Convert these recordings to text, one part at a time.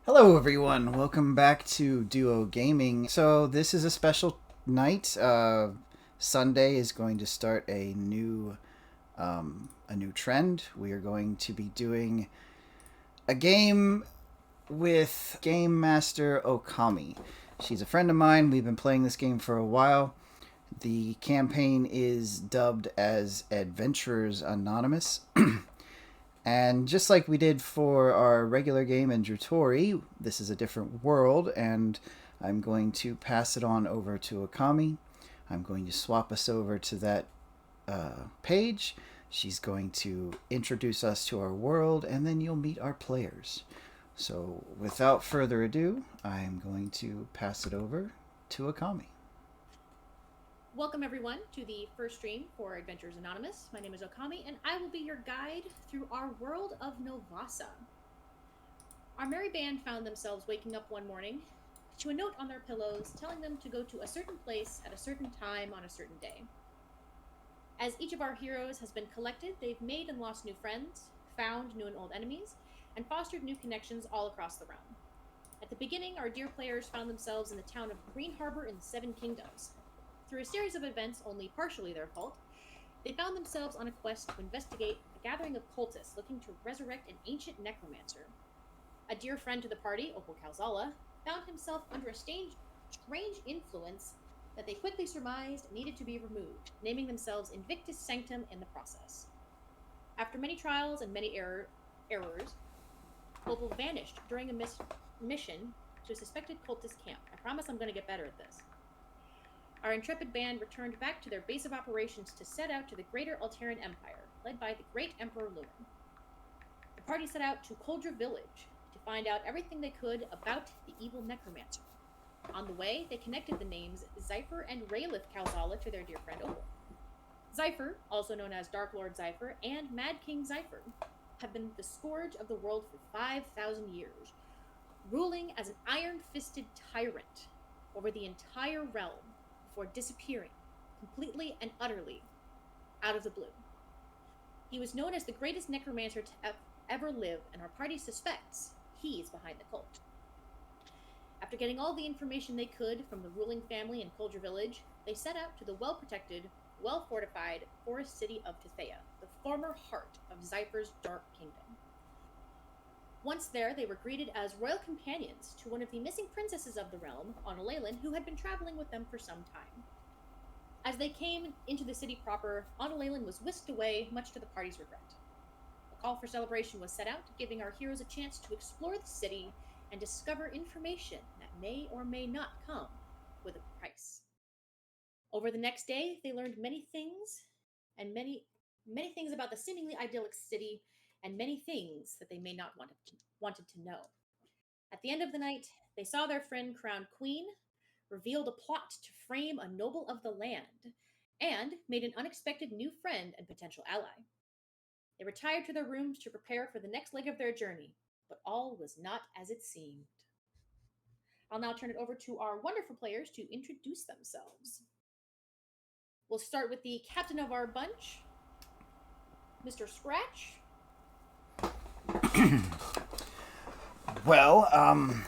Hello, everyone. Welcome back to Duo Gaming. So this is a special night. Sunday is going to start a new trend. We are going to be doing a game with Game Master Okami. She's a friend of mine. We've been playing this game for a while. The campaign is dubbed as Adventurers Anonymous. And just like we did for our regular game in Jutori, this is a different world, and I'm going to pass it on over to Okami. I'm going to swap us over to that page. She's going to introduce us to our world, and then you'll meet our players. So, without further ado, I'm going to pass it over to Okami. Welcome, everyone, to the first stream for Adventures Anonymous. My name is Okami, and I will be your guide through our world of Novasa. Our merry band found themselves waking up one morning to a note on their pillows telling them to go to a certain place at a certain time on a certain day. As each of our heroes has been collected, they've made and lost new friends, found new and old enemies, and fostered new connections all across the realm. At the beginning, our dear players found themselves in the town of Green Harbor in the Seven Kingdoms. Through a series of events only partially their fault, they found themselves on a quest to investigate a gathering of cultists looking to resurrect an ancient necromancer. A dear friend to the party, Opal Calzala, found himself under a strange influence that they quickly surmised needed to be removed, naming themselves Invictus Sanctum in the process. After many trials and many errors, Opal vanished during a mission to a suspected cultist camp. I promise I'm going to get better at this. Our intrepid band returned back to their base of operations to set out to the greater Alteran Empire, led by the great Emperor Lumen. The party set out to Koldra Village to find out everything they could about the evil necromancer. On the way, they connected the names Zypher and Raylith Calzala to their dear friend Opal. Zypher, also known as Dark Lord Zypher and Mad King Zypher, have been the scourge of the world for 5,000 years, ruling as an iron-fisted tyrant over the entire realm before disappearing completely and utterly out of the blue. He was known as the greatest necromancer to ever live, and our party suspects he's behind the cult. After getting all the information they could from the ruling family in Koldra Village, they set out to the well-protected, well-fortified forest city of Tethea, the former heart of Zypher's dark kingdom. Once there, they were greeted as royal companions to one of the missing princesses of the realm, Anna Leyland, who had been traveling with them for some time. As they came into the city proper, Anna Leyland was whisked away, much to the party's regret. A call for celebration was set out, giving our heroes a chance to explore the city and discover information that may or may not come with a price. Over the next day, they learned many things and many things about the seemingly idyllic city and many things that they may not wanted to know. At the end of the night, they saw their friend crowned queen, revealed a plot to frame a noble of the land, and made an unexpected new friend and potential ally. They retired to their rooms to prepare for the next leg of their journey, but all was not as it seemed. I'll now turn it over to our wonderful players to introduce themselves. We'll start with the captain of our bunch, Mr. Scratch. Well,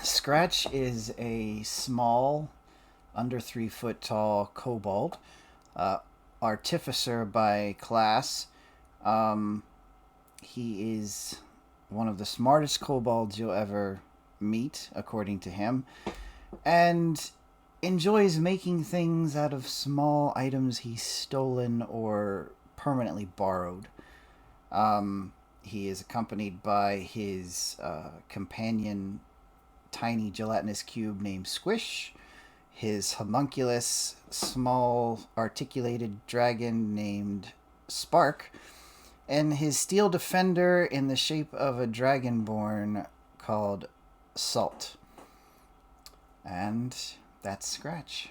Scratch is a small, under 3 foot tall kobold, uh, artificer by class. Um, he is one of the smartest kobolds you'll ever meet, according to him, and enjoys making things out of small items he's stolen or permanently borrowed. He is accompanied by his companion, tiny gelatinous cube named Squish, his homunculus, small articulated dragon named Spark, and his steel defender in the shape of a dragonborn called Salt. And that's Scratch.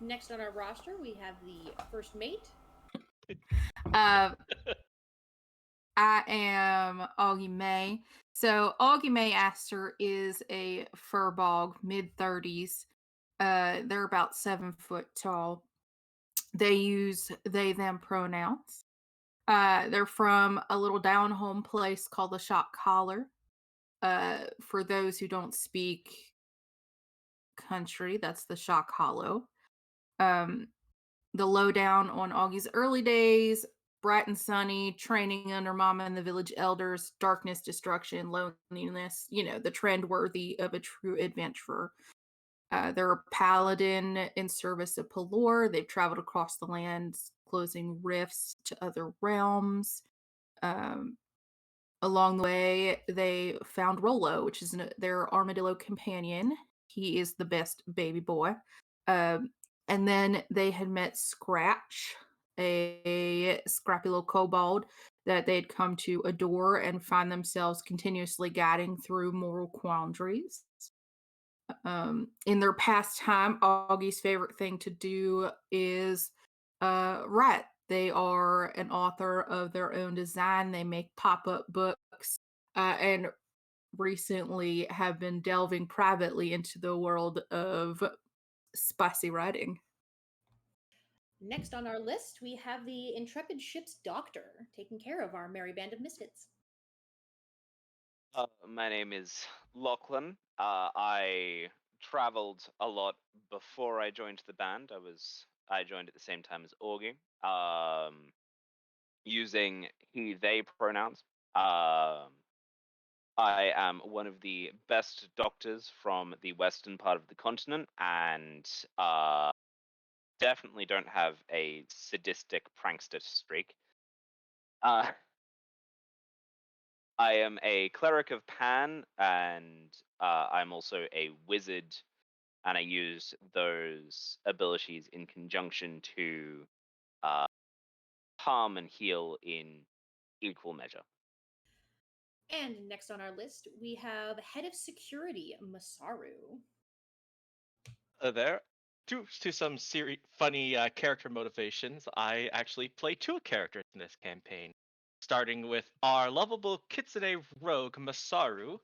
Next on our roster, we have the first mate. Uh, I am Augie May. So Augie May Aster is a furbog, mid 30s. They're about 7 foot tall. They use they them pronouns. They're from a little down home place called the Shop Collar. for those who don't speak country, that's the Shock Hollow. Um, the lowdown on Augie's early days, bright and sunny, training under Mama and the village elders, darkness, destruction, loneliness, the trend worthy of a true adventurer. They're a paladin in service of Pelor. They've traveled across the lands, closing rifts to other realms. Um, Along the way, they found Rolo, which is their armadillo companion. He is the best baby boy. And then they had met Scratch, a scrappy little kobold that they'd come to adore and find themselves continuously guiding through moral quandaries. In their pastime, Augie's favorite thing to do is write. They are an author of their own design. They make pop-up books and recently have been delving privately into the world of spicy writing. Next on our list, we have the intrepid ship's doctor taking care of our merry band of misfits. My name is Lachlan. I traveled a lot before I joined the band. I joined at the same time as Augie, using he/they pronouns. I am one of the best doctors from the western part of the continent, and definitely don't have a sadistic prankster streak. I am a cleric of Pan, and I'm also a wizard, and I use those abilities in conjunction to harm and heal in equal measure. And next on our list, we have head of security, Masaru. There. Due to some funny character motivations, I actually play two characters in this campaign. Starting with our lovable Kitsune rogue Masaru,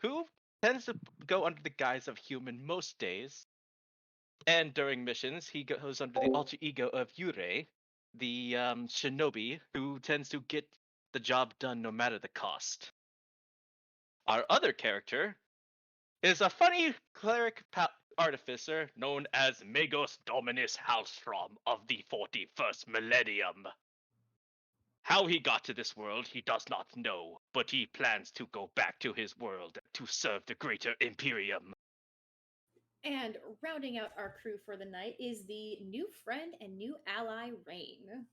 who tends to go under the guise of human most days. And during missions, he goes under the alter ego of Yurei, the shinobi who tends to get the job done no matter the cost. Our other character is a funny cleric artificer known as Magos Dominus Halstrom of the 41st Millennium. How he got to this world he does not know, but he plans to go back to his world to serve the greater Imperium. And rounding out our crew for the night is the new friend and new ally, Rain.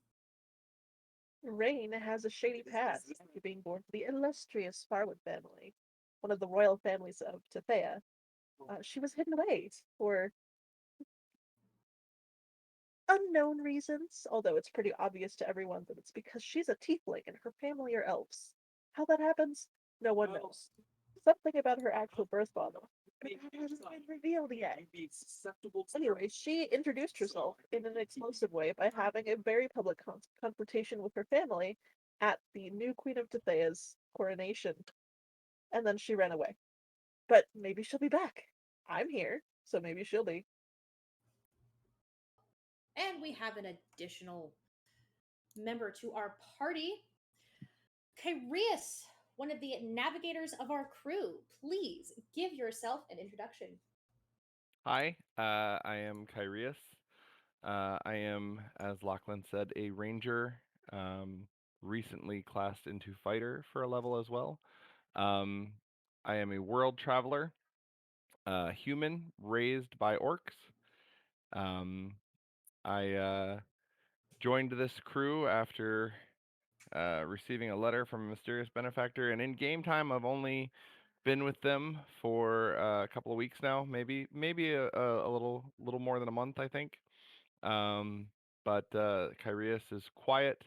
Rain has a shady past after being born to the illustrious Farwood family, one of the royal families of Tethea. She was hidden away for unknown reasons, although it's pretty obvious to everyone that it's because she's a tiefling and her family are elves. How that happens, no one knows. Something about her actual birth father hasn't been revealed yet. Anyway, she introduced herself in an explosive way by having a very public confrontation with her family at the new Queen of Tethea's coronation, and then she ran away. But maybe she'll be back. I'm here, so maybe she'll be. And we have an additional member to our party, Kyrius, one of the navigators of our crew. Please give yourself an introduction. Hi, I am Kyrius. I am, as Lachlan said, a ranger, recently classed into fighter for a level as well. I am a world traveler, human raised by orcs. I joined this crew after receiving a letter from a mysterious benefactor, and in game time, I've only been with them for a couple of weeks now, maybe a little more than a month, I think. But Kyrius is quiet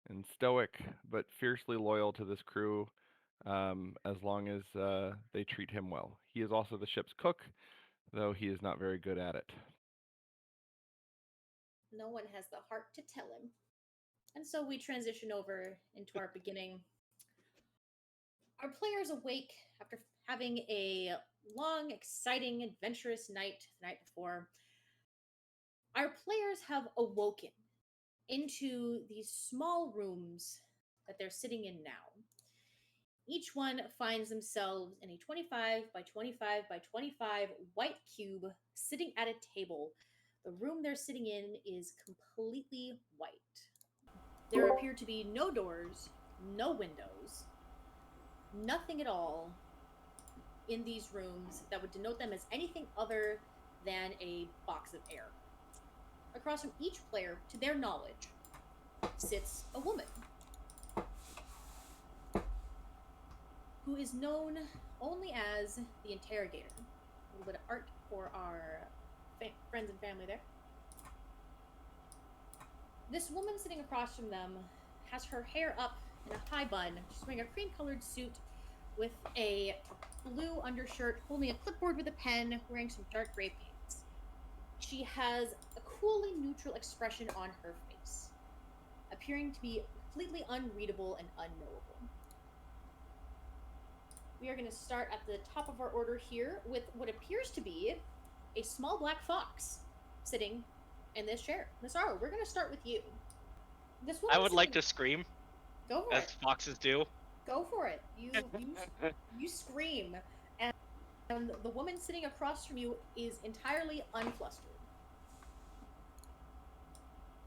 and stoic, but fiercely loyal to this crew, as long as they treat him well. He is also the ship's cook, though he is not very good at it. No one has the heart to tell him. And so we transition over into our beginning. Our players awake after having a long, exciting, adventurous night the night before. Our players have awoken into these small rooms that they're sitting in now. Each one finds themselves in a 25 by 25 by 25 white cube sitting at a table. The room they're sitting in is completely white. There appear to be no doors, no windows, nothing at all in these rooms that would denote them as anything other than a box of air. Across from each player, to their knowledge, sits a woman who is known only as the Interrogator. A little bit of art for our friends and family there. This woman sitting across from them has her hair up in a high bun. She's wearing a cream-colored suit with a blue undershirt, holding a clipboard with a pen, wearing some dark gray pants. She has a coolly neutral expression on her face, appearing to be completely unreadable and unknowable. We are going to start at the top of our order here with what appears to be a small black fox sitting in this chair. Nassaro, we're going to start with you. This woman I would like to scream, Go for as it. foxes do. Go for it. You scream, and the woman sitting across from you is entirely unflustered.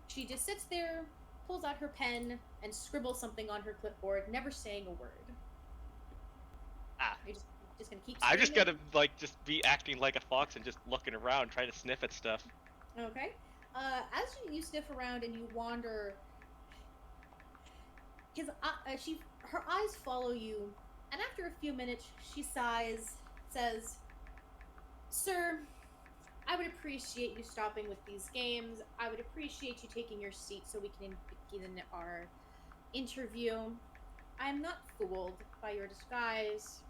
She just sits there, pulls out her pen, and scribbles something on her clipboard, never saying a word. Ah. You're just gonna keep screaming? I just gotta just be acting like a fox and just looking around, trying to sniff at stuff. Okay. As you sniff around and you wander, her eyes follow you, and after a few minutes, she sighs, says, "Sir, I would appreciate you stopping with these games. I would appreciate you taking your seat so we can begin our interview. I am not fooled by your disguise.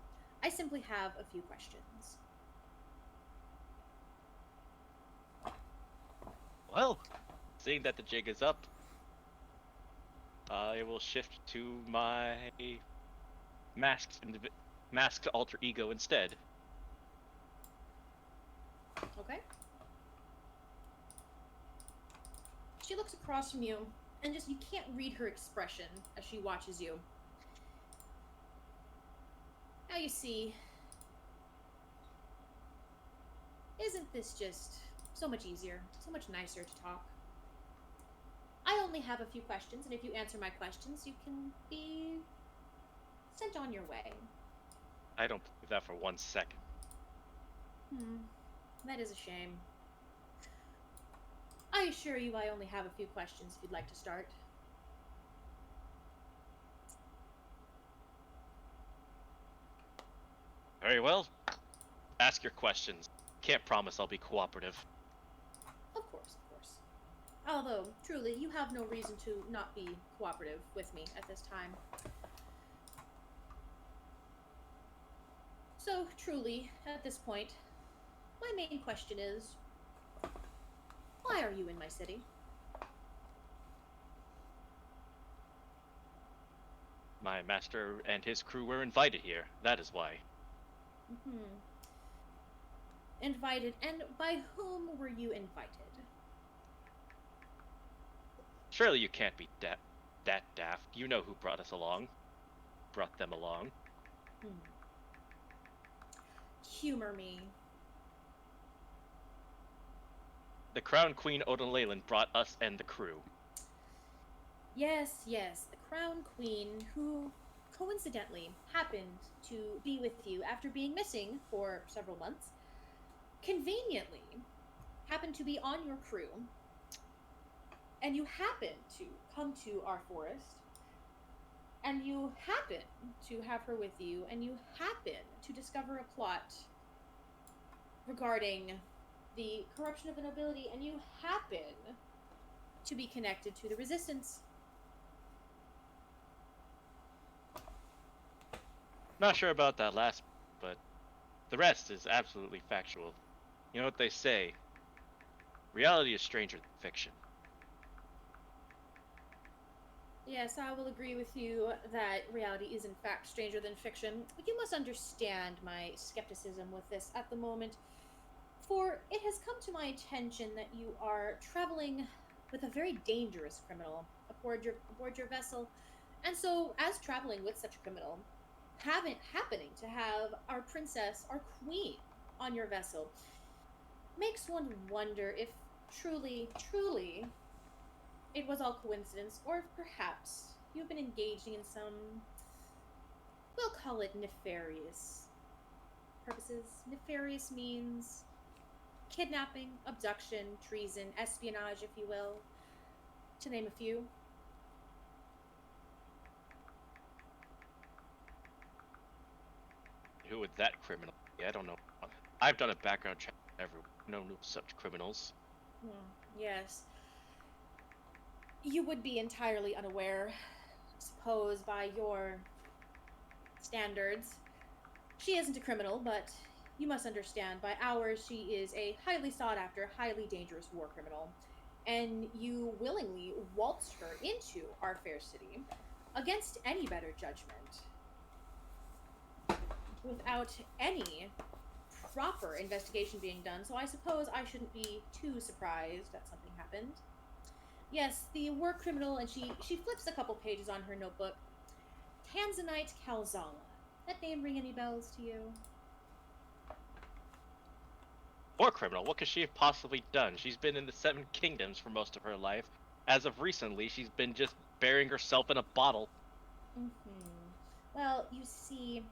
I simply have a few questions." Well, seeing that the jig is up, I will shift to my masked alter ego instead. Okay. She looks across from you, and you can't read her expression as she watches you. Now you see, isn't this just so much easier, so much nicer to talk? I only have a few questions, and if you answer my questions, you can be sent on your way. I don't believe that for 1 second. That is a shame. I assure you I only have a few questions if you'd like to start. Very well. Ask your questions. Can't promise I'll be cooperative. Of course. Although, truly, you have no reason to not be cooperative with me at this time. So, truly, at this point, my main question is, why are you in my city? My master and his crew were invited here. That is why. Invited? And by whom were you invited? Surely you can't be that daft. You know who brought them along. Humor me. The Crown Queen Odin Leyland brought us and the crew. Yes, the Crown Queen, who coincidentally happened to be with you after being missing for several months, conveniently happened to be on your crew, and you happen to come to our forest, and you happen to have her with you, and you happen to discover a plot regarding the corruption of the nobility, and you happen to be connected to the resistance. Not sure about that last, but the rest is absolutely factual. You know what they say? Reality is stranger than fiction. Yes, I will agree with you that reality is in fact stranger than fiction, but you must understand my skepticism with this at the moment, for it has come to my attention that you are traveling with a very dangerous criminal aboard your vessel, and so, as traveling with such a criminal, happening to have our princess, our queen, on your vessel makes one wonder if truly, it was all coincidence, or if perhaps you've been engaging in some, we'll call it nefarious purposes. Nefarious means kidnapping, abduction, treason, espionage, if you will, to name a few. Who would that criminal be? I don't know. I've done a background check. Never known of such criminals. Yes. You would be entirely unaware, I suppose, by your standards. She isn't a criminal, but you must understand, by ours, she is a highly sought after, highly dangerous war criminal. And you willingly waltzed her into our fair city against any better judgment, without any proper investigation being done, so I suppose I shouldn't be too surprised that something happened. Yes, the war criminal, and she flips a couple pages on her notebook. Tanzanite Calzala. That name ring any bells to you? War criminal? What could she have possibly done? She's been in the Seven Kingdoms for most of her life. As of recently, she's been just burying herself in a bottle. Well, you see,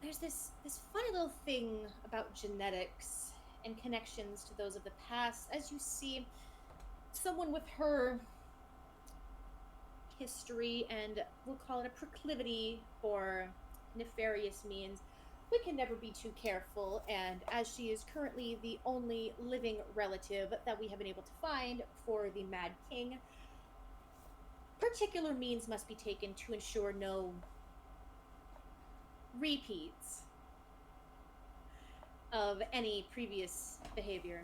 there's this funny little thing about genetics and connections to those of the past. As you see, someone with her history and we'll call it a proclivity for nefarious means, we can never be too careful, and as she is currently the only living relative that we have been able to find for the Mad King, particular means must be taken to ensure no repeats of any previous behavior.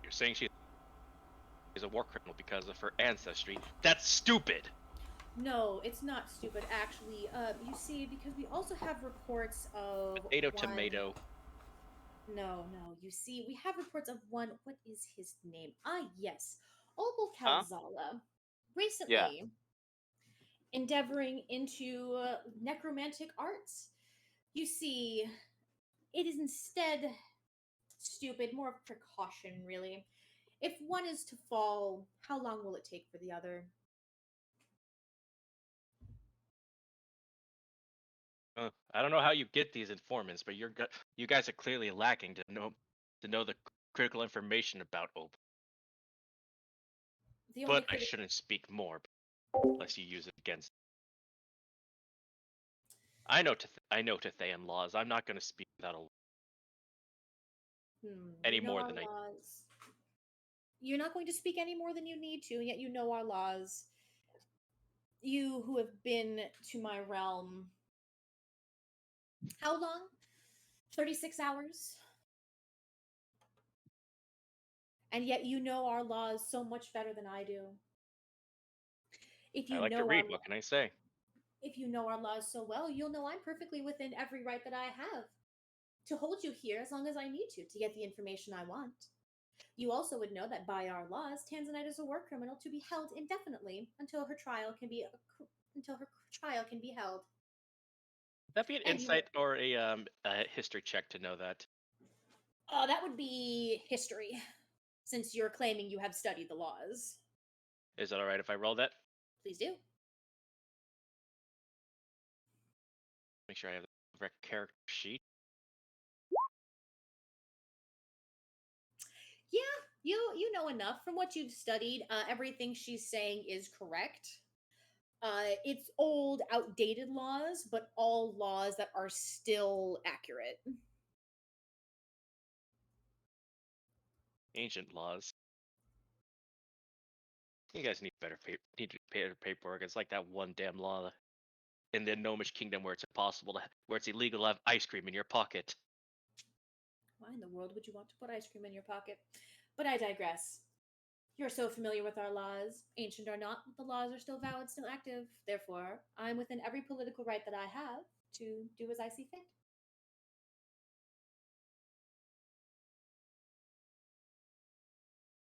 You're saying she is a war criminal because of her ancestry? That's stupid! No, it's not stupid, actually. You see, because we also have reports of Tomato. No. You see, we have reports of one. What is his name? Yes, Opal Huh? Calzala. Recently, Yeah. endeavoring into necromantic arts. You see, it is instead stupid, more of precaution, really. If one is to fall, how long will it take for the other? I don't know how you get these informants, but you guys are clearly lacking to know the critical information about Opal. The only But I shouldn't speak more unless you use it against. I know Tathayan laws. I'm not going to speak without a any you know more our than I. laws. You're not going to speak any more than you need to, and yet you know our laws. You who have been to my realm, how long? 36 hours? And yet you know our laws so much better than I do. If I you like to know read. What can I say? if you know our laws so well, you'll know I'm perfectly within every right that I have to hold you here as long as I need to get the information I want. You also would know that by our laws, Tanzanite is a war criminal to be held indefinitely until her trial can be held. Would that be an And you, insight or a history check to know that? that would be history, since you're claiming you have studied the laws. Is that all right if I roll that? Please do. Make sure I have the correct character sheet. Yeah, you know enough from what you've studied. Everything she's saying is correct. It's old, outdated laws, but all laws that are still accurate. Ancient laws. You guys need better paperwork. It's like that one damn law in the Gnomish Kingdom where it's illegal to have ice cream in your pocket. Why in the world would you want to put ice cream in your pocket? But I digress. You're so familiar with our laws, ancient or not, the laws are still valid, still active. Therefore, I'm within every political right that I have to do as I see fit.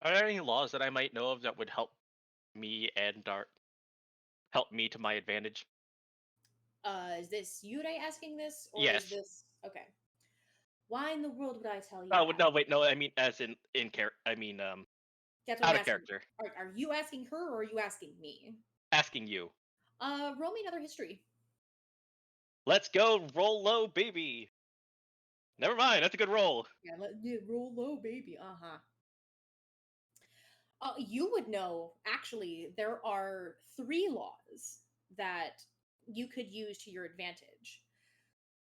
Are there any laws that I might know of that would help me and help me to my advantage? Is this Yurei asking this, or is Yes. this okay? Why in the world would I tell you Oh that? no, wait, no. I mean, as in character. That's what I'm Out of asking. character. Are you asking her or are you asking me? Asking you. Roll me another history. Let's go, roll low, baby. Never mind. That's a good roll. Yeah, roll low, baby. Uh-huh. You would know, actually, there are 3 laws that you could use to your advantage.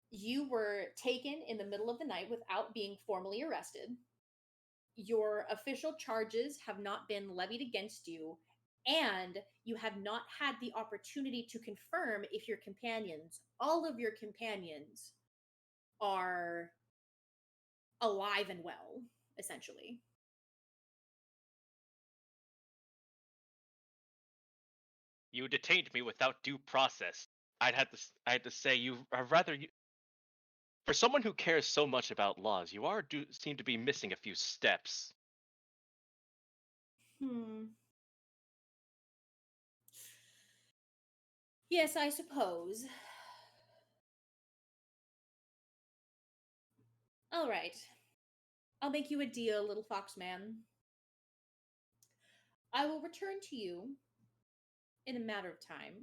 You were taken in the middle of the night without being formally arrested. Your official charges have not been levied against you, and you have not had the opportunity to confirm if your companions, all of your companions, are alive and well, essentially. You detained me without due process. I had to say you are for someone who cares so much about laws, seem to be missing a few steps. Hmm. Yes, I suppose. All right. I'll make you a deal, little fox man. I will return to you in a matter of time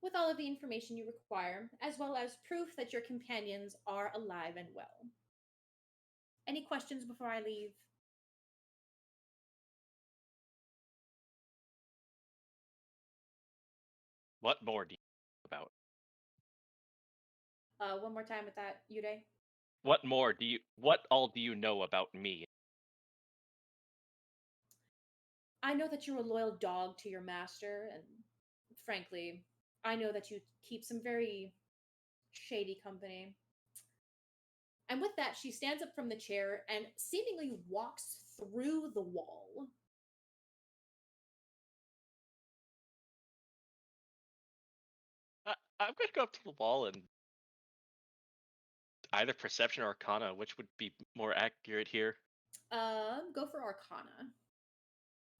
with all of the information you require, as well as proof that your companions are alive and well. Any questions before I leave? What more do you know about? One more time with that, Yude. What all do you know about me? I know that you're a loyal dog to your master, and frankly, I know that you keep some very shady company. And with that, she stands up from the chair and seemingly walks through the wall. I'm going to go up to the wall and either perception or arcana, which would be more accurate here. Go for Arcana.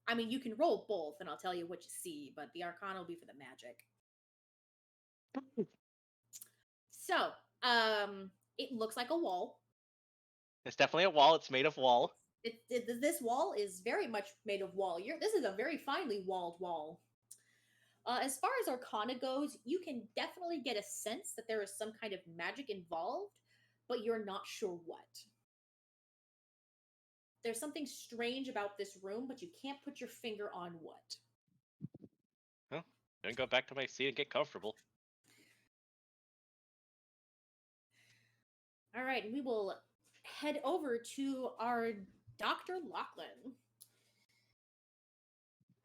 I mean, you can roll both, and I'll tell you what you see, but the Arcana will be for the magic. So, it looks like a wall. It's definitely a wall. It's made of wall. This wall is very much made of wall. This is a very finely walled wall. As far as Arcana goes, you can definitely get a sense that there is some kind of magic involved, but you're not sure what. There's something strange about this room, but you can't put your finger on what. Well, I'm going to go back to my seat and get comfortable. All right, and we will head over to our Dr. Lachlan.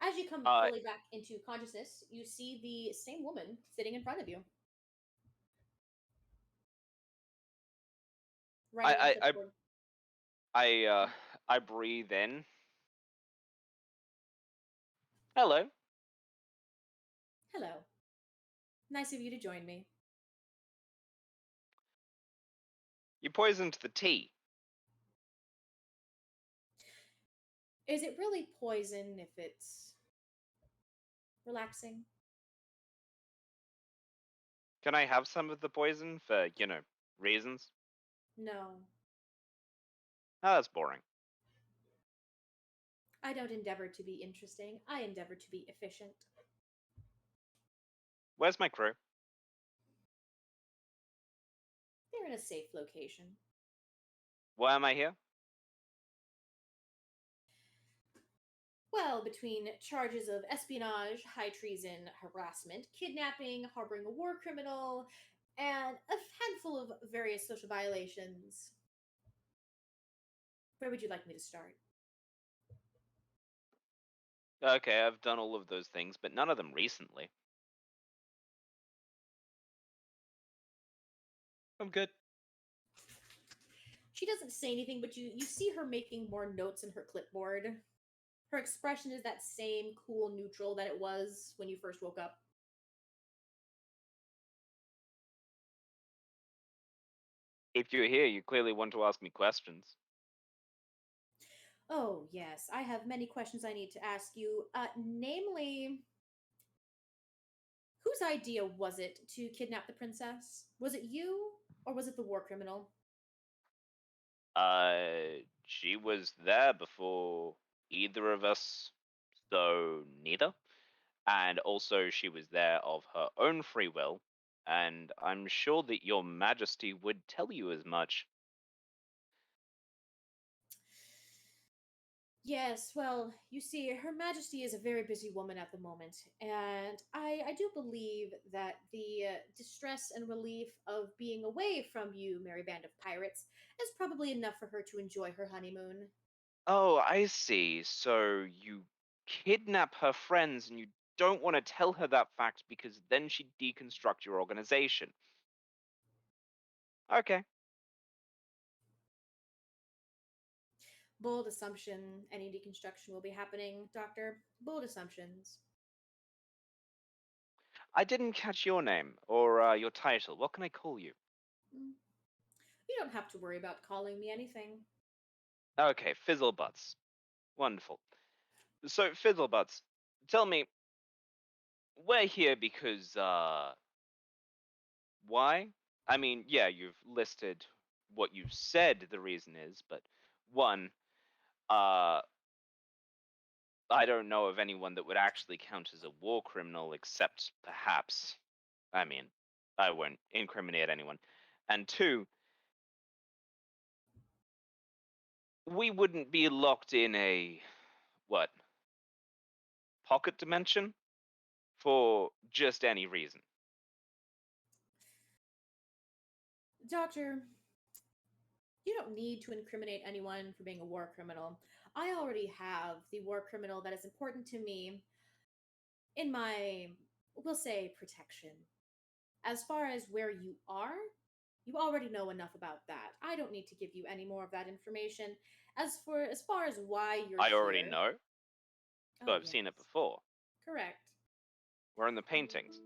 As you come fully back into consciousness, you see the same woman sitting in front of you. Right on I clipboard. I breathe in. Hello. Hello. Nice of you to join me. You poisoned the tea. Is it really poison if it's relaxing? Can I have some of the poison for, reasons? No. Oh, that's boring. I don't endeavor to be interesting. I endeavor to be efficient. Where's my crew? They're in a safe location. Why am I here? Well, between charges of espionage, high treason, harassment, kidnapping, harboring a war criminal, and a handful of various social violations. Where would you like me to start? Okay, I've done all of those things, but none of them recently. I'm good. She doesn't say anything, but you see her making more notes in her clipboard. Her expression is that same cool neutral that it was when you first woke up. If you're here, you clearly want to ask me questions. Oh, yes, I have many questions I need to ask you. Namely, whose idea was it to kidnap the princess? Was it you, or was it the war criminal? She was there before either of us, so neither. And also, she was there of her own free will, and I'm sure that your majesty would tell you as much. Yes, well, you see, Her Majesty is a very busy woman at the moment, and I do believe that the distress and relief of being away from you, merry band of pirates, is probably enough for her to enjoy her honeymoon. Oh, I see. So you kidnap her friends and you don't want to tell her that fact because then she'd deconstruct your organization. Okay. Bold assumption, any deconstruction will be happening, Doctor. Bold assumptions. I didn't catch your name or your title. What can I call you? Mm, You don't have to worry about calling me anything. Okay, Fizzlebutts. Wonderful. So, Fizzlebutts, tell me, we're here because, why? I mean, yeah, you've listed what you said the reason is, but one, uh, I don't know of anyone that would actually count as a war criminal except perhaps, I mean, I won't incriminate anyone. And two, we wouldn't be locked in a, what, pocket dimension for just any reason. Doctor, you don't need to incriminate anyone for being a war criminal. I already have the war criminal that is important to me in my, we'll say, protection. As far as where you are, you already know enough about that. I don't need to give you any more of that information. As far as why you're I already here, know, so oh I've seen it yes, before. correct. We're in the paintings.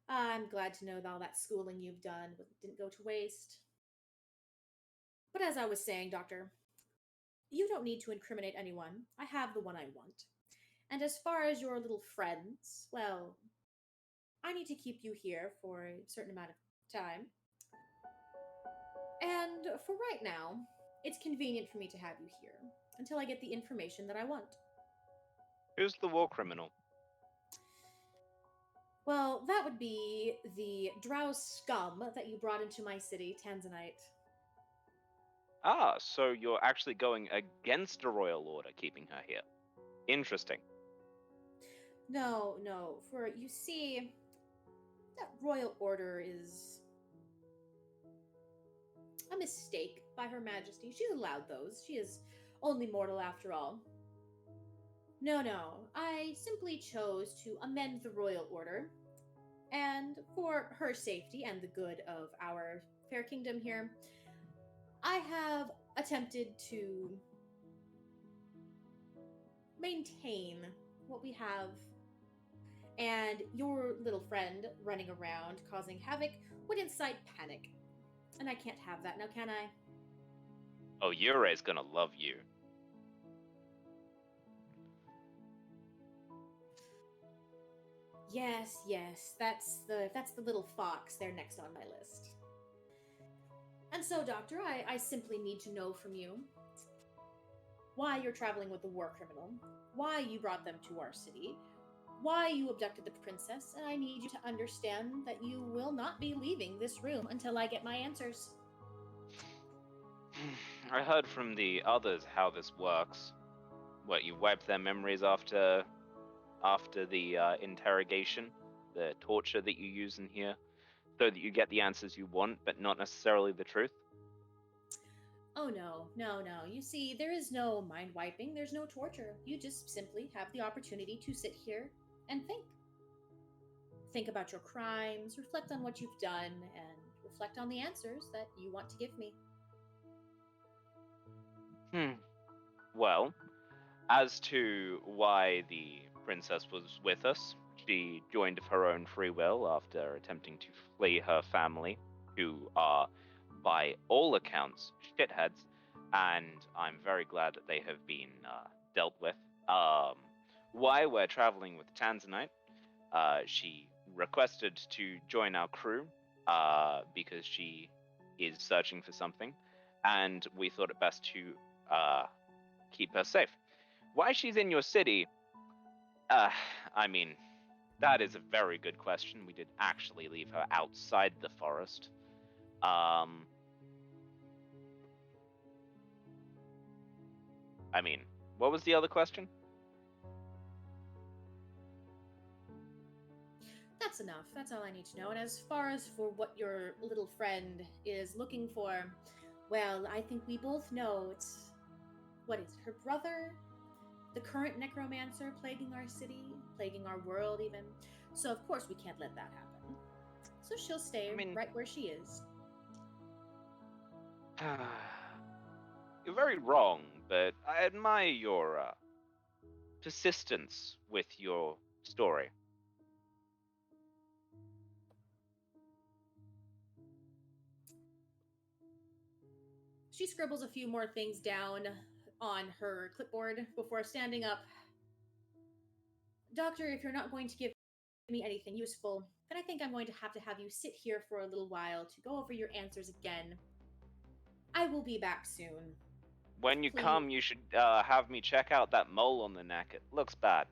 I'm glad to know that all that schooling you've done didn't go to waste. But as I was saying, Doctor, you don't need to incriminate anyone. I have the one I want. And as far as your little friends, well, I need to keep you here for a certain amount of time. And for right now, it's convenient for me to have you here until I get the information that I want. Who's the war criminal? Well, that would be the drow scum that you brought into my city, Tanzanite. Ah, so you're actually going against a royal order keeping her here. Interesting. No, no, for you see, that royal order is a mistake by Her Majesty. She's allowed those. She is only mortal after all. No, no, I simply chose to amend the royal order, and for her safety and the good of our fair kingdom here, I have attempted to maintain what we have. And your little friend running around causing havoc would incite panic. And I can't have that now, can I? Oh, Yure's gonna love you. Yes, yes, that's the little fox there next on my list. And so, Doctor, I simply need to know from you why you're traveling with the war criminal, why you brought them to our city, why you abducted the princess, and I need you to understand that you will not be leaving this room until I get my answers. I heard from the others how this works. What, you wipe their memories after the interrogation, the torture that you use in here, so that you get the answers you want, but not necessarily the truth? Oh no, no, no. You see, there is no mind wiping, there's no torture. You just simply have the opportunity to sit here and think. Think about your crimes, reflect on what you've done, and reflect on the answers that you want to give me. Hmm. Well, as to why the princess was with us, she joined of her own free will after attempting to flee her family, who are, by all accounts, shitheads, and I'm very glad that they have been dealt with. Why we're traveling with Tanzanite, she requested to join our crew because she is searching for something, and we thought it best to keep her safe. Why she's in your city, I mean, that is a very good question. We did actually leave her outside the forest. I mean, what was the other question? That's enough. That's all I need to know. And as far as for what your little friend is looking for, well, I think we both know it's, what is it, her brother? The current necromancer plaguing our city, plaguing our world even. So of course we can't let that happen. So she'll stay right where she is. You're very wrong, but I admire your persistence with your story. She scribbles a few more things down on her clipboard before standing up. Doctor, if you're not going to give me anything useful, then I think I'm going to have you sit here for a little while to go over your answers again. I will be back soon. When you Please. come, you should have me check out that mole on the neck. It looks bad.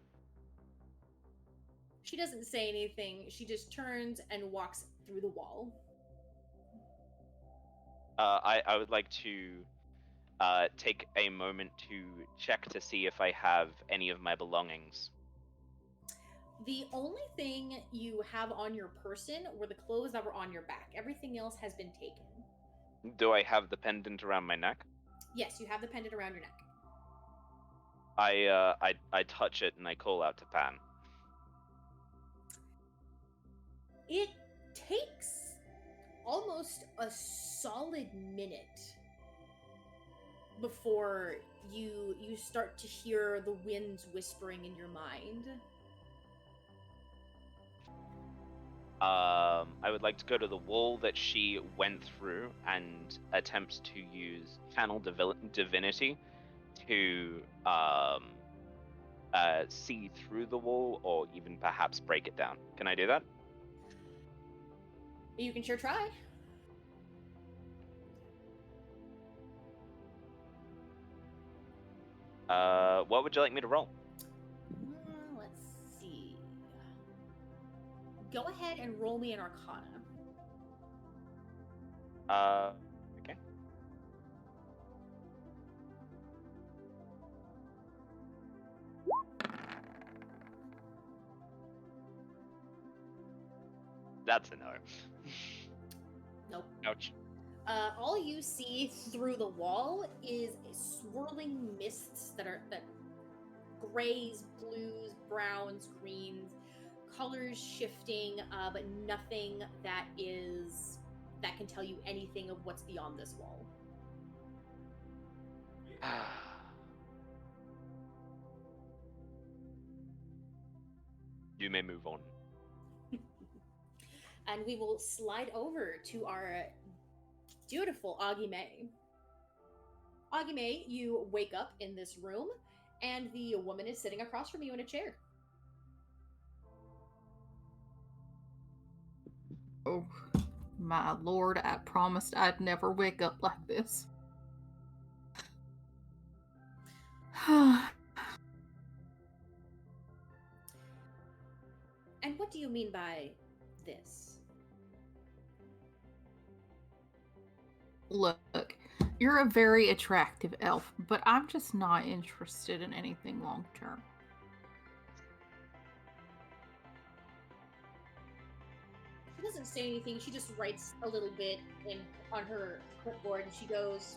She doesn't say anything. She just turns and walks through the wall. I would like to take a moment to check to see if I have any of my belongings. The only thing you have on your person were the clothes that were on your back. Everything else has been taken. Do I have the pendant around my neck? Yes, you have the pendant around your neck. I touch it and I call out to Pan. It takes almost a solid minute before you start to hear the winds whispering in your mind. I would like to go to the wall that she went through and attempt to use channel divinity to see through the wall or even perhaps break it down. Can I do that? You can sure try. What would you like me to roll? Let's see. Go ahead and roll me an Arcana. Okay. That's a no. Nope. Ouch. All you see through the wall is swirling mists that grays, blues, browns, greens, colors shifting, but nothing that can tell you anything of what's beyond this wall. You may move on. And we will slide over to our beautiful Okami. Okami, you wake up in this room, and the woman is sitting across from you in a chair. Oh, my lord, I promised I'd never wake up like this. And what do you mean by this? Look, you're a very attractive elf, but I'm just not interested in anything long term. She doesn't say anything. She just writes a little bit on her clipboard, and she goes,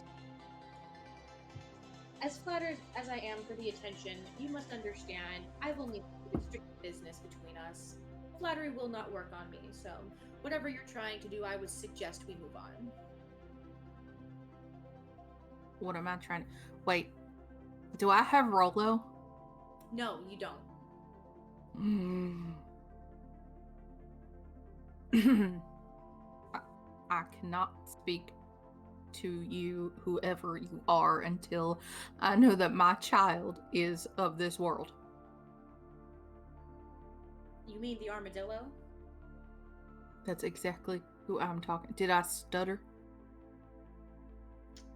"As flattered as I am for the attention, you must understand I've only put strict business between us. Flattery will not work on me, so whatever you're trying to do, I would suggest we move on." What am I trying to... Wait, do I have Rolo? No, you don't. I cannot speak to you, whoever you are, until I know that my child is of this world. You mean the armadillo? That's exactly who I'm talking. Did I stutter?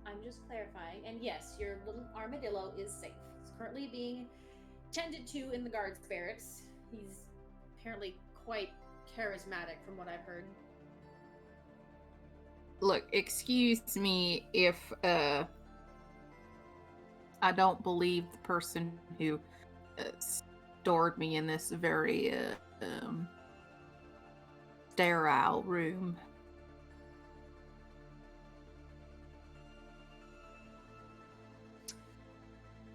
I'm just clarifying. And yes, your little armadillo is safe. He's currently being tended to in the guards' barracks. He's apparently quite charismatic from what I've heard. Look, excuse me if I don't believe the person who stored me in this very sterile room.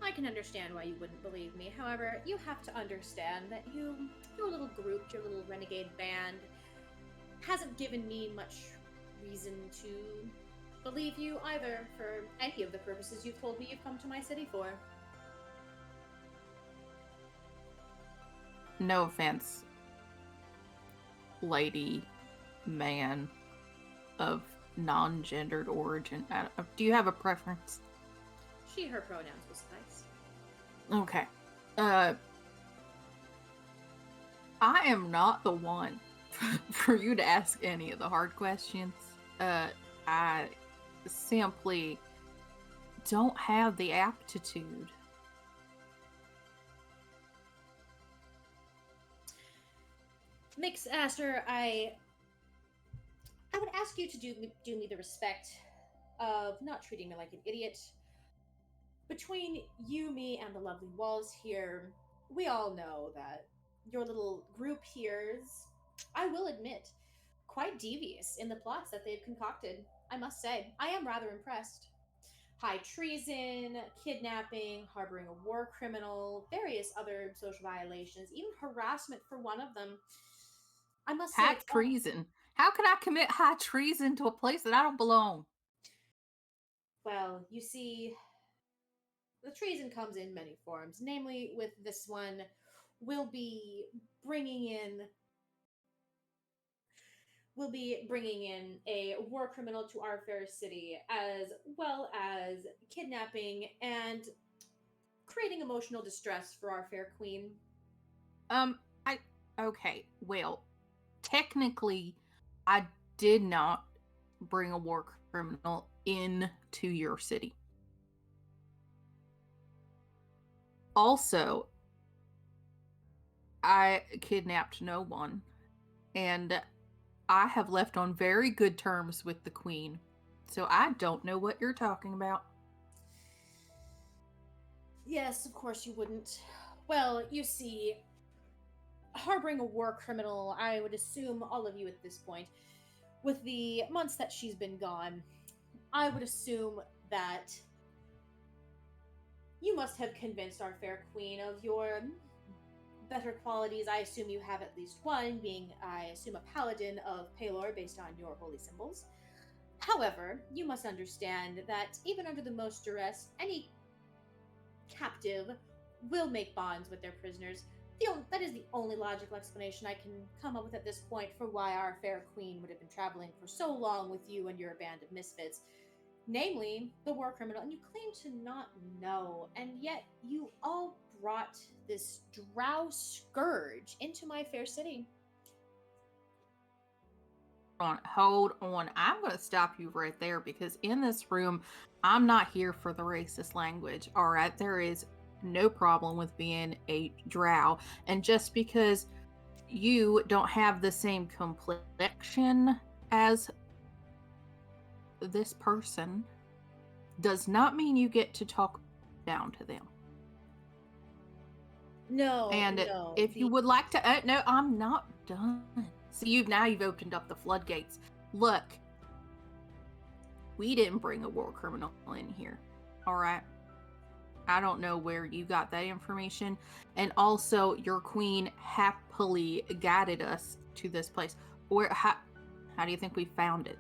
I can understand why you wouldn't believe me. However, you have to understand that your little group, your little renegade band, hasn't given me much reason to believe you either for any of the purposes you've told me you've come to my city for. No offense, lady, man of non-gendered origin. Do you have a preference? She, her pronouns will suffice. Okay. I am not the one for you to ask any of the hard questions. I simply don't have the aptitude. Mix Aster, I would ask you to do me the respect of not treating me like an idiot. Between you, me, and the lovely walls here, we all know that your little group here is, I will admit, quite devious in the plots that they've concocted. I must say, I am rather impressed. High treason, kidnapping, harboring a war criminal, various other social violations, even harassment for one of them. I must say, High treason. How can I commit high treason to a place that I don't belong? Well, you see, the treason comes in many forms. Namely, with this one, we'll be bringing in a war criminal to our fair city, as well as kidnapping and creating emotional distress for our fair queen. Okay, well, technically, I did not bring a war criminal into your city. Also, I kidnapped no one, and I have left on very good terms with the queen, so I don't know what you're talking about. Yes, of course you wouldn't. Well, you see, harboring a war criminal, I would assume all of you at this point, with the months that she's been gone, I would assume that you must have convinced our fair queen of your better qualities. I assume you have at least one, being, I assume, a paladin of Palor based on your holy symbols. However, you must understand that even under the most duress, any captive will make bonds with their prisoners. That is the only logical explanation I can come up with at this point for why our fair queen would have been traveling for so long with you and your band of misfits. Namely, the war criminal, and you claim to not know, and yet you all brought this drow scourge into my fair city. Hold on. I'm going to stop you right there, because in this room, I'm not here for the racist language, all right? There is no problem with being a drow, and just because you don't have the same complexion as this person does not mean you get to talk down to them. No, and if you would like to no, I'm not done. So you've opened up the floodgates. Look, we didn't bring a war criminal in here, all right? I don't know where you got that information. And also, your queen happily guided us to this place. How do you think we found it?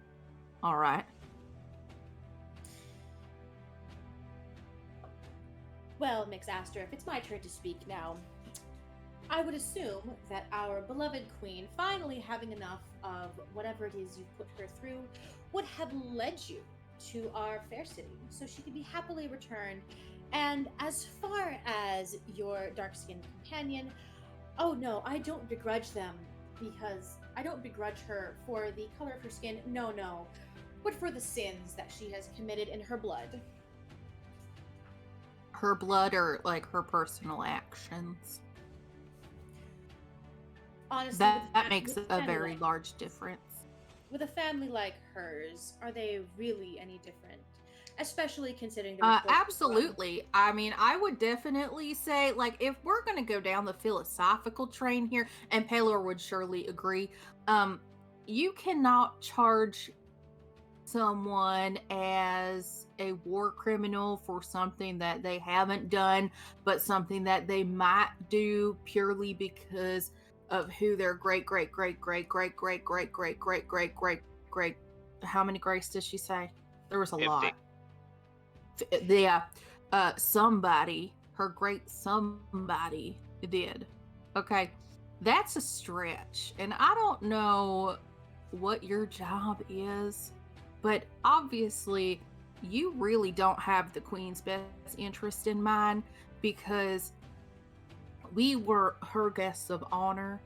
All right. Well, Mix Aster, if it's my turn to speak now, I would assume that our beloved queen, finally having enough of whatever it is you've put her through, would have led you to our fair city so she can be happily returned. And as far as your dark-skinned companion, oh no, I don't begrudge them because I don't begrudge her for the color of her skin. No, no, but for the sins that she has committed in her blood. Her blood or like her personal actions? Honestly, That makes a very large difference. With a family like hers, are they really any different? Especially considering the reports. Absolutely. I mean, I would definitely say, like, if we're going to go down the philosophical train here, and Paylor would surely agree, you cannot charge someone as a war criminal for something that they haven't done, but something that they might do purely because of who their great how many greats does she say? There was a 50. lot. Yeah, somebody, her great somebody did. Okay, that's a stretch, and I don't know what your job is, but obviously you really don't have the Queen's best interest in mind, because we were her guests of honor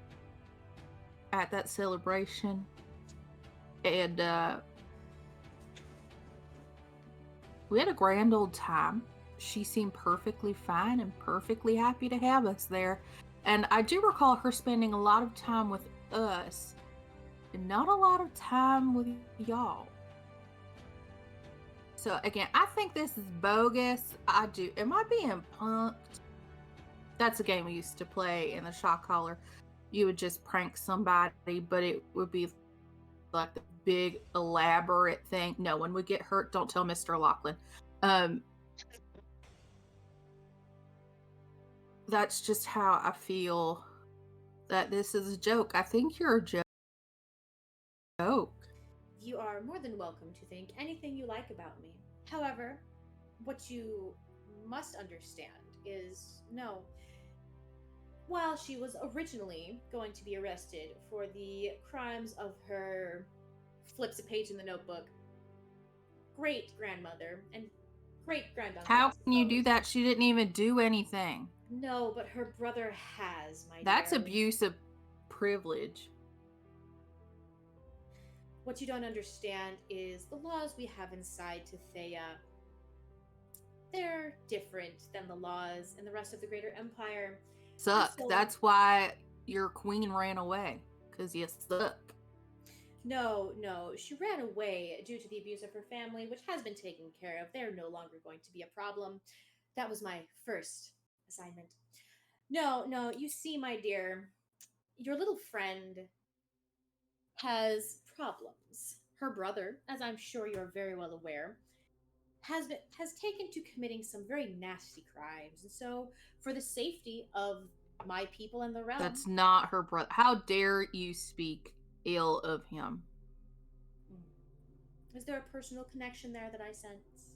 at that celebration, and we had a grand old time. She seemed perfectly fine and perfectly happy to have us there. And I do recall her spending a lot of time with us and not a lot of time with y'all. So again, I think this is bogus. I do. Am I being punked? That's a game we used to play in the shock collar. You would just prank somebody, but it would be like the big elaborate thing. No one would get hurt. Don't tell Mr. Lachlan. That's just how I feel that this is a joke. I think you're a joke. You are more than welcome to think anything you like about me. However, what you must understand is no. While she was originally going to be arrested for the crimes of her, flips a page in the notebook, great grandmother and great granduncle. How can you do that? She didn't even do anything. No, but her brother has, my dear. That's abuse of privilege. What you don't understand is the laws we have inside Tethea. They're different than the laws in the rest of the Greater Empire. Suck. So, that's why your queen ran away. Because you suck. No, she ran away due to the abuse of her family, which has been taken care of. They're no longer going to be a problem. That was my first assignment. No, you see, my dear, your little friend has problems. Her brother, as I'm sure you're very well aware, has taken to committing some very nasty crimes. And so, for the safety of my people and the realm... That's not her brother. How dare you speak ill of him? Is there a personal connection there that I sense?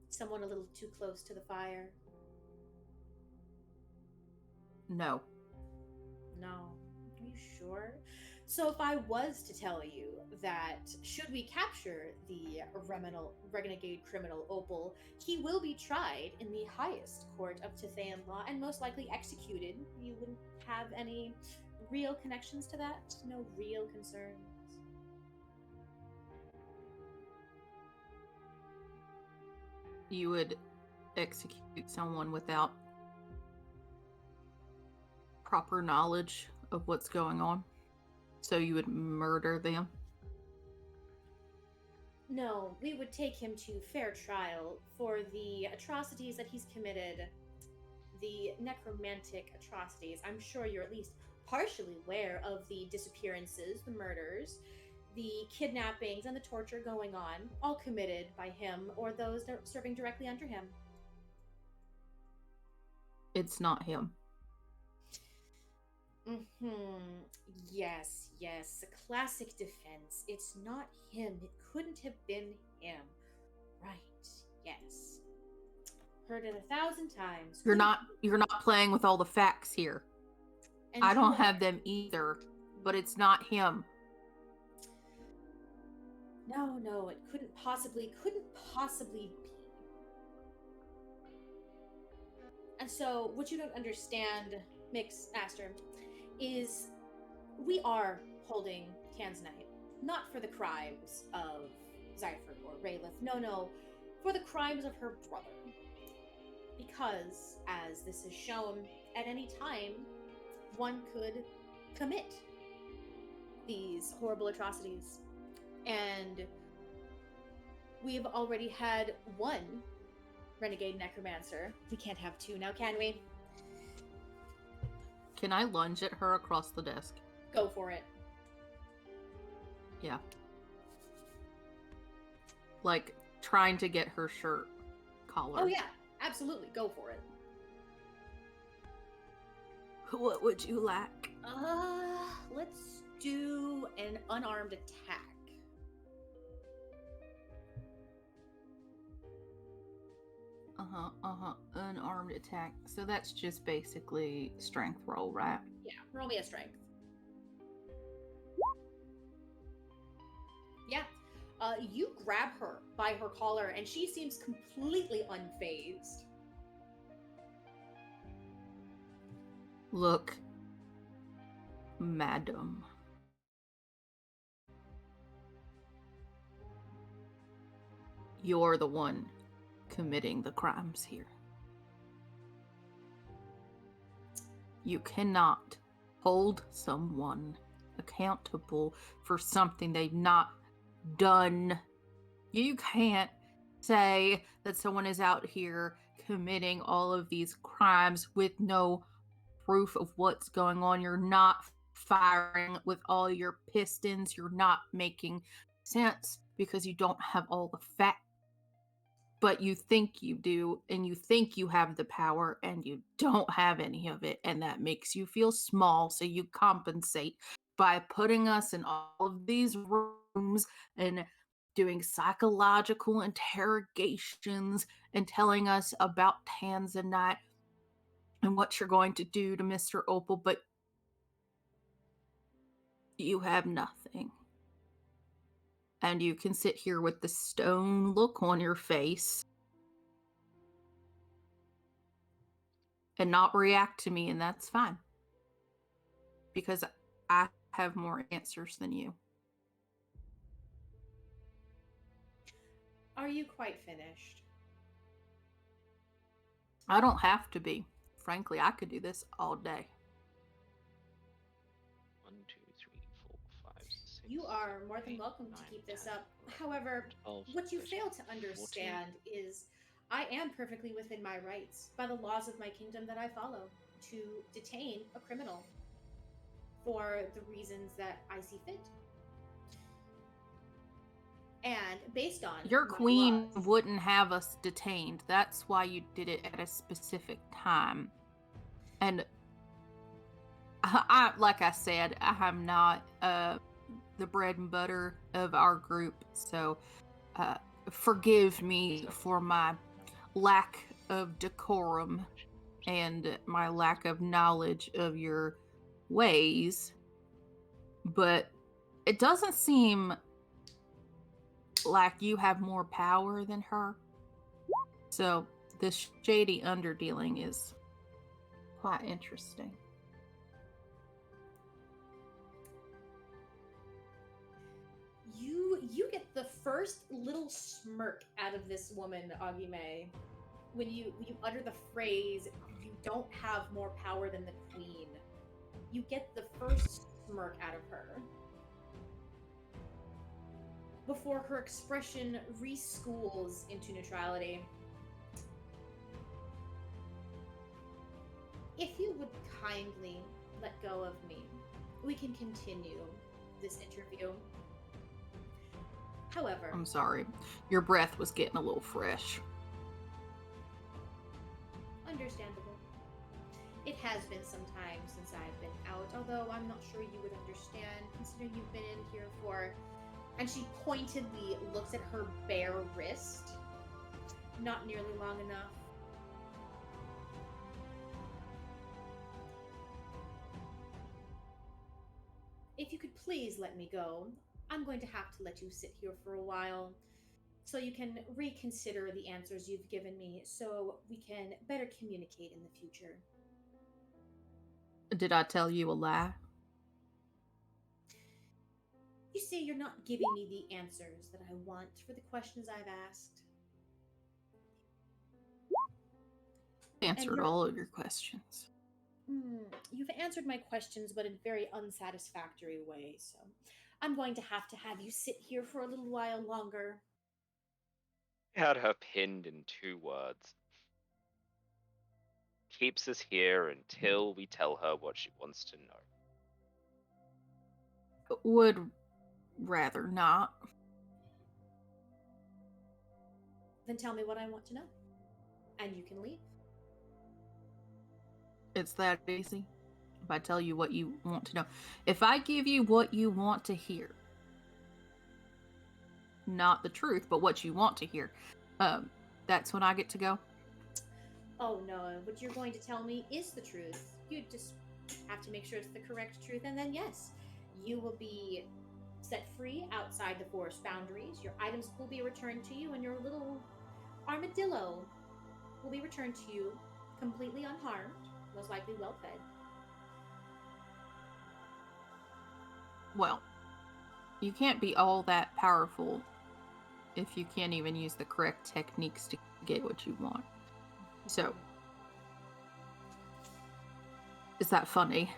Someone a little too close to the fire? No. No. Are you sure? So if I was to tell you that should we capture the renegade criminal Opal, he will be tried in the highest court of Tethean law and most likely executed, you wouldn't have any real connections to that? No real concerns? You would execute someone without proper knowledge of what's going on? So you would murder them? No, we would take him to fair trial for the atrocities that he's committed, the necromantic atrocities. I'm sure you're at least partially aware of the disappearances, the murders, the kidnappings, and the torture going on, all committed by him or those that are serving directly under him. It's not him. Yes. A classic defense. It's not him. It couldn't have been him. Right. Yes. Heard it 1,000 times. You're not playing with all the facts here. And I don't have them either, but it's not him. No, it couldn't possibly be. And so, what you don't understand, Mix Aster, is we are holding Tanzanite, not for the crimes of Zypher or Raylith. No, for the crimes of her brother. Because, as this is shown, at any time, one could commit these horrible atrocities. And we've already had one renegade necromancer. We can't have two now, can we? Can I lunge at her across the desk? Go for it. Yeah. Like, trying to get her shirt collar. Oh, yeah. Absolutely. Go for it. What would you like? Let's do an unarmed attack. Unarmed attack. So that's just basically strength roll, right? Yeah, roll me a strength. Yeah. You grab her by her collar, and she seems completely unfazed. Look, madam. You're the one committing the crimes here. You cannot hold someone accountable for something they've not done. You can't say that someone is out here committing all of these crimes with no proof of what's going on. You're not firing with all your pistons. You're not making sense because you don't have all the facts. But you think you do, and you think you have the power, and you don't have any of it, and that makes you feel small, so you compensate by putting us in all of these rooms and doing psychological interrogations and telling us about Tanzanite and what you're going to do to Mr. Opal, but you have nothing. And you can sit here with the stone look on your face and not react to me, and that's fine. Because I have more answers than you. Are you quite finished? I don't have to be. Frankly, I could do this all day. 1, 2, 3, 4, 5, 6. You are more than 8, welcome to 9, keep this 10, up. 11, However, 12, what you 13, fail to 14. understand is I am perfectly within my rights by the laws of my kingdom that I follow to detain a criminal for the reasons that I see fit. And based on Your my queen laws, wouldn't have us detained. That's why you did it at a specific time. And like I said, I'm not the bread and butter of our group, so forgive me for my lack of decorum and my lack of knowledge of your ways, but it doesn't seem like you have more power than her. So this shady underdealing is quite interesting. you get the first little smirk out of this woman, Agime, when you utter the phrase, "You don't have more power than the queen." You get the first smirk out of her before her expression reschools into neutrality. If you would kindly let go of me, we can continue this interview. However, I'm sorry. Your breath was getting a little fresh. understandable. It has been some time since I've been out, although I'm not sure you would understand, considering you've been in here for... And she pointedly looks at her bare wrist. Not nearly long enough. If you could please let me go, I'm going to have to let you sit here for a while so you can reconsider the answers you've given me so we can better communicate in the future. Did I tell you a lie? You see, you're not giving me the answers that I want for the questions I've asked. And Answered all of your questions. you've answered my questions, but in very unsatisfactory ways. So I'm going to have you sit here for a little while longer. Had her pinned in 2 words. Keeps us here until we tell her what she wants to know. Would rather not. Then tell me what I want to know, and you can leave. It's that easy. If I tell you what you want to know. If I give you what you want to hear, not the truth, but what you want to hear, that's when I get to go. Oh no, what you're going to tell me is the truth. You just have to make sure it's the correct truth, and then yes, you will be set free outside the forest boundaries. Your items will be returned to you, and your little armadillo will be returned to you completely unharmed, most likely well fed. Well, you can't be all that powerful if you can't even use the correct techniques to get what you want. So, is that funny?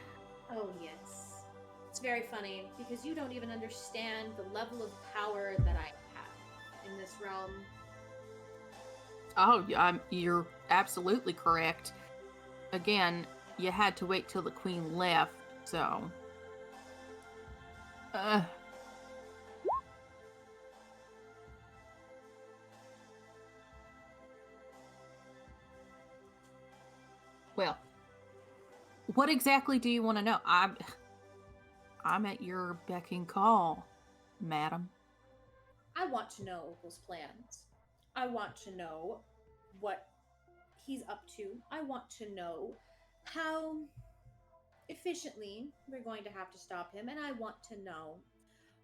Oh, yes. It's very funny because you don't even understand the level of power that I have in this realm. Oh, you're absolutely correct. Again, you had to wait till the queen left, so. Well, what exactly do you want to know? I'm at your beck and call, madam. I want to know Opal's plans. I want to know what he's up to. I want to know how efficiently we're going to have to stop him, and I want to know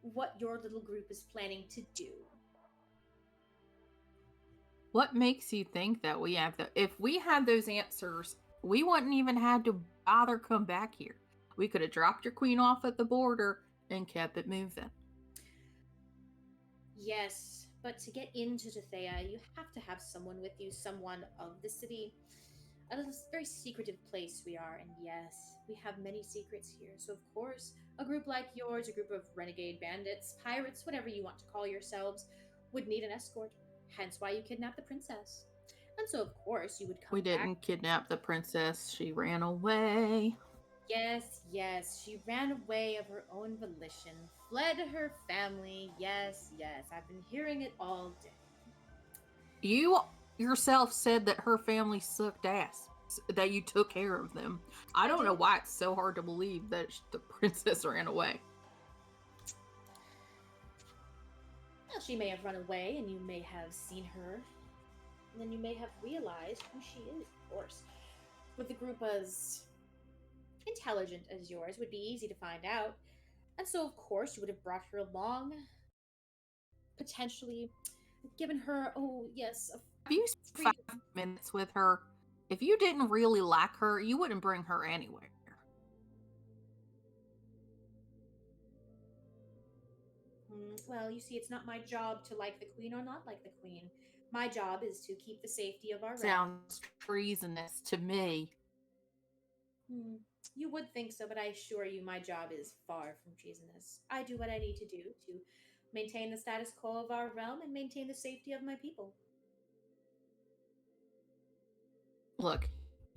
what your little group is planning to do. What makes you think that we have if we had those answers, we wouldn't even have to bother come back here. We could have dropped your queen off at the border and kept it moving. Yes, but to get into Tethea, you have to have someone with you, someone of the city. A very secretive place we are, and yes, we have many secrets here. So, of course, a group like yours, a group of renegade bandits, pirates, whatever you want to call yourselves, would need an escort. Hence why you kidnapped the princess. And so, of course, you would come We didn't back. kidnap the princess. She ran away. Yes, yes, she ran away of her own volition, fled her family. Yes, yes, I've been hearing it all day. You yourself said that her family sucked ass, that you took care of them. I don't know why it's so hard to believe that the princess ran away. Well, she may have run away, and you may have seen her, and then you may have realized who she is, of course. With a group as intelligent as yours, would be easy to find out. And so, of course, you would have brought her along, potentially given her, oh, yes, Have you spent 5 minutes with her? If you didn't really like her, you wouldn't bring her anywhere. Well, you see, it's not my job to like the queen or not like the queen. My job is to keep the safety of our realm. Sounds treasonous to me. You would think so, but I assure you my job is far from treasonous. I do what I need to do to maintain the status quo of our realm and maintain the safety of my people. Look,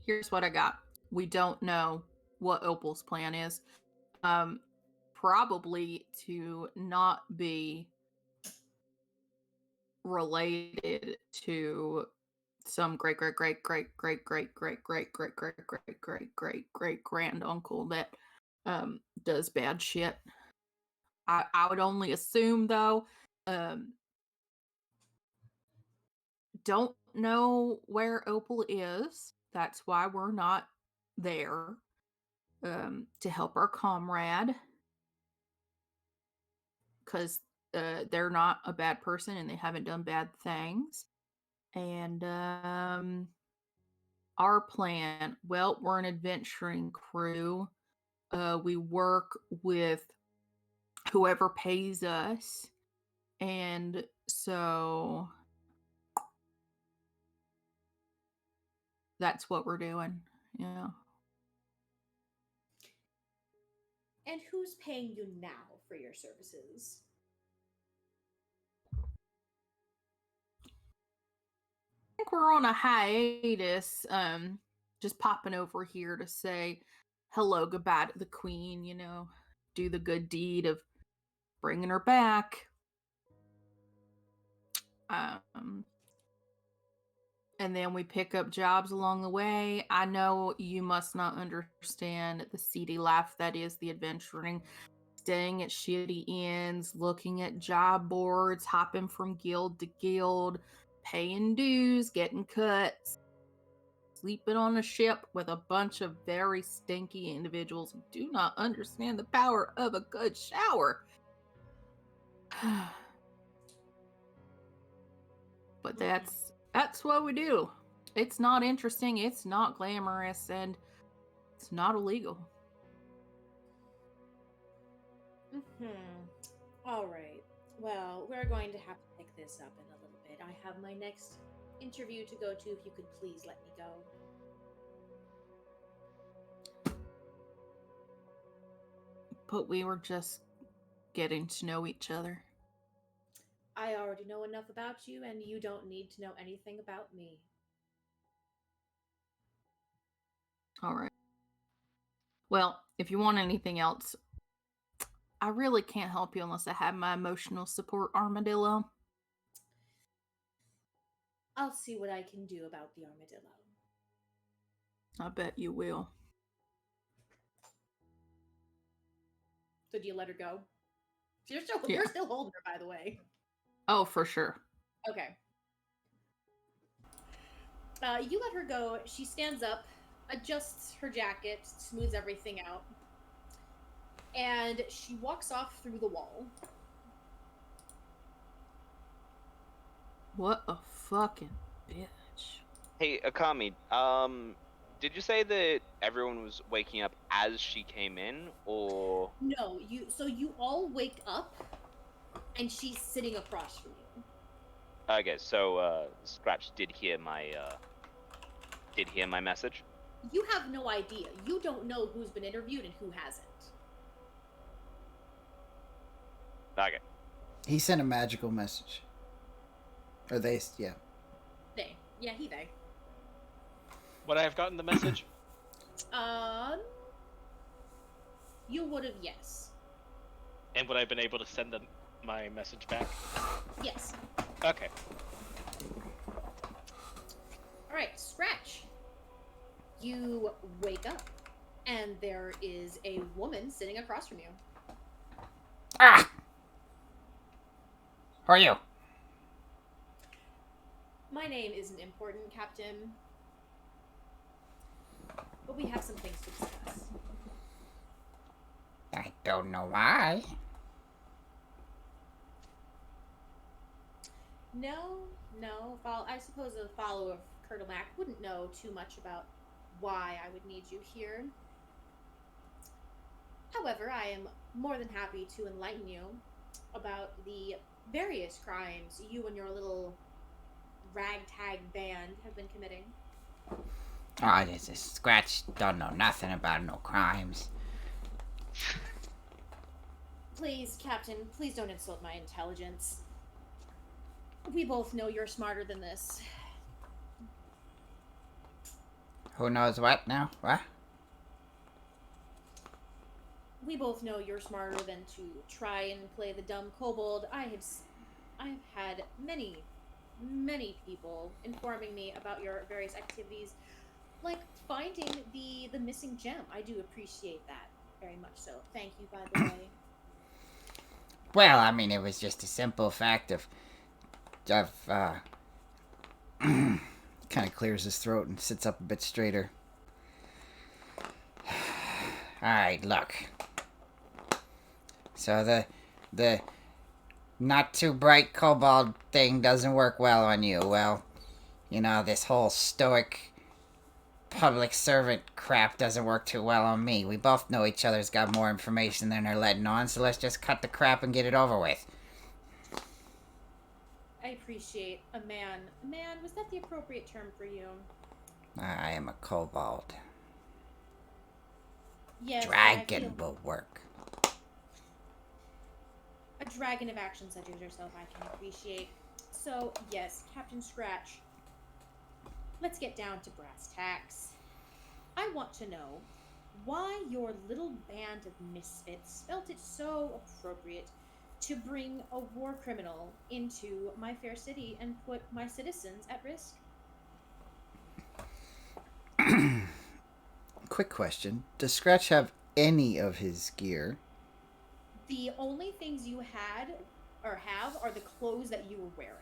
here's what I got. We don't know what Opal's plan is. Probably to not be related to some great grand uncle that does bad shit. I would only assume though. Don't know where Opal is. That's why we're not there to help our comrade. because they're not a bad person and they haven't done bad things. And our plan, well, we're an adventuring crew. We work with whoever pays us. And so that's what we're doing. Yeah. And who's paying you now for your services? I think we're on a hiatus. Just popping over here to say hello, goodbye to the queen, do the good deed of bringing her back. And then we pick up jobs along the way. I know you must not understand the seedy life that is the adventuring, staying at shitty inns, looking at job boards, hopping from guild to guild, paying dues, getting cuts, sleeping on a ship with a bunch of very stinky individuals who do not understand the power of a good shower. But that's what we do. It's not interesting, it's not glamorous, and it's not illegal. All right. Well, we're going to have to pick this up in a little bit. I have my next interview to go to. If you could please let me go. But we were just getting to know each other. I already know enough about you, and you don't need to know anything about me. All right. Well, if you want anything else, I really can't help you unless I have my emotional support armadillo. I'll see what I can do about the armadillo. I bet you will. So do you let her go? You're Yeah. still holding her, by the way. Oh, for sure. Okay. You let her go. She stands up, adjusts her jacket, smooths everything out, and she walks off through the wall. What a fucking bitch. Hey, Okami, did you say that everyone was waking up as she came in, or? No, you all wake up, and she's sitting across from you. Okay, so Scratch did hear my message. You have no idea. You don't know who's been interviewed and who hasn't. Okay. He sent a magical message. Or they, yeah. They. Yeah, they. Would I have gotten the message? You would have, yes. And would I have been able to send my message back? Yes. Okay. Alright, Scratch. You wake up, and there is a woman sitting across from you. Ah! Who are you? My name isn't important, Captain. But we have some things to discuss. I don't know why. No. I suppose a follower of Colonel Mac wouldn't know too much about why I would need you here. However, I am more than happy to enlighten you about the various crimes you and your little ragtag band have been committing. Oh, this is Scratch don't know nothing about no crimes. Please, Captain, please don't insult my intelligence. We both know you're smarter than this. Who knows what now? What? We both know you're smarter than to try and play the dumb kobold. I've had many people informing me about your various activities, like finding the missing gem. I do appreciate that very much so. Thank you, by the way. Well, I mean, it was just a simple fact of kind of clears his throat and sits up a bit straighter. All right, look. So the not too bright kobold thing doesn't work well on you. Well, you know, this whole stoic public servant crap doesn't work too well on me. We both know each other's got more information than they're letting on, so let's just cut the crap and get it over with. I appreciate a man. A man, was that the appropriate term for you? I am a kobold. Yes. Dragon will work. A dragon of action such as yourself I can appreciate. So, yes, Captain Scratch, let's get down to brass tacks. I want to know why your little band of misfits felt it so appropriate to bring a war criminal into my fair city and put my citizens at risk. Quick question. Does Scratch have any of his gear? The only things you had or have are the clothes that you were wearing.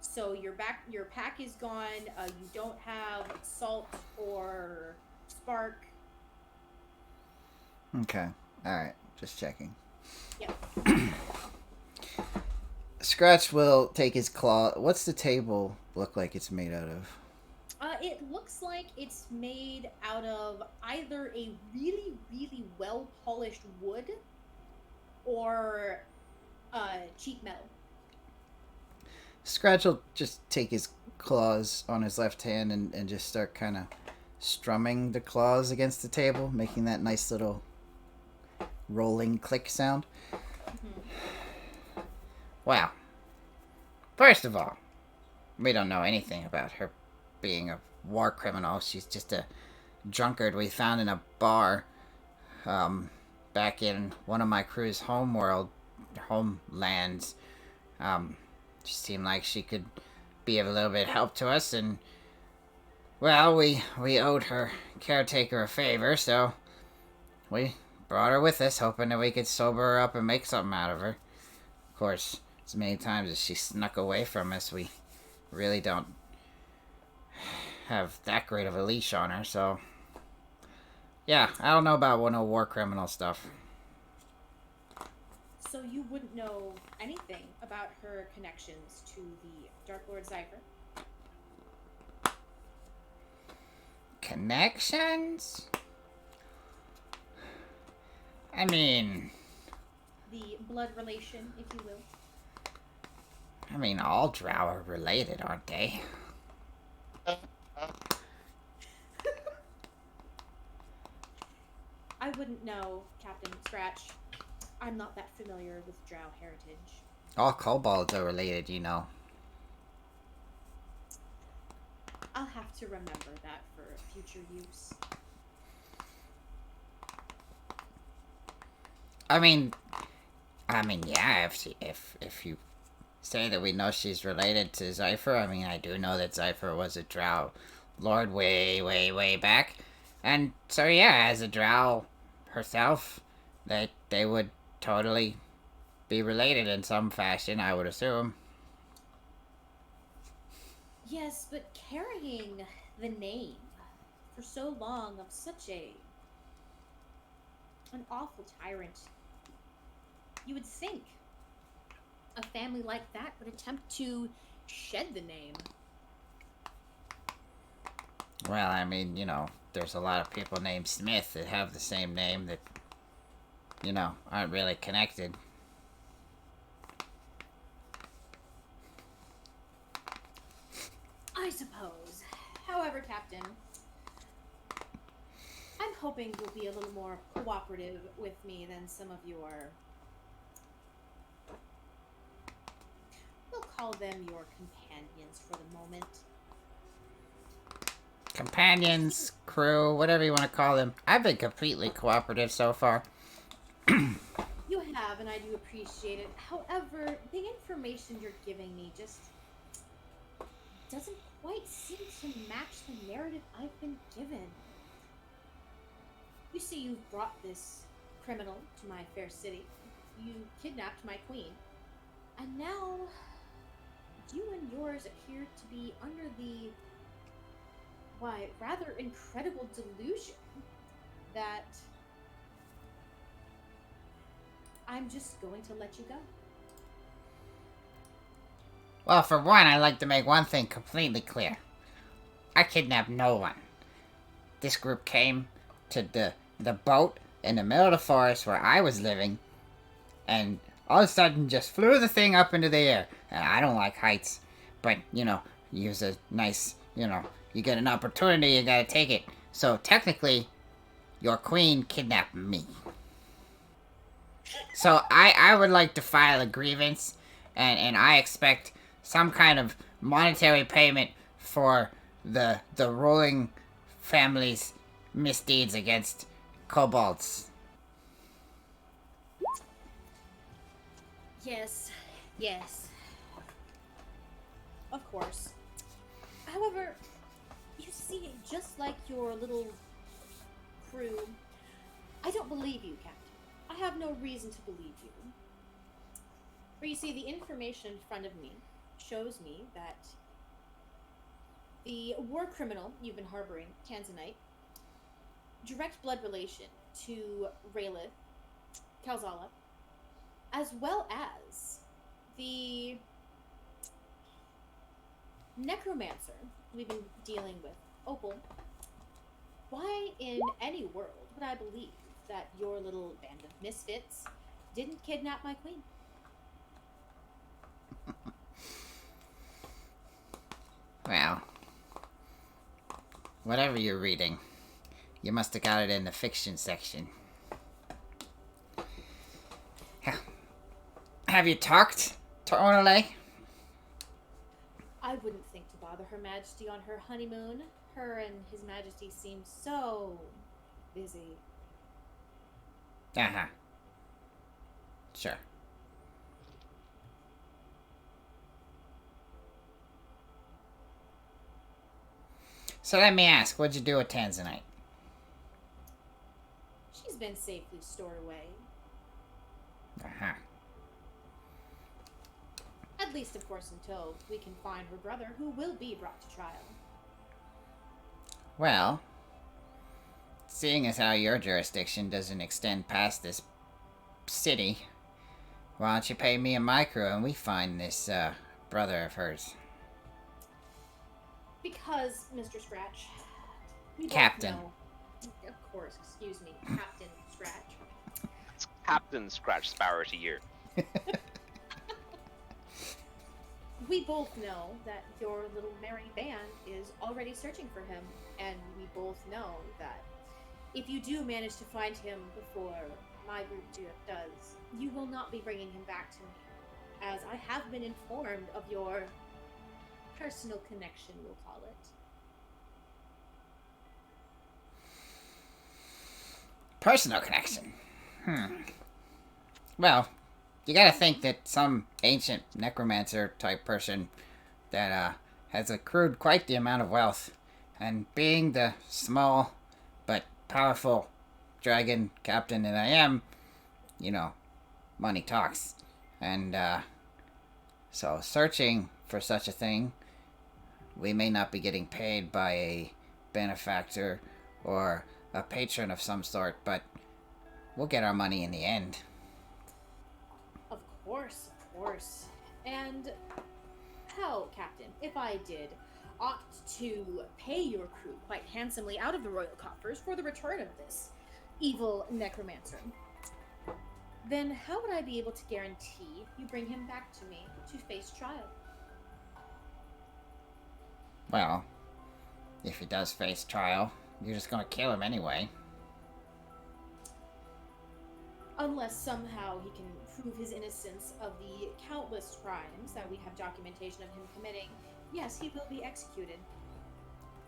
So your pack is gone. You don't have salt or spark. Okay. Alright. Just checking. Yep. Scratch will take his claw. What's the table look like it's made out of? It looks like it's made out of either a really, really well polished wood or cheap metal. Scratch will just take his claws on his left hand and just start kind of strumming the claws against the table, making that nice little rolling click sound. Mm-hmm. Wow. First of all, we don't know anything about her being a war criminal. She's just a drunkard we found in a bar back in one of my crew's homelands. She seemed like she could be of a little bit of help to us, and well, we owed her caretaker a favor, so we brought her with us, hoping that we could sober her up and make something out of her. Of course, as many times as she snuck away from us, we really don't have that great of a leash on her, so yeah, I don't know about no war criminal stuff. So you wouldn't know anything about her connections to the Dark Lord Zypher? Connections? I mean... The blood relation, if you will. I mean, all drow are related, aren't they? I wouldn't know, Captain Scratch. I'm not that familiar with drow heritage. All kobolds are related, you know. I'll have to remember that for future use. I mean, yeah. If you say that we know she's related to Zypher, I mean, I do know that Zypher was a drow lord way back, and so yeah, as a drow herself, that they would totally be related in some fashion, I would assume. Yes, but carrying the name for so long of such an awful tyrant, you would think a family like that would attempt to shed the name. Well, I mean, you know, there's a lot of people named Smith that have the same name that, you know, aren't really connected. I suppose. However, Captain, I'm hoping you'll be a little more cooperative with me than some of your... We'll call them your companions for the moment. Companions, crew, whatever you want to call them. I've been completely cooperative so far. You have, and I do appreciate it. However, the information you're giving me just doesn't quite seem to match the narrative I've been given. You see, you've brought this criminal to my fair city. You kidnapped my queen. And now, you and yours appear to be under the, why, rather incredible delusion that I'm just going to let you go. Well, for one, I'd like to make one thing completely clear. I kidnapped no one. This group came to the boat in the middle of the forest where I was living, and all of a sudden just flew the thing up into the air. And I don't like heights, but, use a nice, you get an opportunity, you gotta take it. So technically, your queen kidnapped me. So I would like to file a grievance, and I expect some kind of monetary payment for the ruling family's misdeeds against kobolds. Yes. Of course. However, you see, just like your little crew, I don't believe you, Captain. I have no reason to believe you. For you see, the information in front of me shows me that the war criminal you've been harboring, Tanzanite, direct blood relation to Raelith, Kalzala, as well as the necromancer we've been dealing with, Opal. Why in any world would I believe that your little band of misfits didn't kidnap my queen? Well, whatever you're reading, you must have got it in the fiction section. Have you talked to Ornale? I wouldn't think to bother Her Majesty on her honeymoon. Her and His Majesty seem so busy. Uh-huh. Sure. So let me ask, what'd you do with Tanzanite? She's been safely stored away. Uh-huh. At least, of course, until we can find her brother, who will be brought to trial. Well, seeing as how your jurisdiction doesn't extend past this city, why don't you pay me a micro and we find this, brother of hers? Because, Mr. Scratch, we Captain. both know. Of course, excuse me, Captain Scratch. It's Captain Scratch Sparrow to you. We both know that your little merry band is already searching for him, and we both know that if you do manage to find him before my group does, you will not be bringing him back to me, as I have been informed of your personal connection, we'll call it. Personal connection. Well, you gotta think that some ancient necromancer type person that has accrued quite the amount of wealth, and being the small but powerful dragon captain that I am, money talks. And so searching for such a thing, we may not be getting paid by a benefactor or a patron of some sort, but we'll get our money in the end. Of course. And how, Captain, if I did opt to pay your crew quite handsomely out of the royal coffers for the return of this evil necromancer, then how would I be able to guarantee you bring him back to me to face trial? Well, if he does face trial, you're just gonna kill him anyway. Unless somehow he can prove his innocence of the countless crimes that we have documentation of him committing, yes, he will be executed.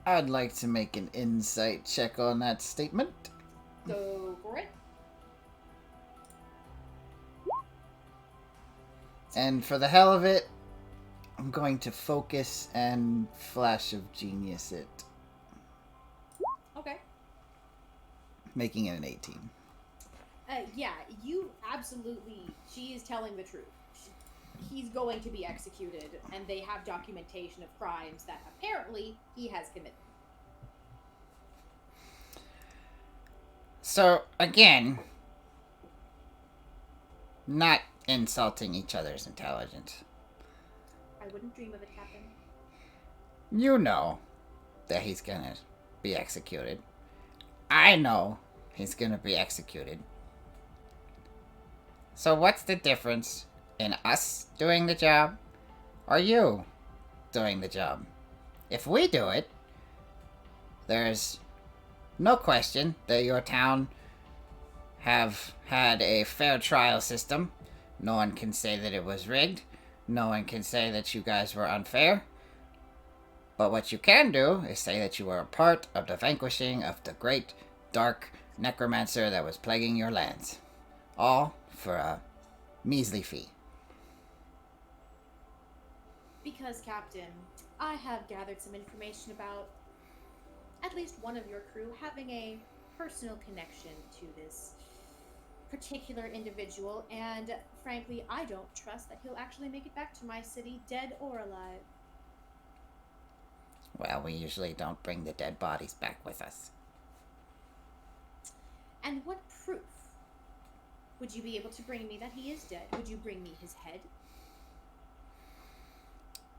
I'd like to make an insight check on that statement. Go for it. And for the hell of it, I'm going to focus and flash of genius it, Okay. making it an 18. Yeah, you absolutely. She is telling the truth. He's going to be executed, and they have documentation of crimes that apparently he has committed. So, again, not insulting each other's intelligence. I wouldn't dream of it, Captain. You know that he's gonna be executed. I know he's gonna be executed. So what's the difference in us doing the job or you doing the job? If we do it, there's no question that your town have had a fair trial system. No one can say that it was rigged. No one can say that you guys were unfair. But what you can do is say that you were a part of the vanquishing of the great dark necromancer that was plaguing your lands. All for a measly fee. Because, Captain, I have gathered some information about at least one of your crew having a personal connection to this particular individual, and frankly, I don't trust that he'll actually make it back to my city, dead or alive. Well, we usually don't bring the dead bodies back with us. And what proof would you be able to bring me that he is dead? Would you bring me his head?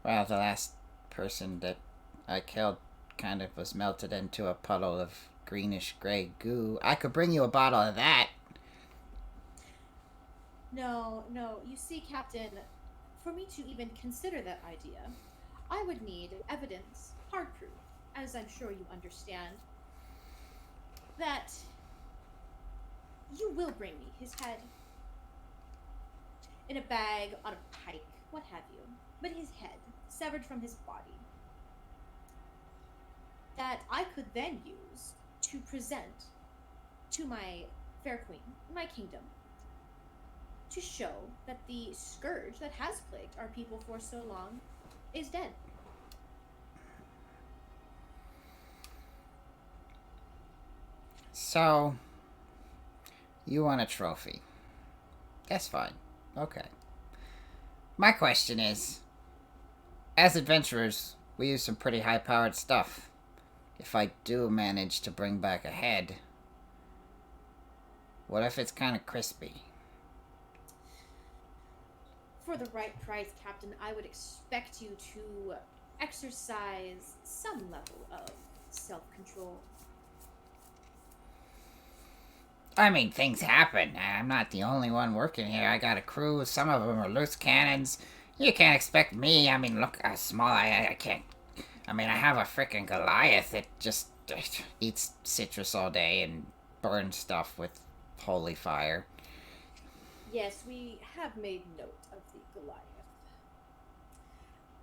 Well, the last person that I killed kind of was melted into a puddle of greenish gray goo. I could bring you a bottle of that. No. You see, Captain, for me to even consider that idea, I would need evidence, hard proof, as I'm sure you understand, that you will bring me his head. In a bag, on a pike, what have you. But his head, severed from his body, that I could then use to present to my fair queen, my kingdom, to show that the scourge that has plagued our people for so long is dead. So, you want a trophy. That's fine. Okay. My question is, as adventurers, we use some pretty high-powered stuff. If I do manage to bring back a head, what if it's kind of crispy? For the right price, Captain, I would expect you to exercise some level of self-control. I mean, things happen. I'm not the only one working here. I got a crew. Some of them are loose cannons. You can't expect me. I mean, look how small I can't. I mean, I have a freaking Goliath that just eats citrus all day and burns stuff with holy fire. Yes, we have made note of the Goliath.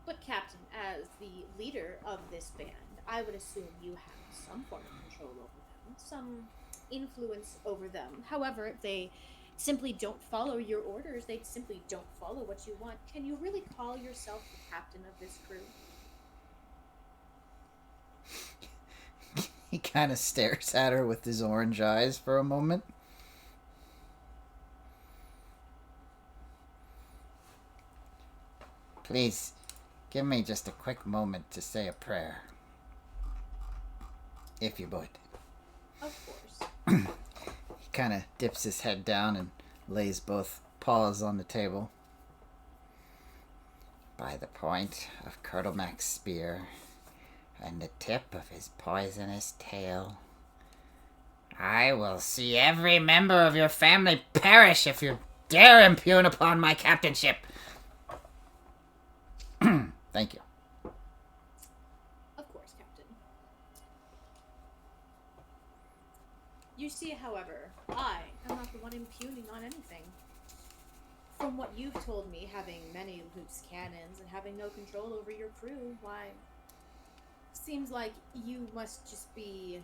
But, Captain, as the leader of this band, I would assume you have some form of control over them, some influence over them. However, if they simply don't follow your orders, they simply don't follow what you want, can you really call yourself the captain of this crew? He kind of stares at her with his orange eyes for a moment. Please, give me just a quick moment to say a prayer. If you would. Of course. He kind of dips his head down and lays both paws on the table. By the point of Curdlemac's spear and the tip of his poisonous tail, I will see every member of your family perish if you dare impugn upon my captainship. Thank you. Of course, Captain. You see, however, I am not the one impugning on anything. From what you've told me, having many loose cannons and having no control over your crew, why, seems like you must just be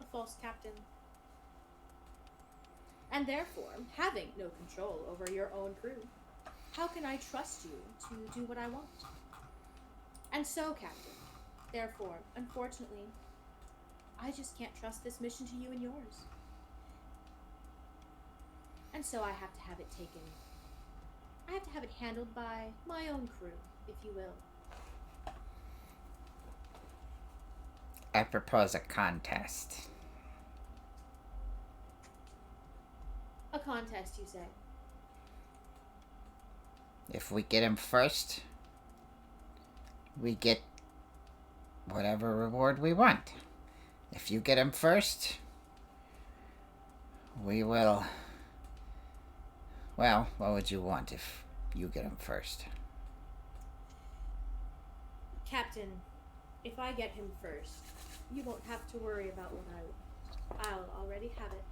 a false captain. And therefore, having no control over your own crew, how can I trust you to do what I want? And so, Captain, therefore, unfortunately, I just can't trust this mission to you and yours. And so I have to have it taken. I have to have it handled by my own crew, if you will. I propose a contest. A contest, you say? If we get him first, we get whatever reward we want. If you get him first, we will... Well, what would you want if you get him first? Captain, if I get him first, you won't have to worry about what I want. I'll already have it.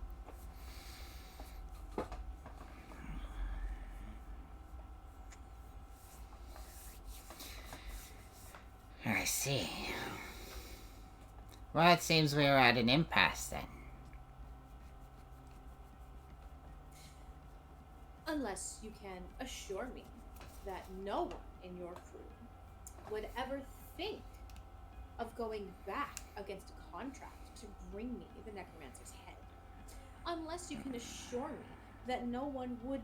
I see. Well, it seems we are at an impasse then. Unless you can assure me that no one in your crew would ever think of going back against a contract to bring me the necromancer's head. Unless you can assure me that no one would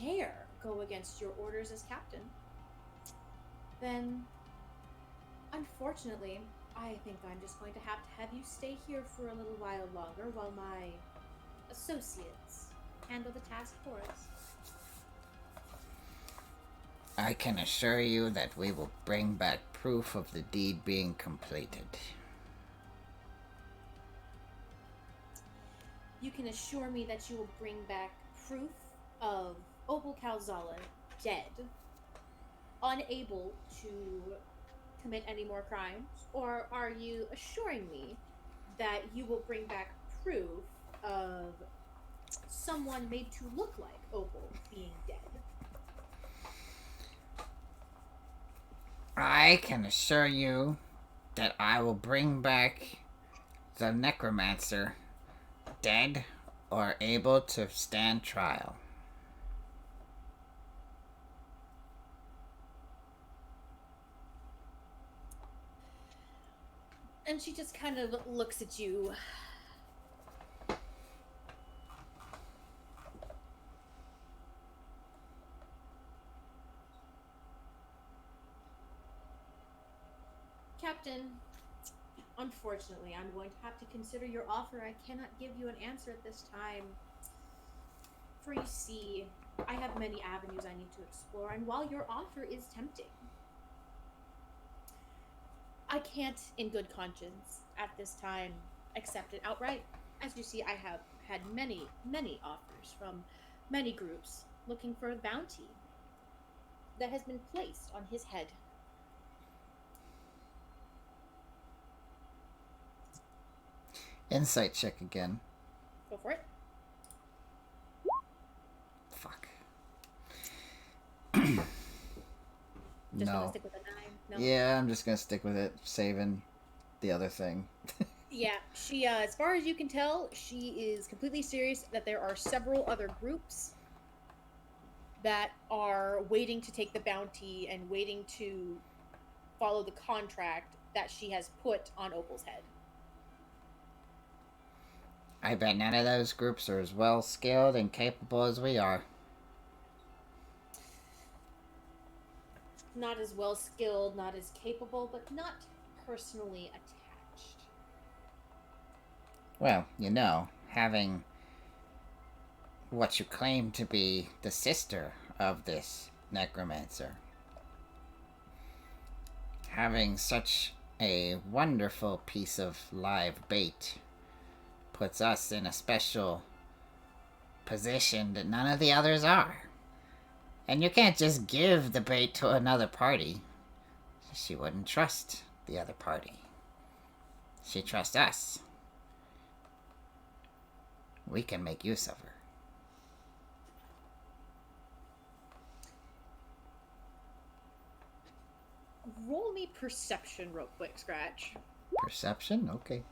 dare go against your orders as captain, then unfortunately, I think I'm just going to have you stay here for a little while longer while my associates handle the task for us. I can assure you that we will bring back proof of the deed being completed. You can assure me that you will bring back proof of Opal Calzala dead, unable to commit any more crimes? Or are you assuring me that you will bring back proof of someone made to look like Opal being dead? I can assure you that I will bring back the necromancer dead or able to stand trial. And she just kind of looks at you. Captain, unfortunately, I'm going to have to consider your offer. I cannot give you an answer at this time. For you see, I have many avenues I need to explore, and while your offer is tempting, I can't, in good conscience, at this time, accept it outright. As you see, I have had many, many offers from many groups looking for a bounty that has been placed on his head. Insight check again. Go for it. Fuck. Just No. gonna stick with a 9? No? Yeah, I'm just gonna stick with it, saving the other thing. Yeah, she, as far as you can tell, she is completely serious that there are several other groups that are waiting to take the bounty and waiting to follow the contract that she has put on Opal's head. I bet none of those groups are as well skilled and capable as we are. Not as well skilled, not as capable, but not personally attached. Well, you know, having what you claim to be the sister of this necromancer, having such a wonderful piece of live bait puts us in a special position that none of the others are. And you can't just give the bait to another party. She wouldn't trust the other party. She trusts us. We can make use of her. Roll me perception real quick, Scratch. Perception? Okay.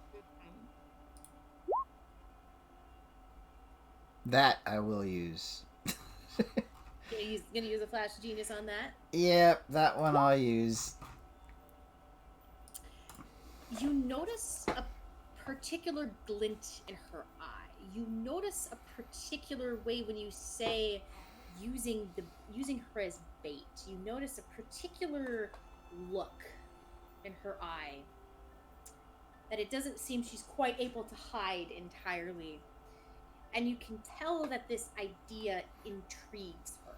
That I will use. Gonna use a flash of genius on that? Yep, that one I'll use. You notice a particular glint in her eye. You notice a particular way when you say using her as bait. You notice a particular look in her eye that it doesn't seem she's quite able to hide entirely. And you can tell that this idea intrigues her.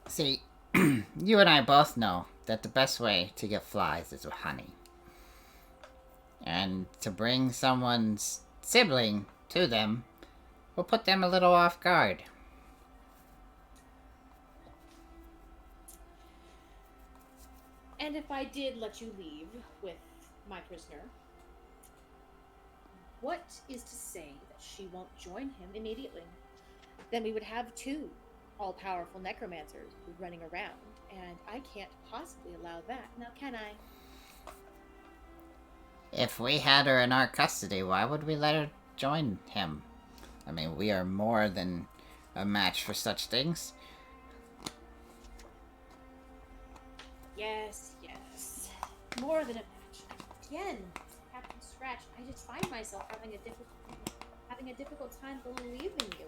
See, You and I both know that the best way to get flies is with honey. And to bring someone's sibling to them will put them a little off guard. And if I did let you leave with my prisoner, what is to say that she won't join him immediately? Then we would have two all-powerful necromancers running around, and I can't possibly allow that, now can I? If we had her in our custody, why would we let her join him? I mean, we are more than a match for such things. Yes, more than a match. Again, Captain Scratch, I just find myself having a difficult time believing you,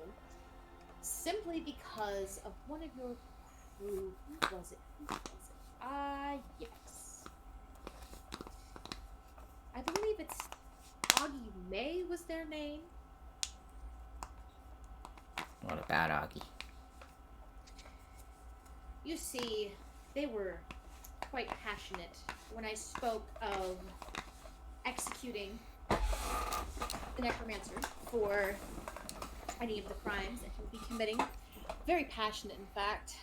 simply because of one of your crew. Who was it? Yes. I believe it's Augie May was their name. What about Augie? You see, they were quite passionate when I spoke of executing the necromancer for any of the crimes that he would be committing. Very passionate, in fact.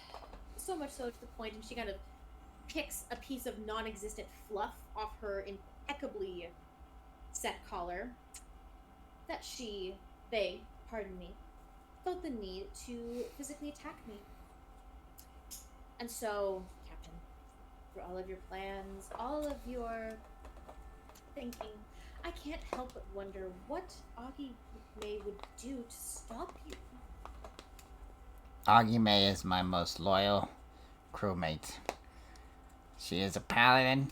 So much so to the point that she kind of picks a piece of non-existent fluff off her impeccably set collar that they, felt the need to physically attack me. And so, Captain, for all of your plans, all of your thinking, I can't help but wonder what Augie May would do to stop you. Augie May is my most loyal crewmate. She is a paladin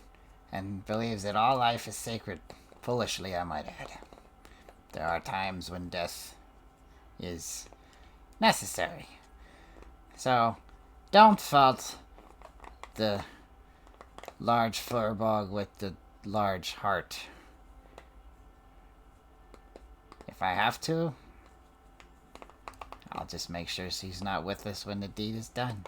and believes that all life is sacred. Foolishly, I might add. There are times when death is necessary. So, don't fault the large furbog with the large heart. If I have to, I'll just make sure she's not with us when the deed is done.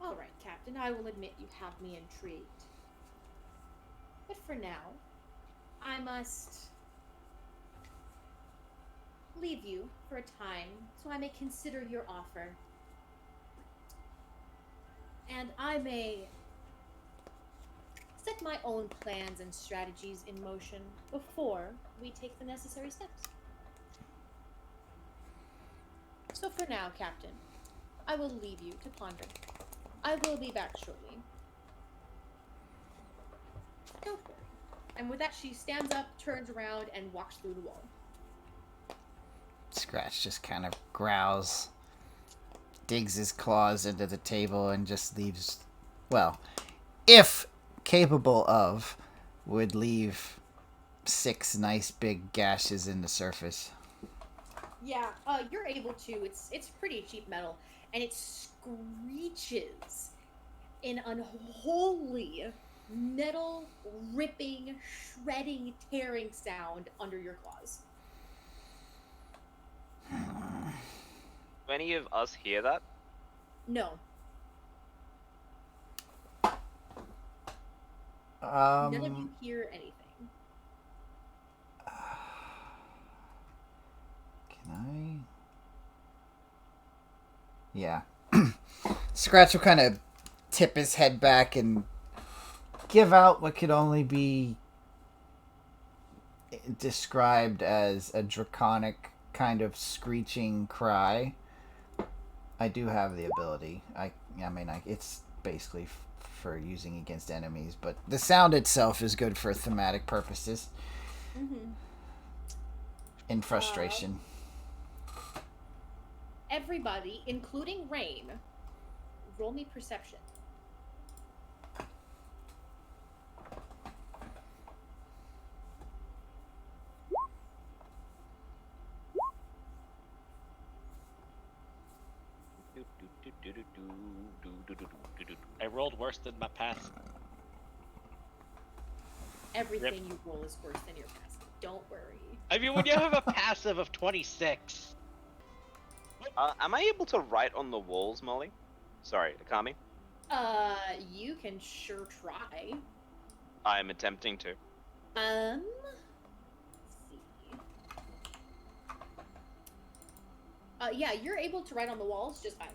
All right, Captain, I will admit you have me intrigued. But for now, I must leave you for a time so I may consider your offer. And I may set my own plans and strategies in motion before we take the necessary steps. So for now, Captain, I will leave you to ponder. I will be back shortly. Don't worry. And with that, she stands up, turns around, and walks through the wall. Scratch just kind of growls, digs his claws into the table, and just leaves, well, if capable of, would leave 6 nice big gashes in the surface. Yeah, you're able to. It's pretty cheap metal, and it screeches in unholy metal ripping, shredding, tearing sound under your claws. Do any of us hear that? No. None None of you hear anything. Can I? Yeah. Scratch will kind of tip his head back and give out what could only be described as a draconic kind of screeching cry. I do have the ability. I mean, it's basically for using against enemies, but the sound itself is good for thematic purposes. Mm-hmm. In frustration. Everybody, including Rain, roll me perception. I rolled worse than my pass. Everything you roll is worse than your passive. Don't worry. I mean, when you have a passive of 26. Am I able to write on the walls, Molly? Sorry, Akami. You can sure try. I'm attempting to. Let's see. Yeah, you're able to write on the walls just fine.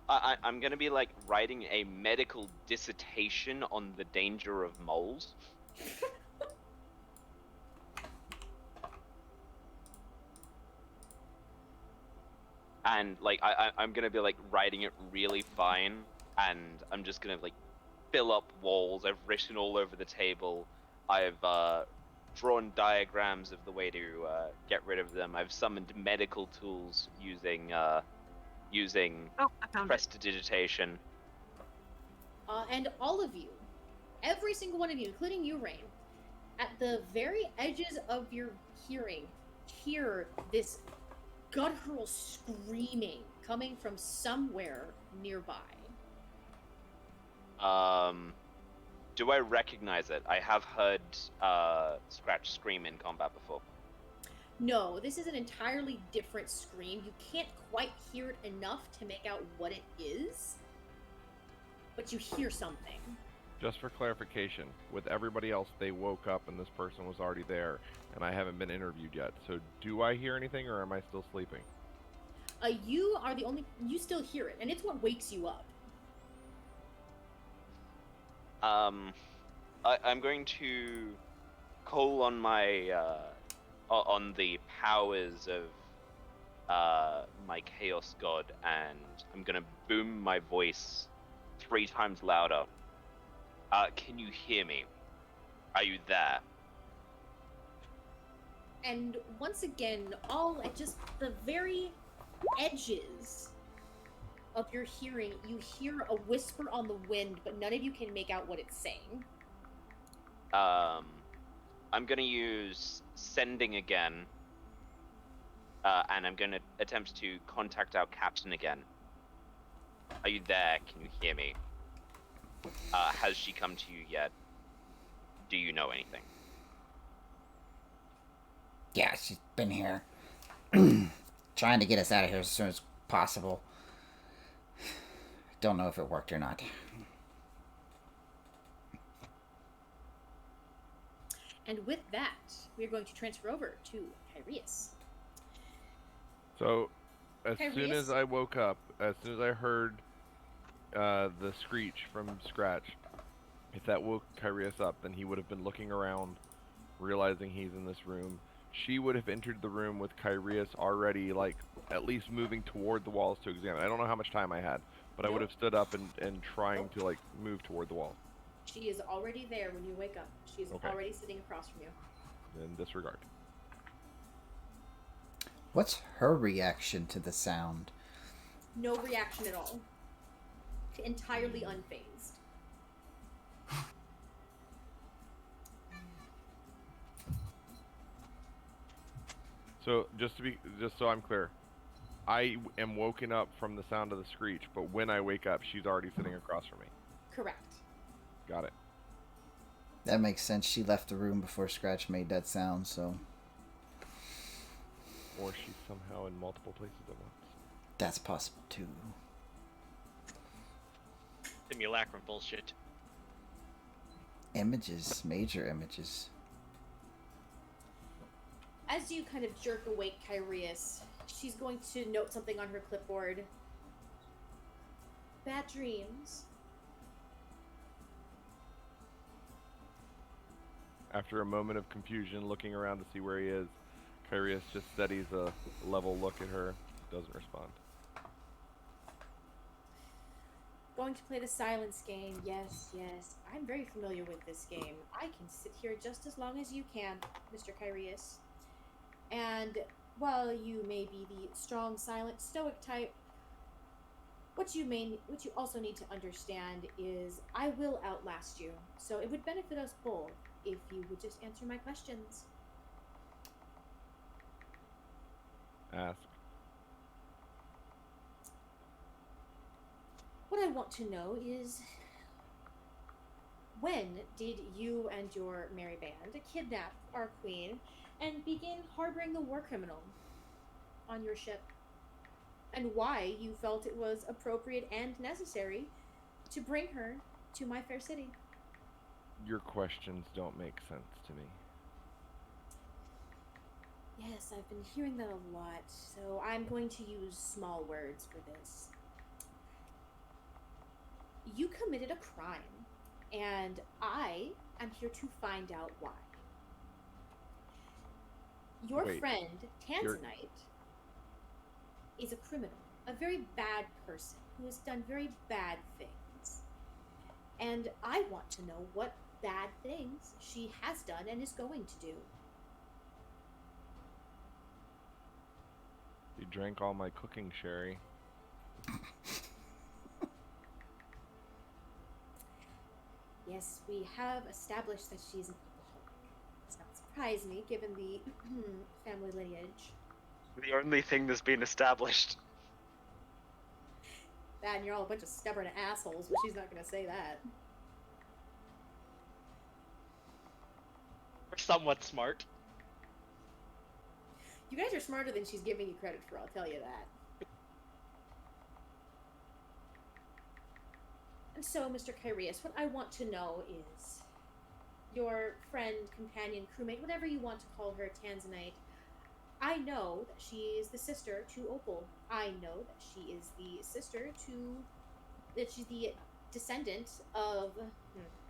I'm gonna be like writing a medical dissertation on the danger of moles. And like I'm gonna be like writing it really fine, and I'm just gonna like fill up walls. I've written all over the table. I've drawn diagrams of the way to get rid of them. I've summoned medical tools using using Oh, I found it. prestidigitation. And all of you, every single one of you, including you, Rain, at the very edges of your hearing, hear this guttural screaming coming from somewhere nearby. Do I recognize it? I have heard Scratch scream in combat before. No, this is an entirely different scream. You can't quite hear it enough to make out what it is, but you hear something. Just for clarification, with everybody else, they woke up and this person was already there, and I haven't been interviewed yet. So do I hear anything, or am I still sleeping? You are the only... You still hear it, and it's what wakes you up. I'm going to call on my on the powers of my chaos god, and I'm gonna boom my voice 3 times louder. Can you hear me? Are you there? And once again, all at just the very edges of your hearing, you hear a whisper on the wind, but none of you can make out what it's saying. I'm gonna use sending again, and I'm gonna attempt to contact our captain again. Are you there? Can you hear me? Has she come to you yet? Do you know anything? Yeah, she's been here. Trying to get us out of here as soon as possible. Don't know if it worked or not. And with that, we're going to transfer over to Kyrius. So, as soon Kyrius? as I woke up, as soon as I heard the screech from Scratch, if that woke Kyrius up, then he would have been looking around, realizing he's in this room. She would have entered the room with Kyrius already, like, at least moving toward the walls to examine. I don't know how much time I had, but I would have stood up and trying to, like, move toward the wall. She is already there when you wake up. She's already sitting across from you. In disregard. What's her reaction to the sound? No reaction at all. Entirely unfazed. So just so I'm clear, I am woken up from the sound of the screech, but when I wake up, she's already sitting across from me. Correct. Got it. That makes sense. She left the room before Scratch made that sound, so... Or she's somehow in multiple places at once. That's possible, too. Simulacrum bullshit. Images. Major images. As you kind of jerk awake Kyrius, she's going to note something on her clipboard. Bad dreams. After a moment of confusion, looking around to see where he is, Kyrius just steadies a level look at her, doesn't respond. Going to play the silence game. Yes, yes. I'm very familiar with this game. I can sit here just as long as you can, Mr. Kyrius. And while you may be the strong, silent, stoic type, what you also need to understand is I will outlast you. So it would benefit us both if you would just answer my questions. Ask. What I want to know is, when did you and your merry band kidnap our queen and begin harboring the war criminal? on your ship, and why you felt it was appropriate and necessary to bring her to my fair city. Your questions don't make sense to me. Yes, I've been hearing that a lot, so I'm going to use small words for this. You committed a crime, and I am here to find out why. Your Wait, friend, you're- Tanzanite, is a criminal, a very bad person who has done very bad things. And I want to know what bad things she has done and is going to do. You drank all my cooking sherry. Yes, we have established that she's an alcoholic. Does not surprise me, given the family lineage. The only thing that's been established. That, and you're all a bunch of stubborn assholes, but she's not going to say that. We're somewhat smart. You guys are smarter than she's giving you credit for, I'll tell you that. And so, Mr. Kyrius, what I want to know is your friend, companion, crewmate, whatever you want to call her, Tanzanite. I know that she is the sister to Opal. I know that she is the sister to... that she's the descendant of...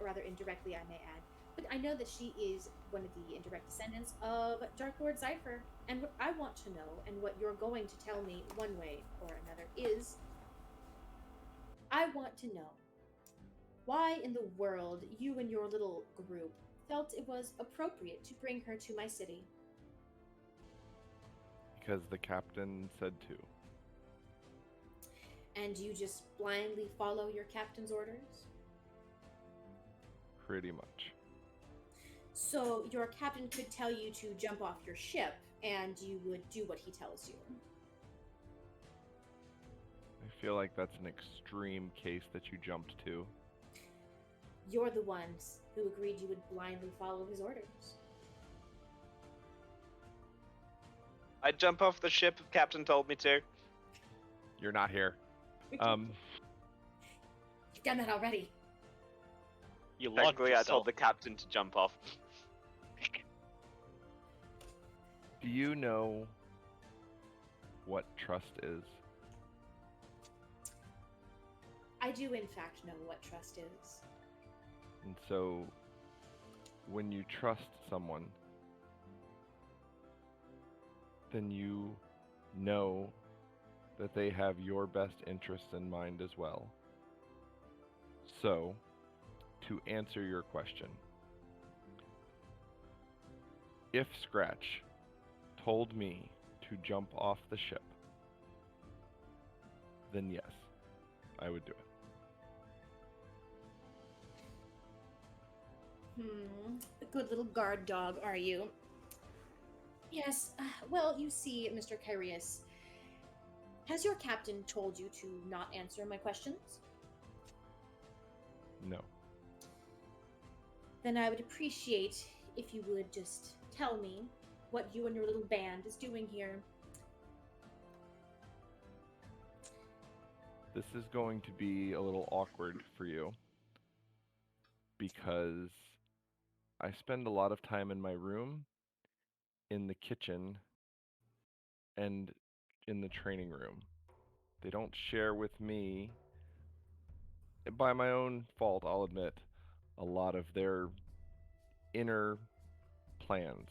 or rather indirectly, I may add. But I know that she is one of the indirect descendants of Dark Lord Cypher. And what I want to know, and what you're going to tell me one way or another, is... I want to know why in the world you and your little group felt it was appropriate to bring her to my city. Because the captain said to. And you just blindly follow your captain's orders? Pretty much. So your captain could tell you to jump off your ship, and you would do what he tells you. I feel like that's an extreme case that you jumped to. You're the ones who agreed you would blindly follow his orders. I'd jump off the ship if Captain told me to. You're not here. You've done that already. You logged Technically, I yourself. told the captain to jump off. Do you know what trust is? I do, in fact, know what trust is. And so, when you trust someone, then you know that they have your best interests in mind as well. So, to answer your question, if Scratch told me to jump off the ship, then yes, I would do it. A good little guard dog, are you? Yes, well, you see, Mr. Kyrius, has your captain told you to not answer my questions? No. Then I would appreciate if you would just tell me what you and your little band is doing here. This is going to be a little awkward for you because I spend a lot of time in my room, in the kitchen, and in the training room. They don't share with me, by my own fault, I'll admit, a lot of their inner plans.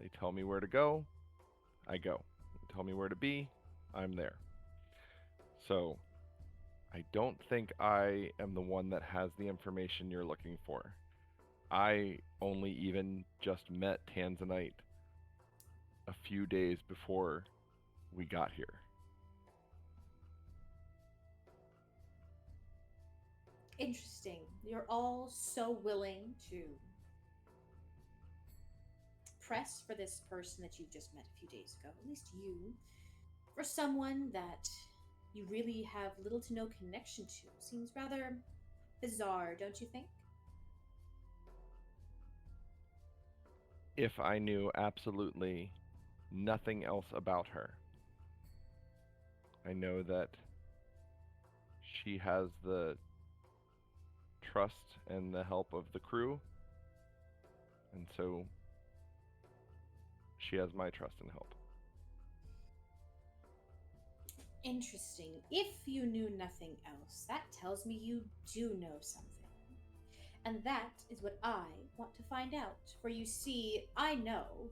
They tell me where to go, I go. They tell me where to be, I'm there. So, I don't think I am the one that has the information you're looking for. I only even just met Tanzanite a few days before we got here. Interesting. You're all so willing to press for this person that you just met a few days ago, at least you, for someone that you really have little to no connection to. Seems rather bizarre, don't you think? If I knew absolutely nothing else about her. I know that she has the trust and the help of the crew, and so she has my trust and help. Interesting. If you knew nothing else, that tells me you do know something. And that is what I want to find out. For you see, I know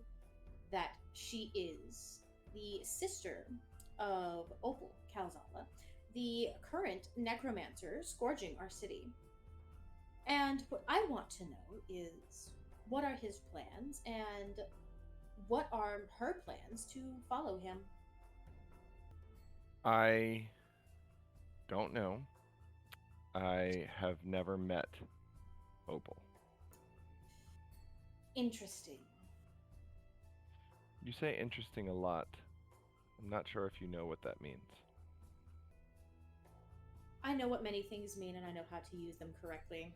that she is the sister of Opal Calzala, the current necromancer scourging our city. And what I want to know is what are his plans and what are her plans to follow him? I don't know. I have never met Opal. Interesting. You say interesting a lot. I'm not sure if you know what that means. I know what many things mean and I know how to use them correctly.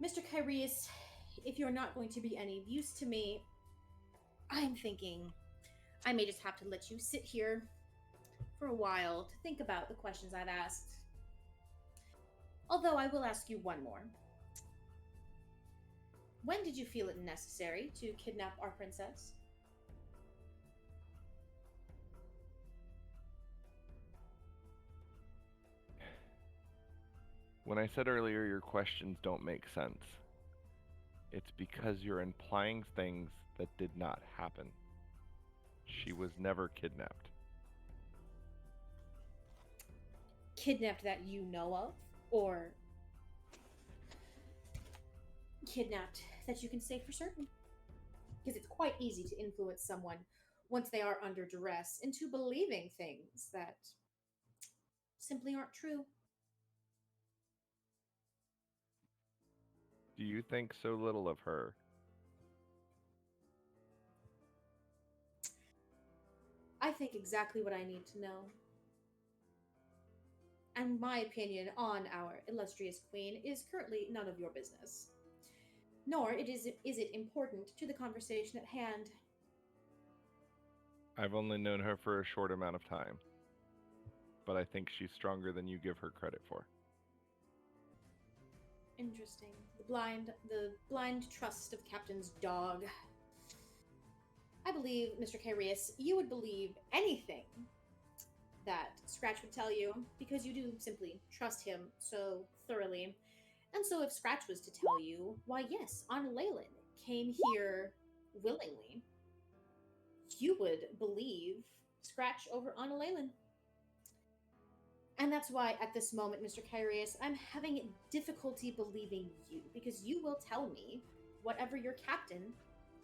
Mr. Kyrius, if you're not going to be any use to me, I'm thinking I may just have to let you sit here for a while to think about the questions I've asked. Although I will ask you one more. When did you feel it necessary to kidnap our princess? When I said earlier your questions don't make sense, it's because you're implying things that did not happen. She was never kidnapped. Kidnapped that you know of? Or kidnapped that you can say for certain? Because it's quite easy to influence someone once they are under duress into believing things that simply aren't true. Do you think so little of her? I think exactly what I need to know. And my opinion on our illustrious queen is currently none of your business. Nor is it important to the conversation at hand. I've only known her for a short amount of time, but I think she's stronger than you give her credit for. Interesting. The blind trust of Captain's dog. I believe, Mr. Kyrius, you would believe anything that Scratch would tell you, because you do simply trust him so thoroughly. And so if Scratch was to tell you, why yes, Anna Leyland came here willingly, you would believe Scratch over Anna Leyland. And that's why at this moment, Mr. Kyrius, I'm having difficulty believing you, because you will tell me whatever your captain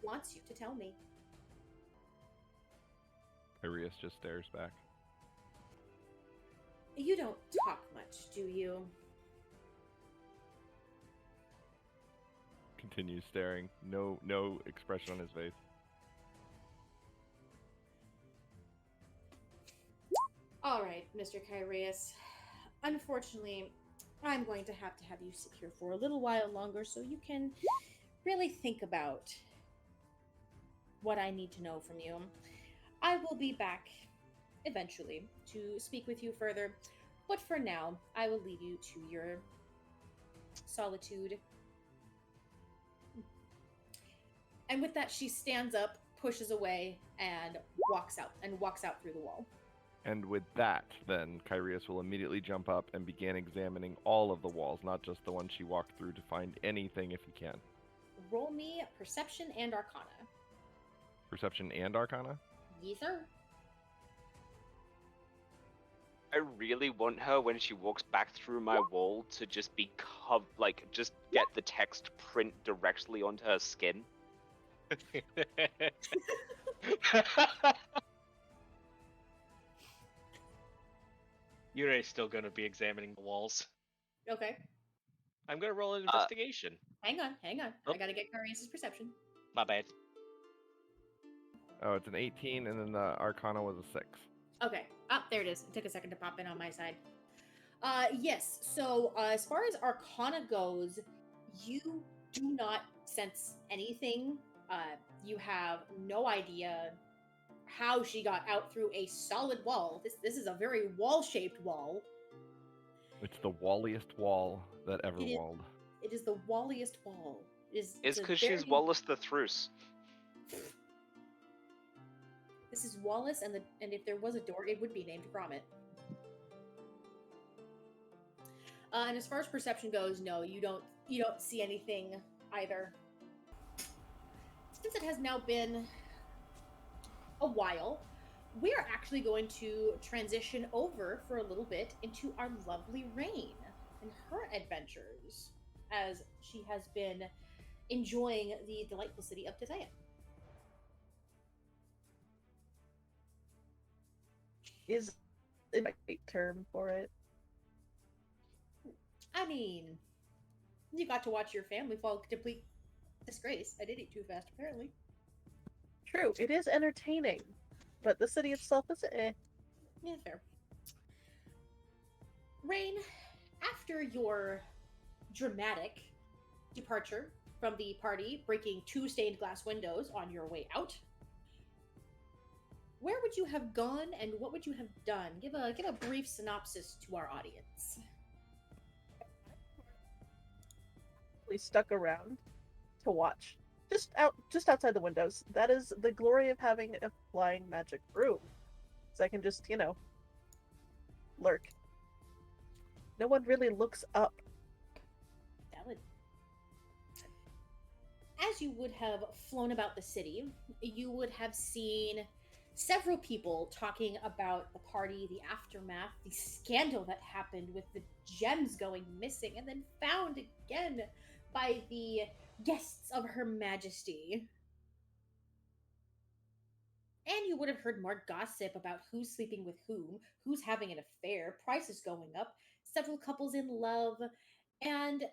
wants you to tell me. Arius just stares back. You don't talk much, do you? Continues staring. No expression on his face. All right, Mr. Kyrius. Unfortunately, I'm going to have you sit here for a little while longer so you can really think about what I need to know from you. I will be back eventually to speak with you further, but for now, I will leave you to your solitude. And with that, she stands up, pushes away, and walks out through the wall. And with that, then, Kyrius will immediately jump up and begin examining all of the walls, not just the one she walked through, to find anything if he can. Roll me Perception and Arcana. Perception and Arcana? Yes, sir. I really want her when she walks back through my wall to just be just get the text print directly onto her skin. Yure's still going to be examining the walls. Okay. I'm going to roll an investigation. Hang on. Oh. I gotta get Kyrius' perception. My bad. Oh, it's an 18, and then the Arcana was a 6. Okay. There it is. It took a second to pop in on my side. Yes. So, as far as Arcana goes, you do not sense anything You have no idea how she got out through a solid wall. This is a very wall-shaped wall. It's the walliest wall that ever It is. walled. It is the walliest wall. It's It's a because very. she's Wallace the Thruce. This is Wallace, and if there was a door, it would be named Gromit. And as far as perception goes, no, you don't see anything either. Since it has now been a while, we are actually going to transition over for a little bit into our lovely Rain and her adventures, as she has been enjoying the delightful city of Tithea. Is the right term for it? I mean, you got to watch your family fall into complete disgrace. I did eat too fast, apparently. True, it is entertaining, but the city itself is eh. Yeah, fair. Rain, after your dramatic departure from the party, breaking 2 stained glass windows on your way out, where would you have gone and what would you have done? Give a brief synopsis to our audience. We stuck around to watch. Just outside the windows. That is the glory of having a flying magic broom. So I can just, lurk. No one really looks up. Valid. As you would have flown about the city, you would have seen several people talking about the party, the aftermath, the scandal that happened with the gems going missing and then found again by the guests of Her Majesty. And you would have heard more gossip about who's sleeping with whom, who's having an affair, prices going up, several couples in love, and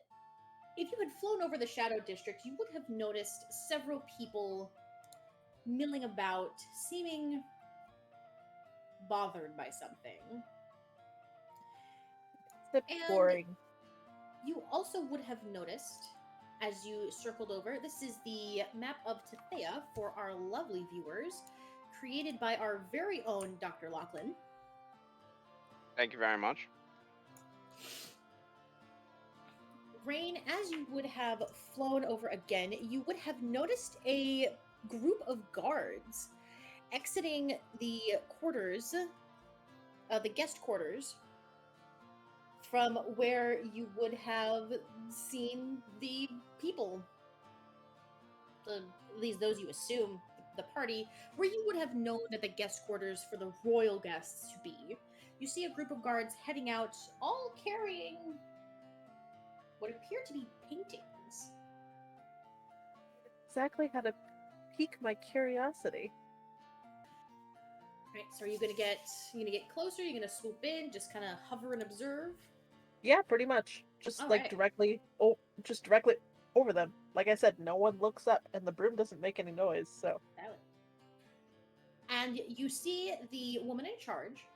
if you had flown over the Shadow District, you would have noticed several people milling about, seeming bothered by something. It's And boring. you also would have noticed, as you circled over, this is the map of Tithea for our lovely viewers, created by our very own Dr. Lachlan. Thank you very much. Rain, as you would have flown over again, you would have noticed a group of guards exiting the quarters, the guest quarters, from where you would have seen the people, at least those you assume, the party, where you would have known that the guest quarters for the royal guests to be. You see a group of guards heading out, all carrying what appear to be paintings. Exactly how to pique my curiosity. Right, so are you gonna get closer? You're gonna swoop in, just kind of hover and observe? Yeah, pretty much. Just All like right. directly over them. Like I said, no one looks up, and the broom doesn't make any noise. So Valid. And you see the woman in charge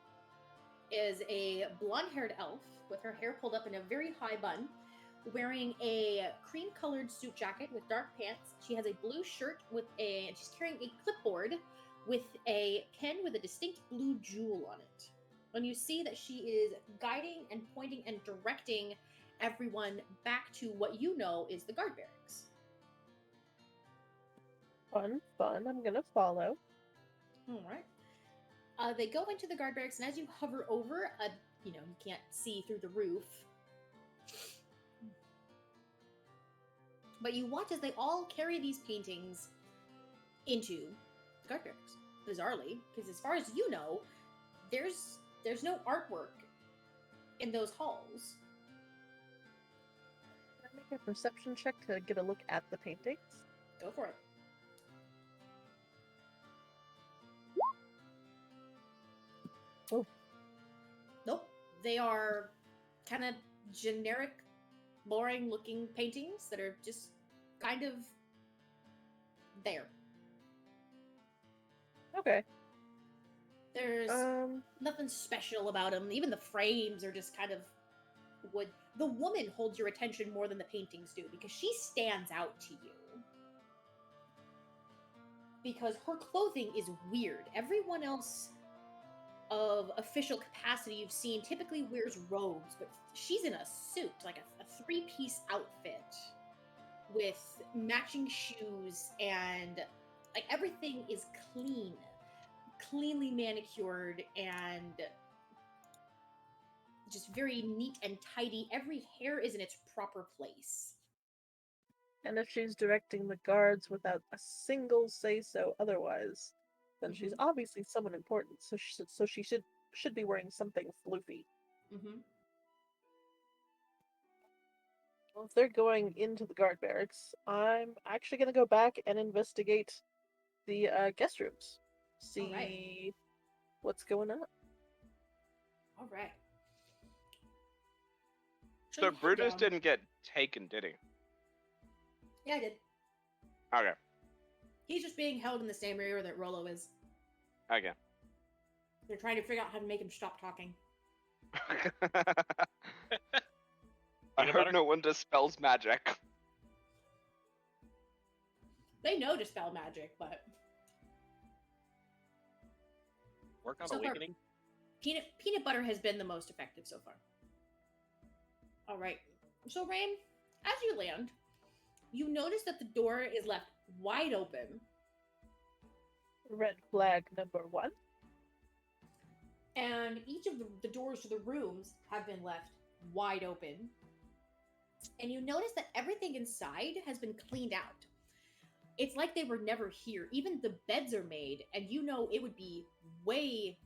is a blonde-haired elf with her hair pulled up in a very high bun, wearing a cream-colored suit jacket with dark pants. She has a blue shirt and she's carrying a clipboard with a pen with a distinct blue jewel on it. And you see that she is guiding and pointing and directing everyone back to what you know is the guard barracks. fun. I'm gonna follow. All right. They go into the guard barracks, and as you hover over, you can't see through the roof. But you watch as they all carry these paintings into the guard barracks. Bizarrely, because as far as you know, there's no artwork in those halls. Can I make a perception check to get a look at the paintings? Go for it. Oh. Nope. They are kind of generic, boring looking paintings that are just kind of there. Okay. There's nothing special about them. Even the frames are just kind of wood. The woman holds your attention more than the paintings do because she stands out to you. because her clothing is weird. Everyone else of official capacity you've seen typically wears robes, but she's in a suit, like a three-piece outfit with matching shoes, and like everything is cleanly manicured, and just very neat and tidy. Every hair is in its proper place. And if she's directing the guards without a single say-so otherwise, then she's obviously someone important, so she should be wearing something floofy. Mm-hmm. Well, if they're going into the guard barracks, I'm actually going to go back and investigate the guest rooms. See what's going on. All right. So you head Brutus down. didn't get taken, did he? Yeah, I did. Okay. He's just being held in the same area that Rolo is. Okay. They're trying to figure out how to make him stop talking. I heard no one dispels magic. They know dispel magic, but Work on So far- awakening. peanut butter has been the most effective so far. All right. So, Rain, as you land, you notice that the door is left wide open, Red flag number 1. and each of the doors to the rooms have been left wide open. And you notice that everything inside has been cleaned out. It's like they were never here. Even the beds are made, and you know it would be way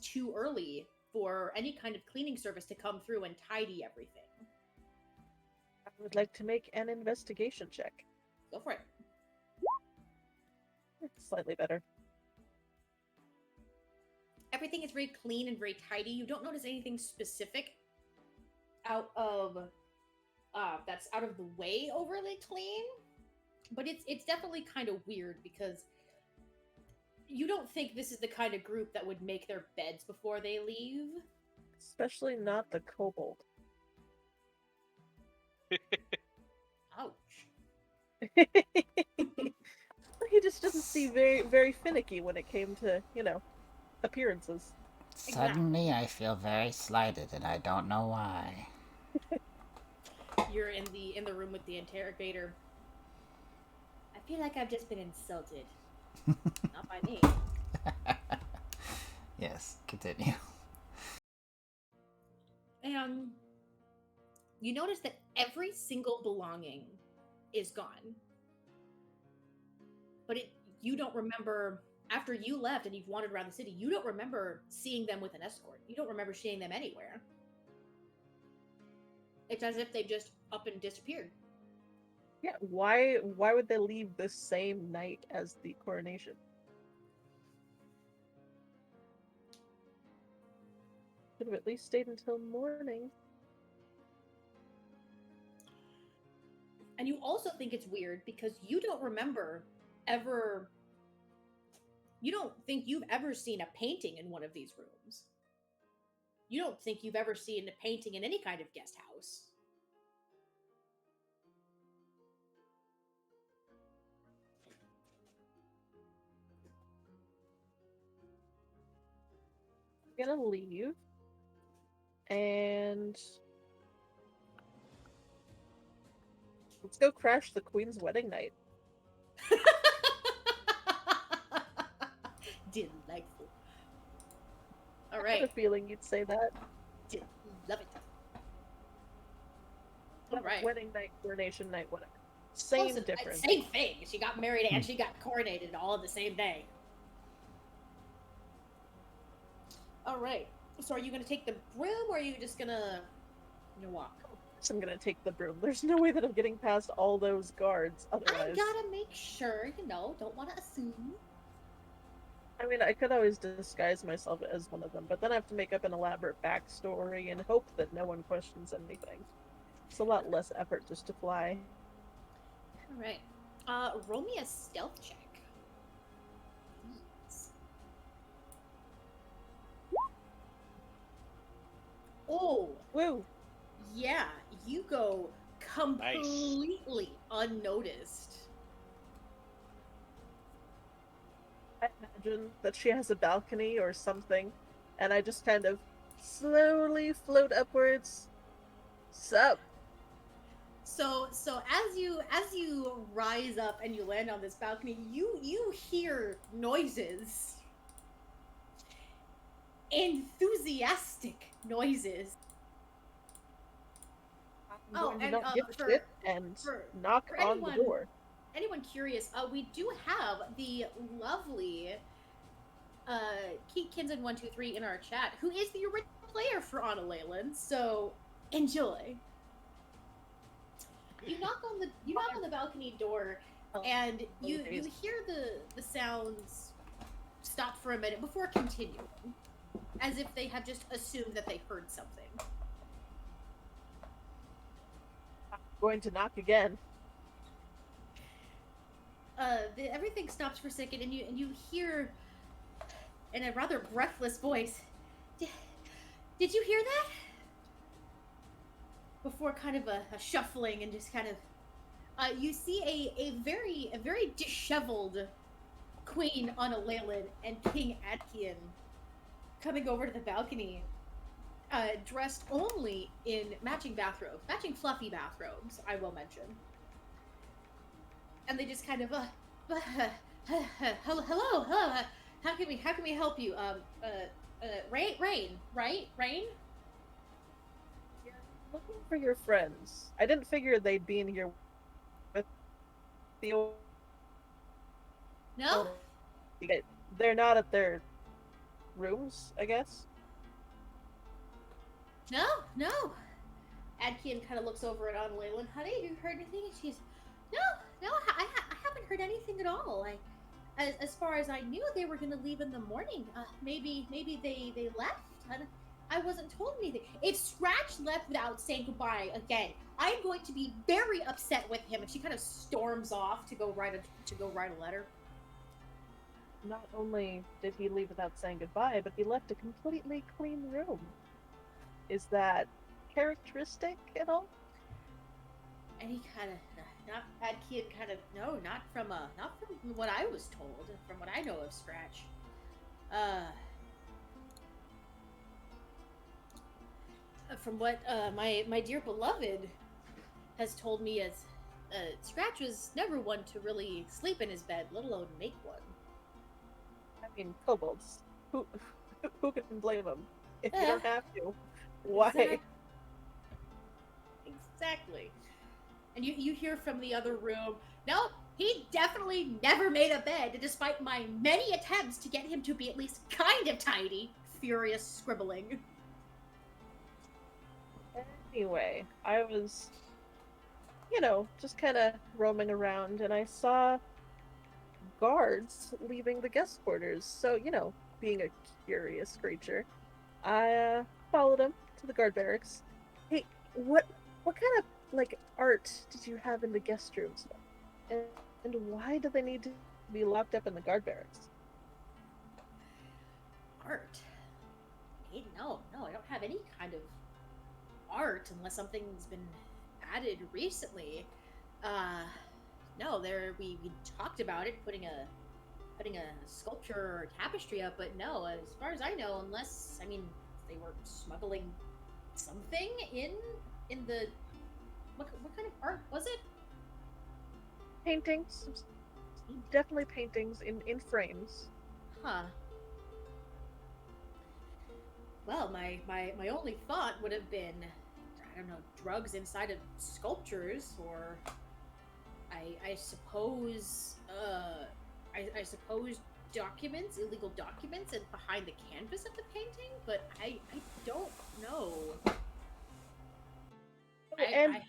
too early for any kind of cleaning service to come through and tidy everything. I would like to make an investigation check. Go for it. It's slightly better. Everything is very clean and very tidy. You don't notice anything specific out of that's out of the way overly clean, but it's definitely kind of weird because you don't think this is the kind of group that would make their beds before they leave. Especially not the kobold. Ouch. He just doesn't seem very, very finicky when it came to, appearances. Suddenly, I feel very slighted, and I don't know why. You're in the room with the interrogator. I feel like I've just been insulted. Not by me. Yes, continue. And you notice that every single belonging is gone. But you don't remember, after you left and you've wandered around the city, you don't remember seeing them with an escort. You don't remember seeing them anywhere. It's as if they've just up and disappeared. Yeah, why would they leave the same night as the coronation? Could have at least stayed until morning. And you also think it's weird because you don't remember ever. You don't think you've ever seen a painting in one of these rooms. You don't think you've ever seen a painting in any kind of guest house. I'm gonna leave. And let's go crash the Queen's wedding night. Delightful. All I had a right. feeling you'd say that. Love it. All right. Wedding night, coronation night, whatever. Same Close, difference. Same thing. She got married and she got coronated all on the same day. All right. So are you going to take the broom or are you just going to walk? I'm gonna take the broom. There's no way that I'm getting past all those guards otherwise. I gotta make sure, don't want to assume. I mean, I could always disguise myself as one of them, but then I have to make up an elaborate backstory and hope that no one questions anything. It's a lot less effort just to fly. All right. Roll me a stealth check. Oh, Woo! yeah, you go completely unnoticed. imagine that she has a balcony or something, and I just kind of slowly float upwards. Sup? So as you rise up and you land on this balcony, you hear noises. Enthusiastic noises. I'm Oh, going to and not give a for shit and knock for on the door. anyone curious, we do have the lovely Keat Kinson123 in our chat, who is the original player for Anna Leyland. So enjoy. You knock on the balcony door, and you hear the sounds stop for a minute before continuing, as if they have just assumed that they heard something. I'm going to knock again. Everything stops for a second, and you hear, in a rather breathless voice, "Did you hear that?" Before kind of a shuffling and just kind of, you see a very disheveled Queen Anna Leyland and King Adkian coming over to the balcony, dressed only in matching bathrobes, matching fluffy bathrobes, I will mention. And they just kind of, hello, how can we help you? Rain, right? Rain? Yeah, looking for your friends. I didn't figure they'd be in here with the No? They're not at their rooms, I guess. No. Adkian kind of looks over at Anna Leyland. Honey, have you heard anything? And she's, no, I haven't heard anything at all. As far as I knew, they were going to leave in the morning. Maybe they left. I wasn't told anything. If Scratch left without saying goodbye again, I'm going to be very upset with him. And she kind of storms off to go write a letter. Not only did he leave without saying goodbye, but he left a completely clean room. Is that characteristic at all? And he kind of, Adkian kind of, no, not from what I was told, from what I know of Scratch. From what my dear beloved has told me, as Scratch was never one to really sleep in his bed, let alone make one. I mean, kobolds. Who can blame them? If you don't have to, why? Exactly. And you hear from the other room, no, he definitely never made a bed, despite my many attempts to get him to be at least kind of tidy. Furious scribbling. Anyway, I was, just kind of roaming around, and I saw guards leaving the guest quarters. So, being a curious creature, I followed them to the guard barracks. Hey, what kind of art did you have in the guest rooms, and why do they need to be locked up in the guard barracks? Art? No, I don't have any kind of art unless something's been added recently. No, we talked about it, putting a sculpture or tapestry up, but no, as far as I know, unless they were smuggling something in the what kind of art was it? Paintings, definitely paintings in frames. Huh. Well, my only thought would have been, I don't know, drugs inside of sculptures, or I suppose I suppose documents, illegal documents, and behind the canvas of the painting, but I don't know.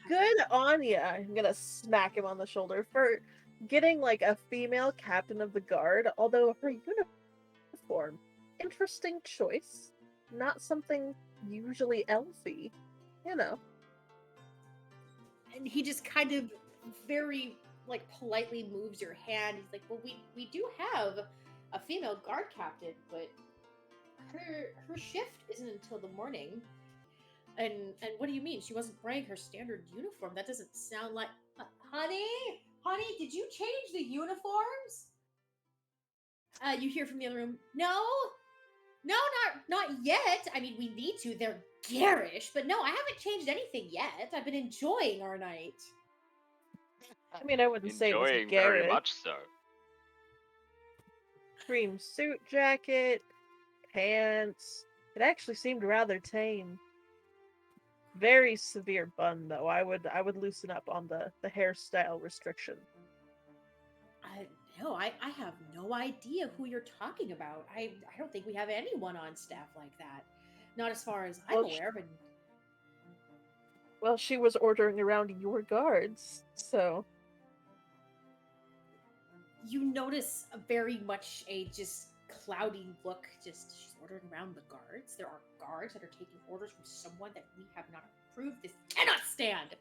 Good on ya. I'm gonna smack him on the shoulder for getting a female captain of the guard, although her uniform, interesting choice. Not something usually elfy, And he just kind of very politely moves your hand. He's like, well, we do have a female guard captain, but her shift isn't until the morning. And what do you mean? She wasn't wearing her standard uniform? That doesn't sound like... Honey, did you change the uniforms? You hear from the other room, no, not yet. I mean, we need to. They're garish, but no, I haven't changed anything yet. I've been enjoying our night. I mean, I wouldn't say it was Enjoying very garish. much so. Cream suit jacket, pants. It actually seemed rather tame. Very severe bun, though. I would loosen up on the hairstyle restriction. I have no idea who you're talking about. I don't think we have anyone on staff like that. Not as far as I'm aware, but well, she was ordering around your guards, so you notice a very much a just cloudy look. Just she's ordering around the guards. There are guards that are taking orders from someone that we have not approved. This cannot stand.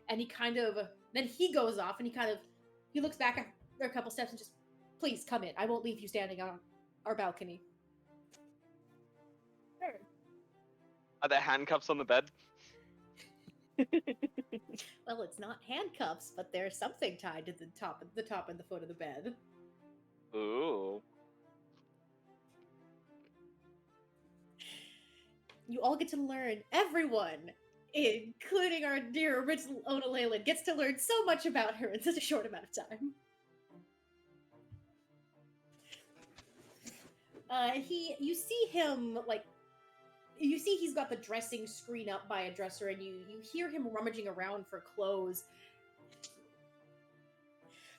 And he kind of then he goes off and he looks back after a couple steps and just, please come in. I won't leave you standing on our balcony. sure. Are there handcuffs on the bed? Well, it's not handcuffs, but there's something tied to the top and the foot of the bed. Ooh. You all get to learn, everyone, including our dear original Ona Leyland, gets to learn so much about her in such a short amount of time. You see him, you see he's got the dressing screen up by a dresser, and you hear him rummaging around for clothes.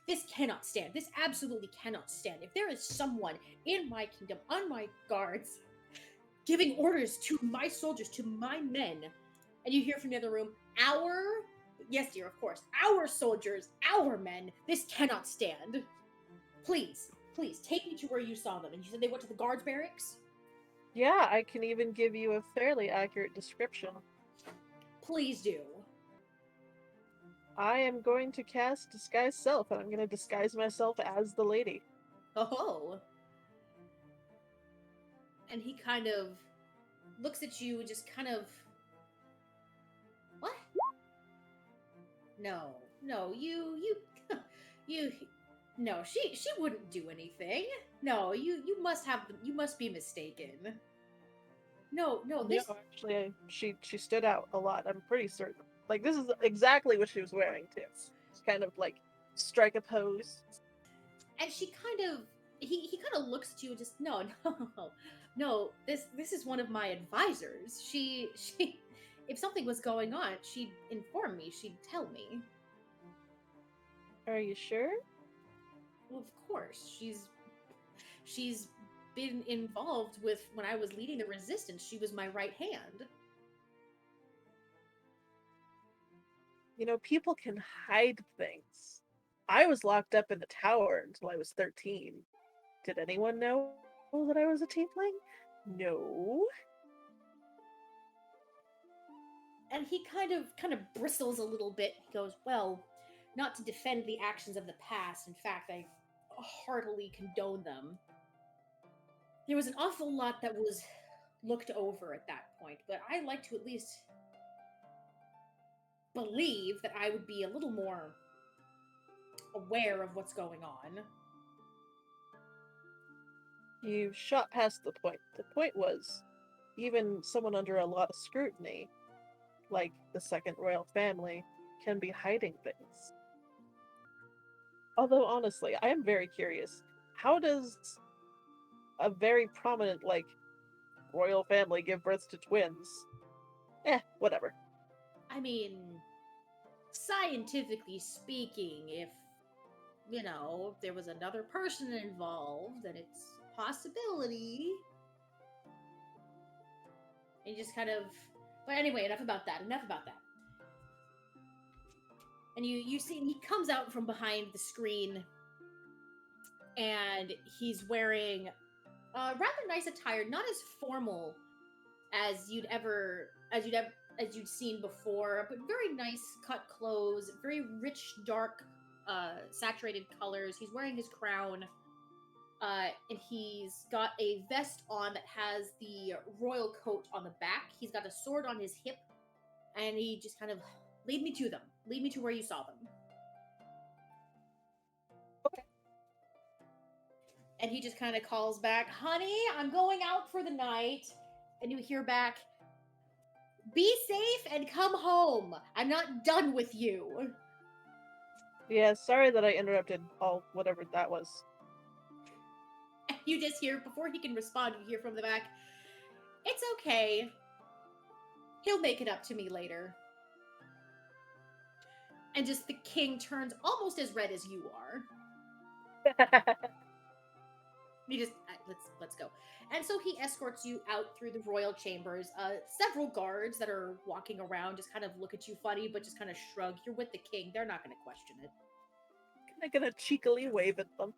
This cannot stand. This absolutely cannot stand. If there is someone in my kingdom, on my guards, giving orders to my soldiers, to my men, and you hear from the other room, yes, dear, of course, our soldiers, our men, this cannot stand. Please, take me to where you saw them. And you said they went to the guards barracks? Yeah, I can even give you a fairly accurate description. Please do. I am going to cast Disguise Self, and I'm going to disguise myself as the lady. Oh. And he kind of looks at you and just kind of... What? No, you... No, she wouldn't do anything. No, you must be mistaken. No, this... No, actually, she stood out a lot, I'm pretty certain. Like, this is exactly what she was wearing, too. Kind of, like, strike a pose. And she kind of... He kind of looks at you and just, no, this is one of my advisors. She... If something was going on, she'd inform me, she'd tell me. Are you sure? Well, of course. She's been involved with when I was leading the resistance. She was my right hand. You know, people can hide things. I was locked up in the tower until I was 13. Did anyone know that I was a tiefling? No. And he kind of bristles a little bit. He goes, well, not to defend the actions of the past. In fact, I heartily condone them. There was an awful lot that was looked over at that point, but I like to at least believe that I would be a little more aware of what's going on. You shot past the point. The point was, even someone under a lot of scrutiny, like the second royal family, can be hiding things. Although, honestly, I am very curious. How does a very prominent, royal family give birth to twins? Whatever. I mean, scientifically speaking, if, there was another person involved, then it's a possibility. And you just kind of... But anyway, enough about that. And you see he comes out from behind the screen, and he's wearing rather nice attire, not as formal as you'd seen before, but very nice cut clothes, very rich, dark, saturated colors. He's wearing his crown, and he's got a vest on that has the royal coat on the back. He's got a sword on his hip, and he just kind of, lead me to them. Lead me to where you saw them. Okay. And he just kind of calls back, "Honey, I'm going out for the night." And you hear back, "Be safe and come home. I'm not done with you." Yeah, sorry that I interrupted all whatever that was. And you just hear, before he can respond, you hear from the back, "It's okay. He'll make it up to me later." And just the king turns almost as red as you are. He just let's go. And so he escorts you out through the royal chambers. Several guards that are walking around just kind of look at you funny, but just kind of shrug. You're with the king. They're not going to question it. I'm gonna cheekily wave at them.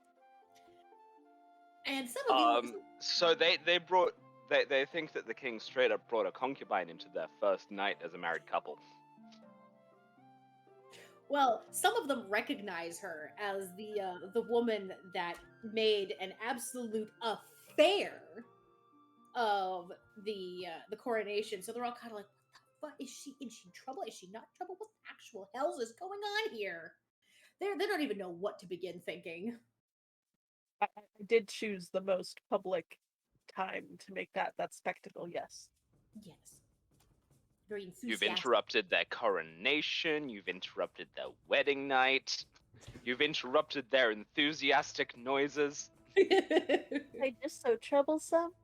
And some of you, So they think that the king straight up brought a concubine into their first night as a married couple. well, some of them recognize her as the woman that made an absolute affair of the coronation. So they're all kind of like, "What the fuck? Is she in trouble? Is she not in trouble? What the actual hell is going on here?" They don't even know what to begin thinking. I did choose the most public time to make that spectacle. Yes. Yes. Very enthusiastic. You've interrupted their coronation. You've interrupted their wedding night. You've interrupted their enthusiastic noises. I just so troublesome.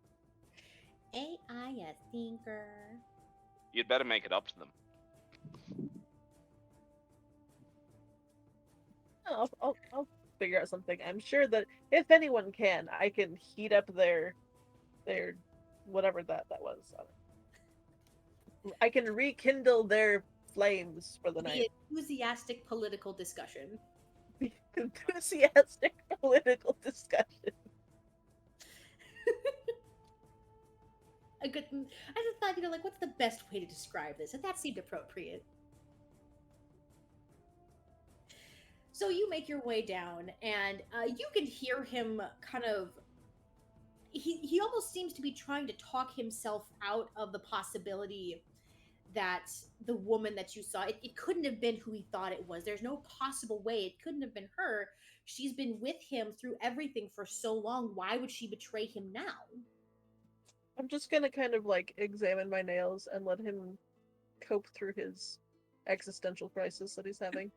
AI a thinker. You'd better make it up to them. I'll figure out something. I'm sure that if anyone can, I can heat up their whatever that was. I can rekindle their flames for the night. The enthusiastic political discussion. The enthusiastic political discussion. I just thought, like, what's the best way to describe this? And that seemed appropriate. So you make your way down, and you can hear him kind of. He almost seems to be trying to talk himself out of the possibility that the woman that you saw, it couldn't have been who he thought it was. There's no possible way it couldn't have been her. She's been with him through everything for so long. Why would she betray him now? I'm just gonna kind of like examine my nails and let him cope through his existential crisis that he's having.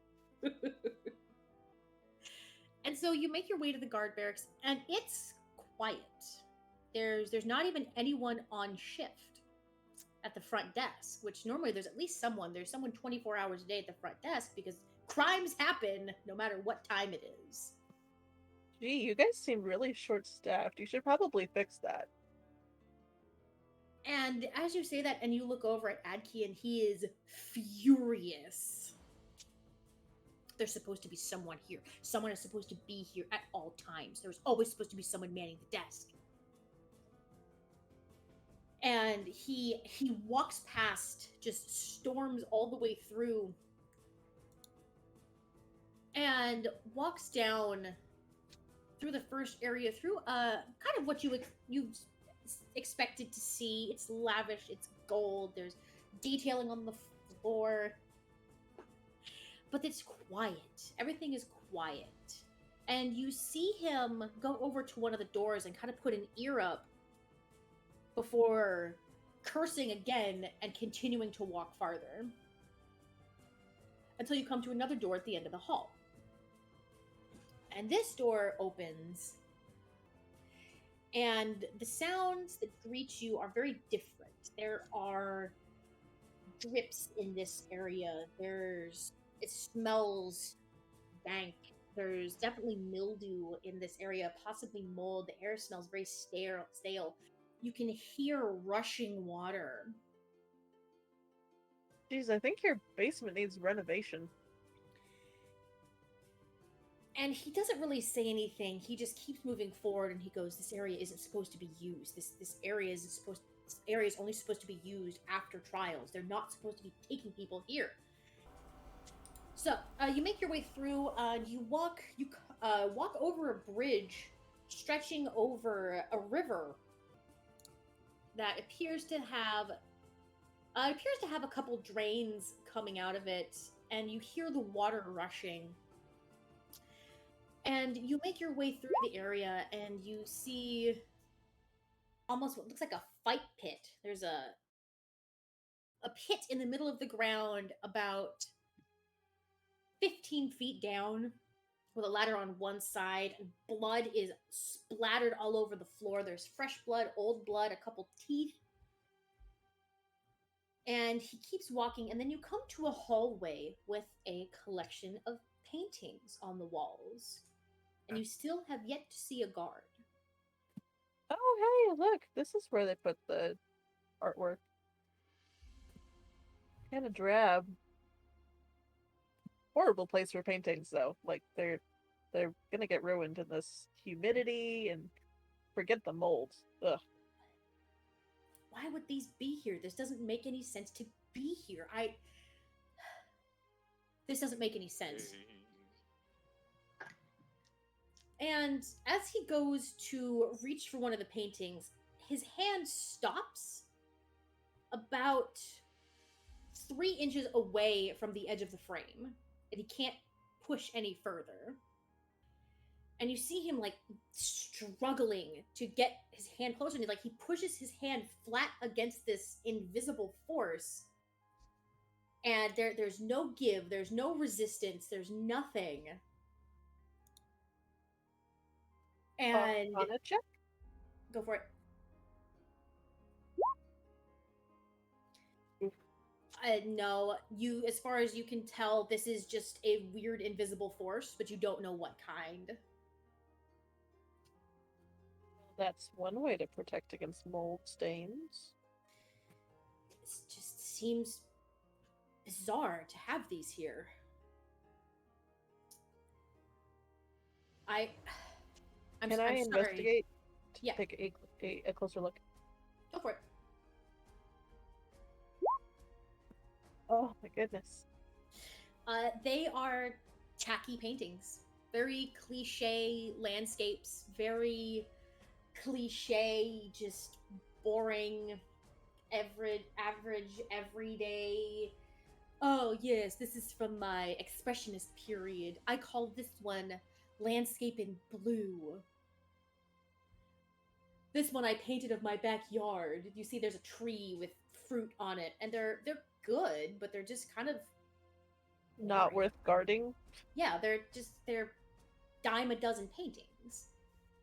And so you make your way to the guard barracks, and it's quiet. There's not even anyone on shift at the front desk, which normally there's at least someone. There's someone 24 hours a day at the front desk because crimes happen no matter what time it is. Gee, you guys seem really short-staffed. You should probably fix that. And as you say that, and you look over at Adki, and he is furious. There's supposed to be someone here. Someone is supposed to be here at all times. There's always supposed to be someone manning the desk. And he walks past, just storms all the way through, and walks down through the first area, through kind of what you expected to see. It's lavish, it's gold, there's detailing on the floor, but it's quiet. Everything is quiet. And you see him go over to one of the doors and kind of put an ear up before cursing again and continuing to walk farther until you come to another door at the end of the hall. And this door opens, and the sounds that greet you are very different. There are drips in this area. It smells dank. There's definitely mildew in this area, possibly mold. The air smells very stale. You can hear rushing water. Jeez, I think your basement needs renovation. And he doesn't really say anything. He just keeps moving forward, and he goes, "This area isn't supposed to be used. This area is only supposed to be used after trials. They're not supposed to be taking people here." So you make your way through. You walk over a bridge stretching over a river that appears to have a couple drains coming out of it, and you hear the water rushing. And you make your way through the area and you see almost what looks like a fight pit. There's a pit in the middle of the ground about 15 feet down with a ladder on one side, and blood is splattered all over the floor. There's fresh blood, old blood, a couple teeth. And he keeps walking, and then you come to a hallway with a collection of paintings on the walls. And you still have yet to see a guard. Oh, hey, look, this is where they put the artwork. Kind of drab. Horrible place for paintings, though. Like, they're gonna get ruined in this humidity, and forget the mold. Ugh. Why would these be here? This doesn't make any sense to be here. This doesn't make any sense. And as he goes to reach for one of the paintings, his hand stops about 3 inches away from the edge of the frame, and he can't push any further. And you see him like struggling to get his hand closer, and he pushes his hand flat against this invisible force. And there's no give, there's no resistance, there's nothing. And On a check? go for it. No, you, as far as you can tell, this is just a weird invisible force, but you don't know what kind. That's one way to protect against mold stains. It just seems bizarre to have these here. I'm Can I sorry. investigate to Yeah. take a closer look? Go for it. Oh my goodness. They are tacky paintings. Very cliche landscapes, very cliche, just boring, average, everyday. Oh, yes, this is from my expressionist period. I call this one landscape in blue. This one I painted of my backyard. You see there's a tree with fruit on it, and they're good, but they're just kind of Not boring. worth guarding. Yeah, they're dime a dozen paintings.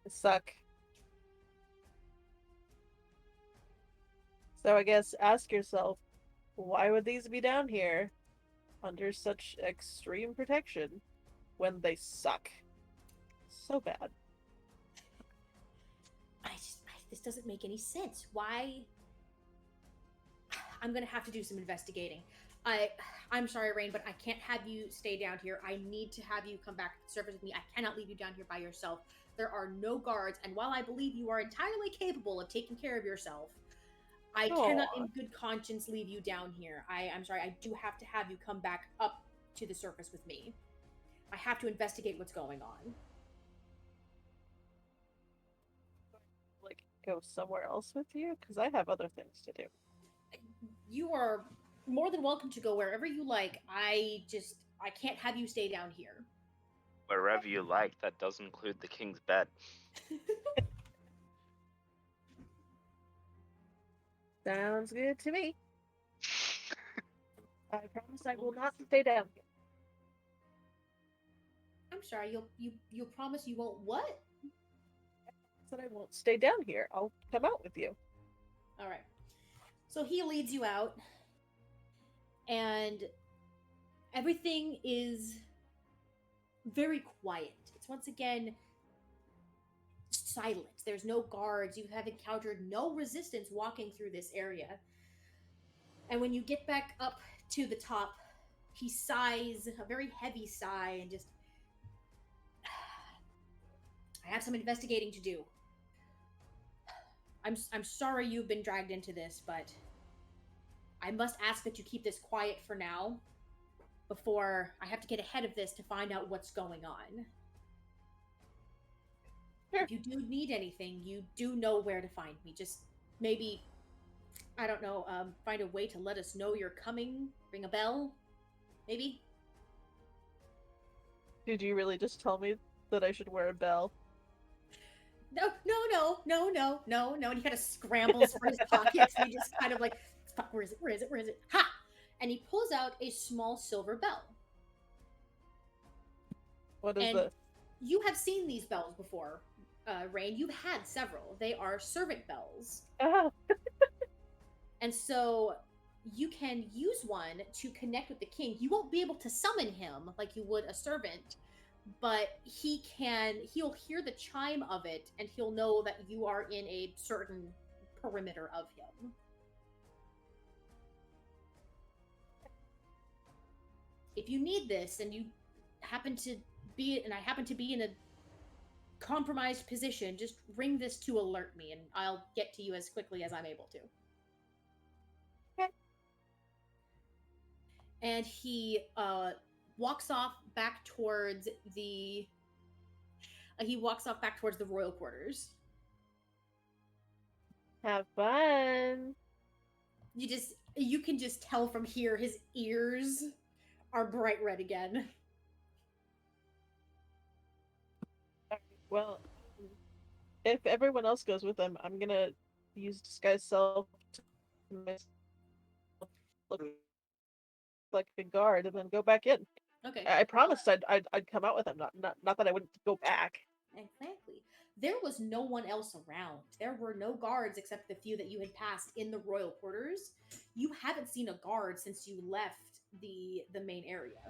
They suck. So I guess ask yourself, why would these be down here under such extreme protection when they suck so bad? This doesn't make any sense. Why? I'm gonna have to do some investigating. I'm sorry, Rain, but I can't have you stay down here. I need to have you come back to the surface with me. I cannot leave you down here by yourself. There are no guards, and while I believe you are entirely capable of taking care of yourself, I cannot in good conscience leave you down here. I'm sorry, I do have to have you come back up to the surface with me. I have to investigate what's going on. Like, go somewhere else with you? Because I have other things to do. You are more than welcome to go wherever you like. I can't have you stay down here. Wherever you like, that does include the king's bed. Sounds good to me. I promise I will not stay down here. I'm sorry, you'll promise you won't what? I said I won't stay down here. I'll come out with you. All right. So he leads you out, and everything is very quiet. It's once again silent. There's no guards. You have encountered no resistance walking through this area. And when you get back up to the top, he sighs, a very heavy sigh, and just, I have some investigating to do. I'm sorry you've been dragged into this, but I must ask that you keep this quiet for now, before I have to get ahead of this to find out what's going on. Sure. If you do need anything, you do know where to find me. Just maybe, I don't know, find a way to let us know you're coming. Ring a bell, maybe? Did you really just tell me that I should wear a bell. No. And he kind of scrambles for his pockets and he just kind of like, fuck, where is it? Ha! And he pulls out a small silver bell. What is And this? you have seen these bells before, Rain. You've had several. They are servant bells. Ah, And so you can use one to connect with the king. You won't be able to summon him like you would a servant, but he'll hear the chime of it and he'll know that you are in a certain perimeter of him. If you need this and you happen to be in a compromised position, just ring this to alert me and I'll get to you as quickly as I'm able to. Okay. And he walks off back towards the royal quarters. have fun. You can just tell from here his ears are bright red again. Well, if everyone else goes with them, I'm gonna use disguise self to make myself look like a guard and then go back in. Okay. I promised I'd come out with them. Not that I wouldn't go back. Exactly. There was no one else around. There were no guards except the few that you had passed in the royal quarters. You haven't seen a guard since you left the main area.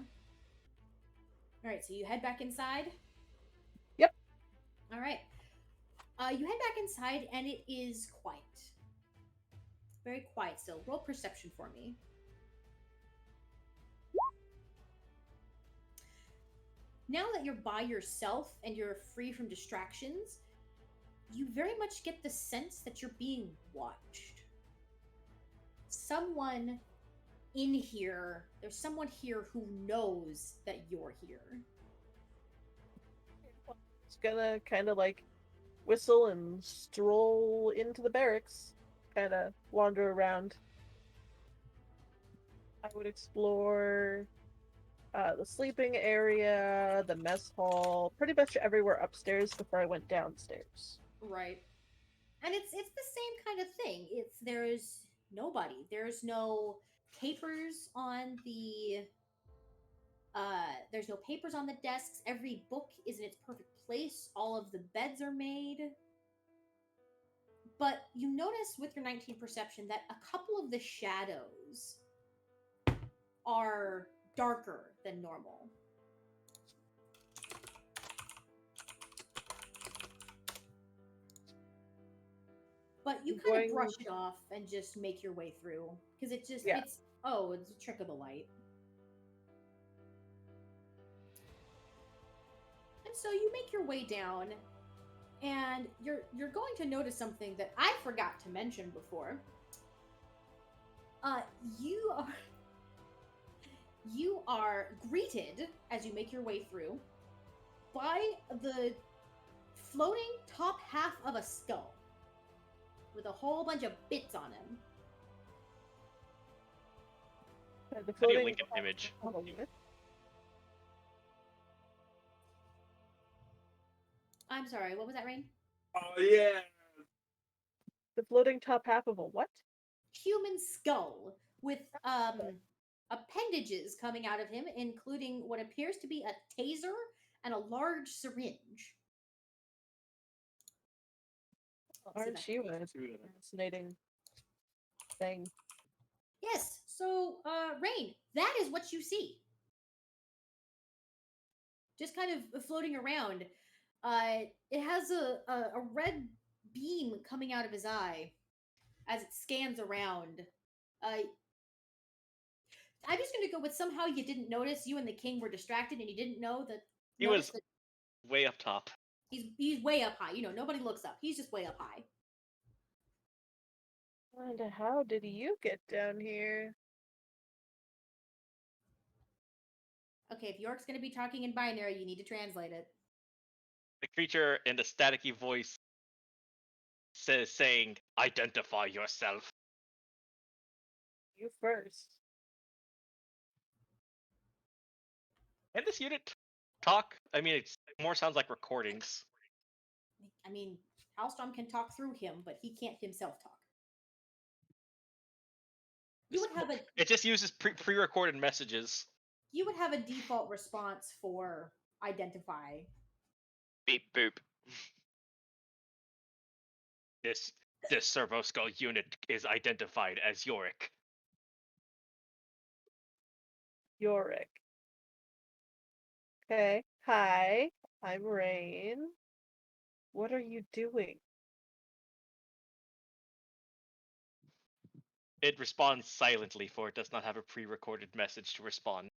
All right, so you head back inside. Yep. All right. You head back inside, and it is quiet. Very quiet still. Roll perception for me. Now that you're by yourself and you're free from distractions, you very much get the sense that you're being watched. There's someone here who knows that you're here. It's gonna kind of like whistle and stroll into the barracks, kind of wander around. I would explore the sleeping area, the mess hall, pretty much everywhere upstairs before I went downstairs. Right. And it's the same kind of thing. There's nobody. There's no papers on the desks. Every book is in its perfect place. All of the beds are made. But you notice with your 19 perception that a couple of the shadows are darker than normal. But you kind of brush it off and just make your way through. Because it's a trick of the light. And so you make your way down, and you're going to notice something that I forgot to mention before. You are greeted as you make your way through by the floating top half of a skull with a whole bunch of bits on him. The How do you floating link an image? I'm sorry, what was that, Rain? Oh yeah. The floating top half of a what? Human skull with appendages coming out of him, including what appears to be a taser and a large syringe. Aren't you a fascinating thing? Yes, so Rain, that is what you see. Just kind of floating around. It has a red beam coming out of his eye as it scans around. I'm just going to go with somehow you didn't notice. You and the king were distracted, and you didn't know that. He was way up top. He's way up high. Nobody looks up. He's just way up high. And how did you get down here? Okay, if York's going to be talking in binary, you need to translate it. The creature in the staticky voice saying, "Identify yourself." You first. And this unit talk? I mean, it more sounds like recordings. I mean, Halstrom can talk through him, but he can't himself talk. You would have a It just uses pre-recorded messages. you would have a default response for identify. Beep boop. This servo skull unit is identified as Yorick. Yorick. Okay. Hi, I'm Rain. What are you doing? It responds silently, for it does not have a pre-recorded message to respond.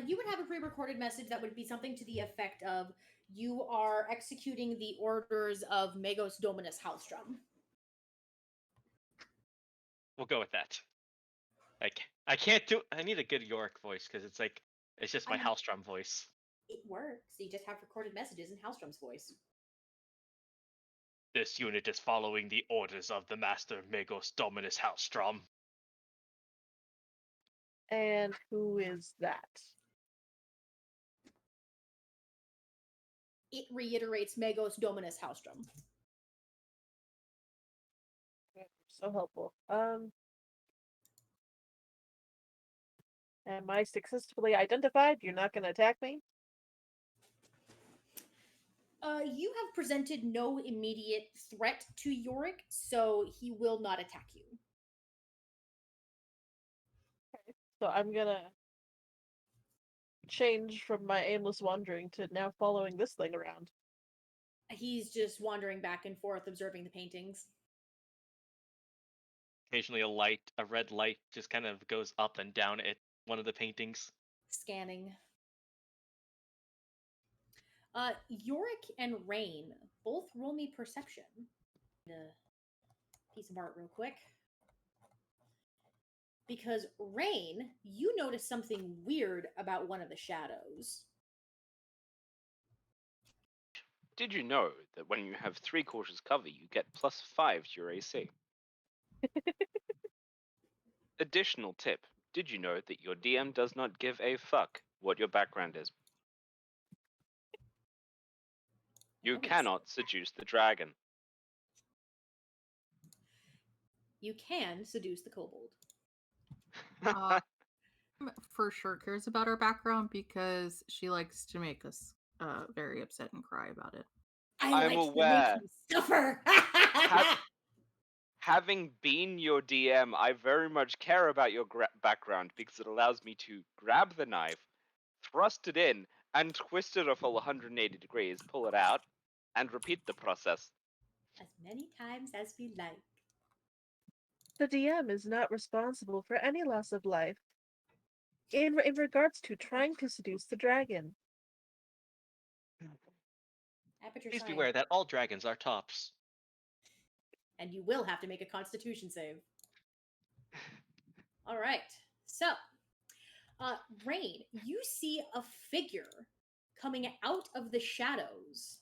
You would have a pre-recorded message that would be something to the effect of, "You are executing the orders of Magos Dominus Halstrom." We'll go with that. I can't do. I need a good Yorick voice because it's just my Halstrom voice. It works. You just have recorded messages in Halstrom's voice. This unit is following the orders of the Master Magos Dominus Halstrom. And who is that? It reiterates Magos Dominus Halstrom. So helpful. Am I successfully identified? You're not going to attack me? You have presented no immediate threat to Yorick, so he will not attack you. So I'm gonna change from my aimless wandering to now following this thing around. He's just wandering back and forth, observing the paintings. Occasionally, a red light, just kind of goes up and down at one of the paintings. Scanning. Yorick and Rain, both roll me perception. Piece of art real quick. Because Rain, you notice something weird about one of the shadows. Did you know that when you have 3/4 cover, you get +5 to your AC? Additional tip: did you know that your DM does not give a fuck what your background is? You cannot seduce the dragon. You can seduce the kobold. For sure cares about our background because she likes to make us very upset and cry about it. I'm aware. To make you suffer. Having been your DM, I very much care about your background because it allows me to grab the knife, thrust it in, and twist it a full 180 degrees, pull it out, and repeat the process. As many times as we like. The DM is not responsible for any loss of life in regards to trying to seduce the dragon. Please beware that all dragons are tops. And you will have to make a constitution save. All right. So, Rain, you see a figure coming out of the shadows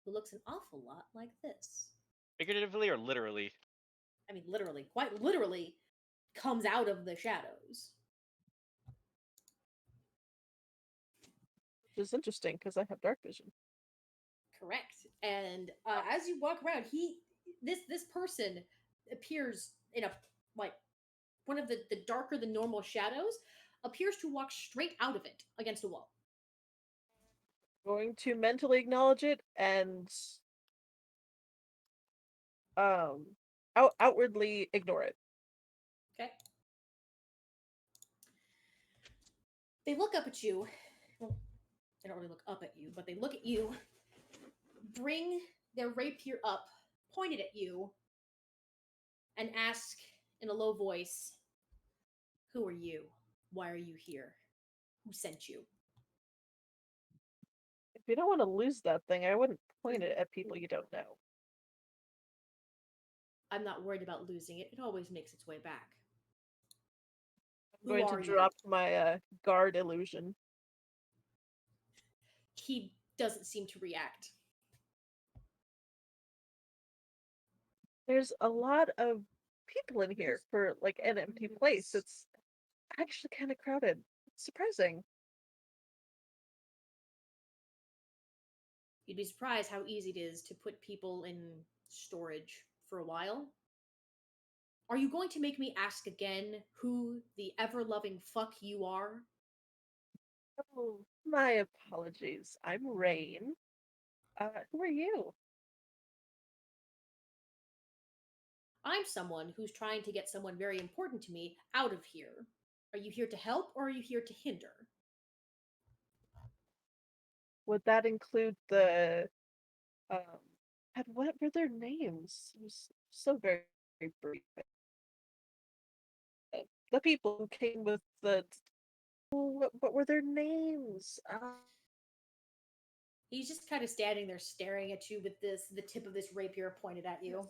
who looks an awful lot like this. Figuratively or literally? I mean, literally, quite literally, comes out of the shadows. Which is interesting because I have dark vision. Correct. And as you walk around, this person appears in a one of the darker than normal shadows, appears to walk straight out of it against a wall. Going to mentally acknowledge it and outwardly ignore it. Okay. They look up at you. Well, they don't really look up at you, but they look at you, bring their rapier up, point it at you, and ask in a low voice, "Who are you? Why are you here? Who sent you?" If you don't want to lose that thing, I wouldn't point it at people you don't know. I'm not worried about losing it. It always makes its way back. I'm going to drop my guard illusion. He doesn't seem to react. There's a lot of people in here for like an empty place. It's actually kind of crowded. It's surprising. You'd be surprised how easy it is to put people in storage for a while. Are you going to make me ask again who the ever loving fuck you are? Oh, my apologies. I'm Rain. Who are you? I'm someone who's trying to get someone very important to me out of here. Are you here to help or are you here to hinder? Would that include the and what were their names? It was so very, very brief. The people who came with the what were their names? He's just kind of standing there staring at you with the tip of this rapier pointed at you.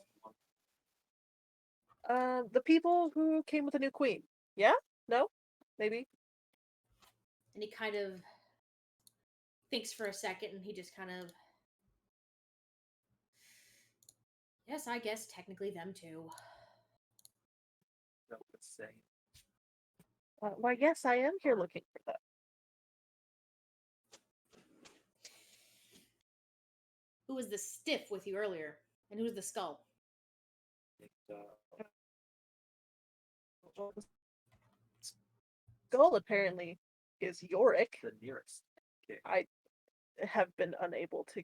The people who came with a new queen. Yeah? No? Maybe? And he kind of thinks for a second and he just kind of, yes, I guess technically them too. No, let's say. Why, yes, I am here looking for them. Who was the stiff with you earlier? And who's the skull? Skull apparently is Yorick. The nearest. I have been unable to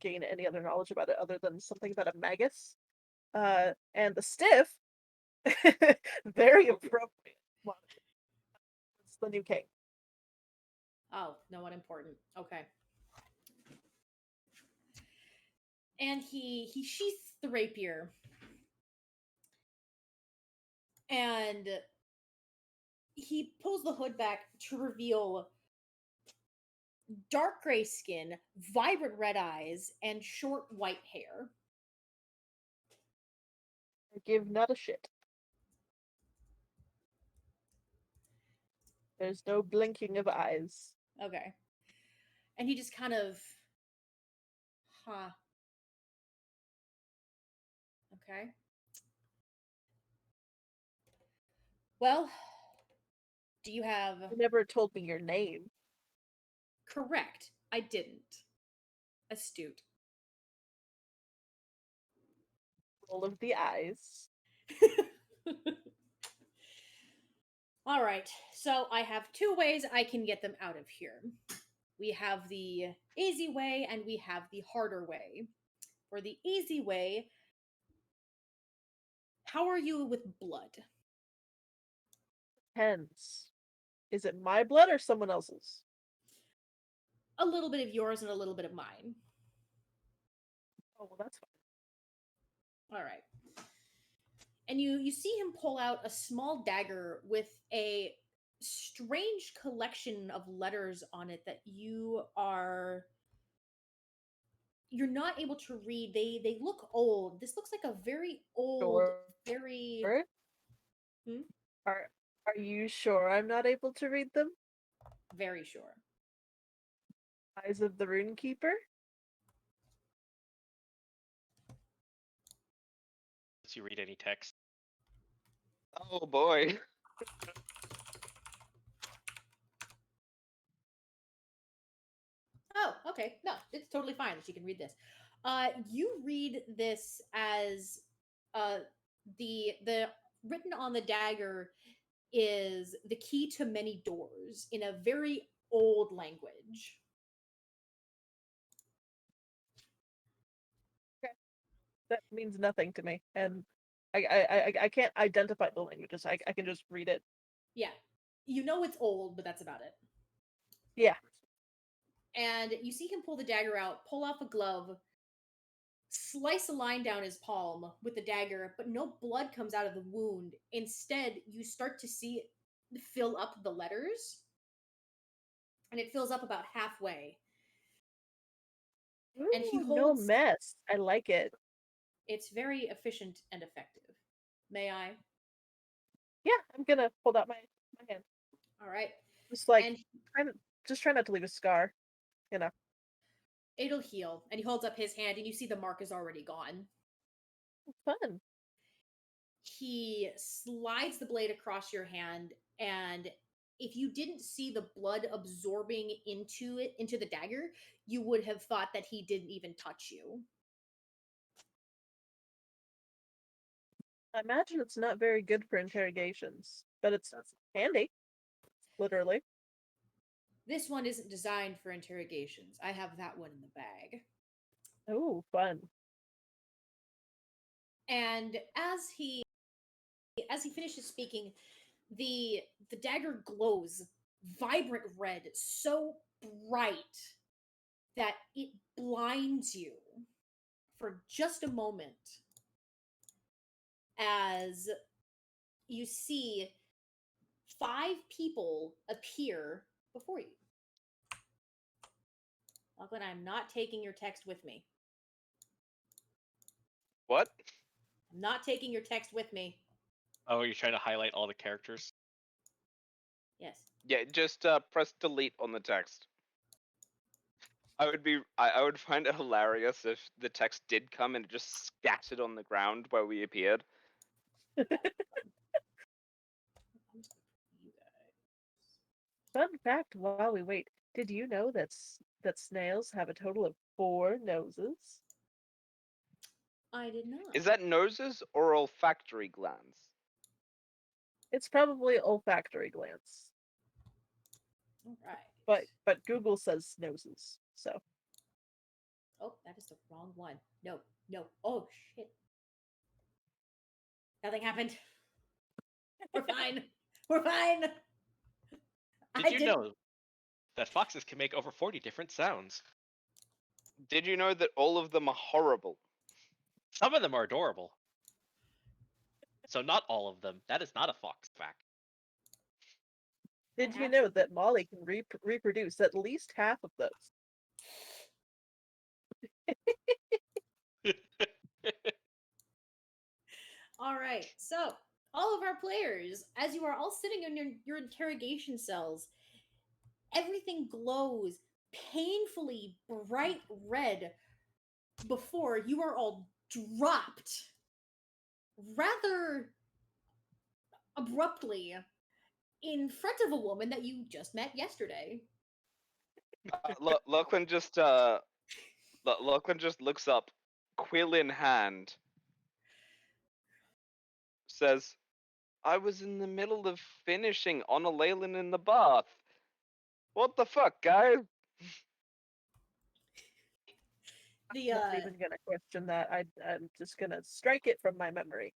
gain any other knowledge about it other than something about a magus. And the stiff, very appropriate. It's the new king. Oh, no one important. Okay. And he sheaths the rapier. And he pulls the hood back to reveal dark gray skin, vibrant red eyes, and short white hair. I give not a shit. There's no blinking of eyes. Okay. And he just kind of, huh. Okay. Well, do you have. You never told me your name. Correct. I didn't. Astute. Roll of the eyes. All right. So I have two ways I can get them out of here. We have the easy way and we have the harder way. For the easy way, how are you with blood? Depends. Is it my blood or someone else's? A little bit of yours and a little bit of mine. Oh, well, that's fine. All right. And you see him pull out a small dagger with a strange collection of letters on it that you're not able to read. They look old. This looks like a very old, very Sure. Hmm? Are you sure I'm not able to read them? Very sure. Eyes of the Runekeeper? Does you read any text? Oh boy. Oh, okay. No, it's totally fine that you can read this. You read this as the written on the dagger is the key to many doors in a very old language. Okay. That means nothing to me, and I can't identify the languages. I can just read it. Yeah. You know it's old, but that's about it. Yeah. And you see him pull the dagger out, pull off a glove, slice a line down his palm with the dagger, but no blood comes out of the wound. Instead, you start to see it fill up the letters, and it fills up about halfway. Ooh, And he no holds. mess. I like it. It's very efficient and effective. May I? Yeah, I'm gonna hold out my hand. All right. Just like And just try not to leave a scar. You know. it'll heal. And he holds up his hand, and you see the mark is already gone. Fun. He slides the blade across your hand, and if you didn't see the blood absorbing into the dagger, you would have thought that he didn't even touch you. I imagine it's not very good for interrogations, but it's handy, literally. This one isn't designed for interrogations. I have that one in the bag. Oh, fun. And as he finishes speaking, the dagger glows vibrant red, so bright that it blinds you for just a moment as you see 5 people appear before you. Lachlan, I'm not taking your text with me. What? I'm not taking your text with me. Oh, you're trying to highlight all the characters? Yes. Yeah, just press delete on the text. I would find it hilarious if the text did come and it just scattered on the ground where we appeared. Fun fact while we wait, did you know that snails have a total of 4 noses? I did not. Is that noses or olfactory glands? It's probably olfactory glands. All right. But Google says noses, so. Oh, that is the wrong one. No. Oh, shit. Nothing happened. We're fine. We're fine. Did you know that foxes can make over 40 different sounds? Did you know that all of them are horrible? Some of them are adorable. So not all of them. That is not a fox fact. Did you know that Molly can reproduce at least half of those? All right. So, all of our players, as you are all sitting in your interrogation cells, everything glows painfully bright red before you are all dropped rather abruptly in front of a woman that you just met yesterday. Lachlan just looks up, quill in hand, says, "I was in the middle of finishing on a Leyland in the bath. What the fuck, guys?" I'm not even gonna question that. I'm just gonna strike it from my memory.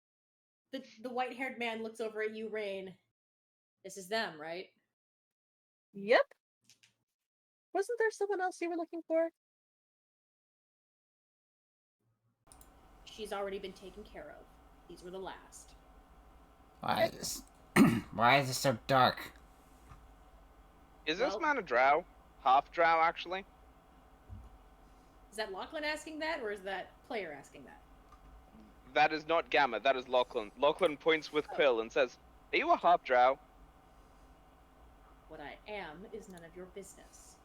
The white-haired man looks over at you, Rain. This is them, right? Yep. Wasn't there someone else you were looking for? She's already been taken care of. These were the last. Why is it so dark? Is this man a drow? Half drow, actually? Is that Lachlan asking that, or is that player asking that? That is not Gamma, that is Lachlan. Lachlan points with quill and says, "Are you a half drow?" What I am is none of your business.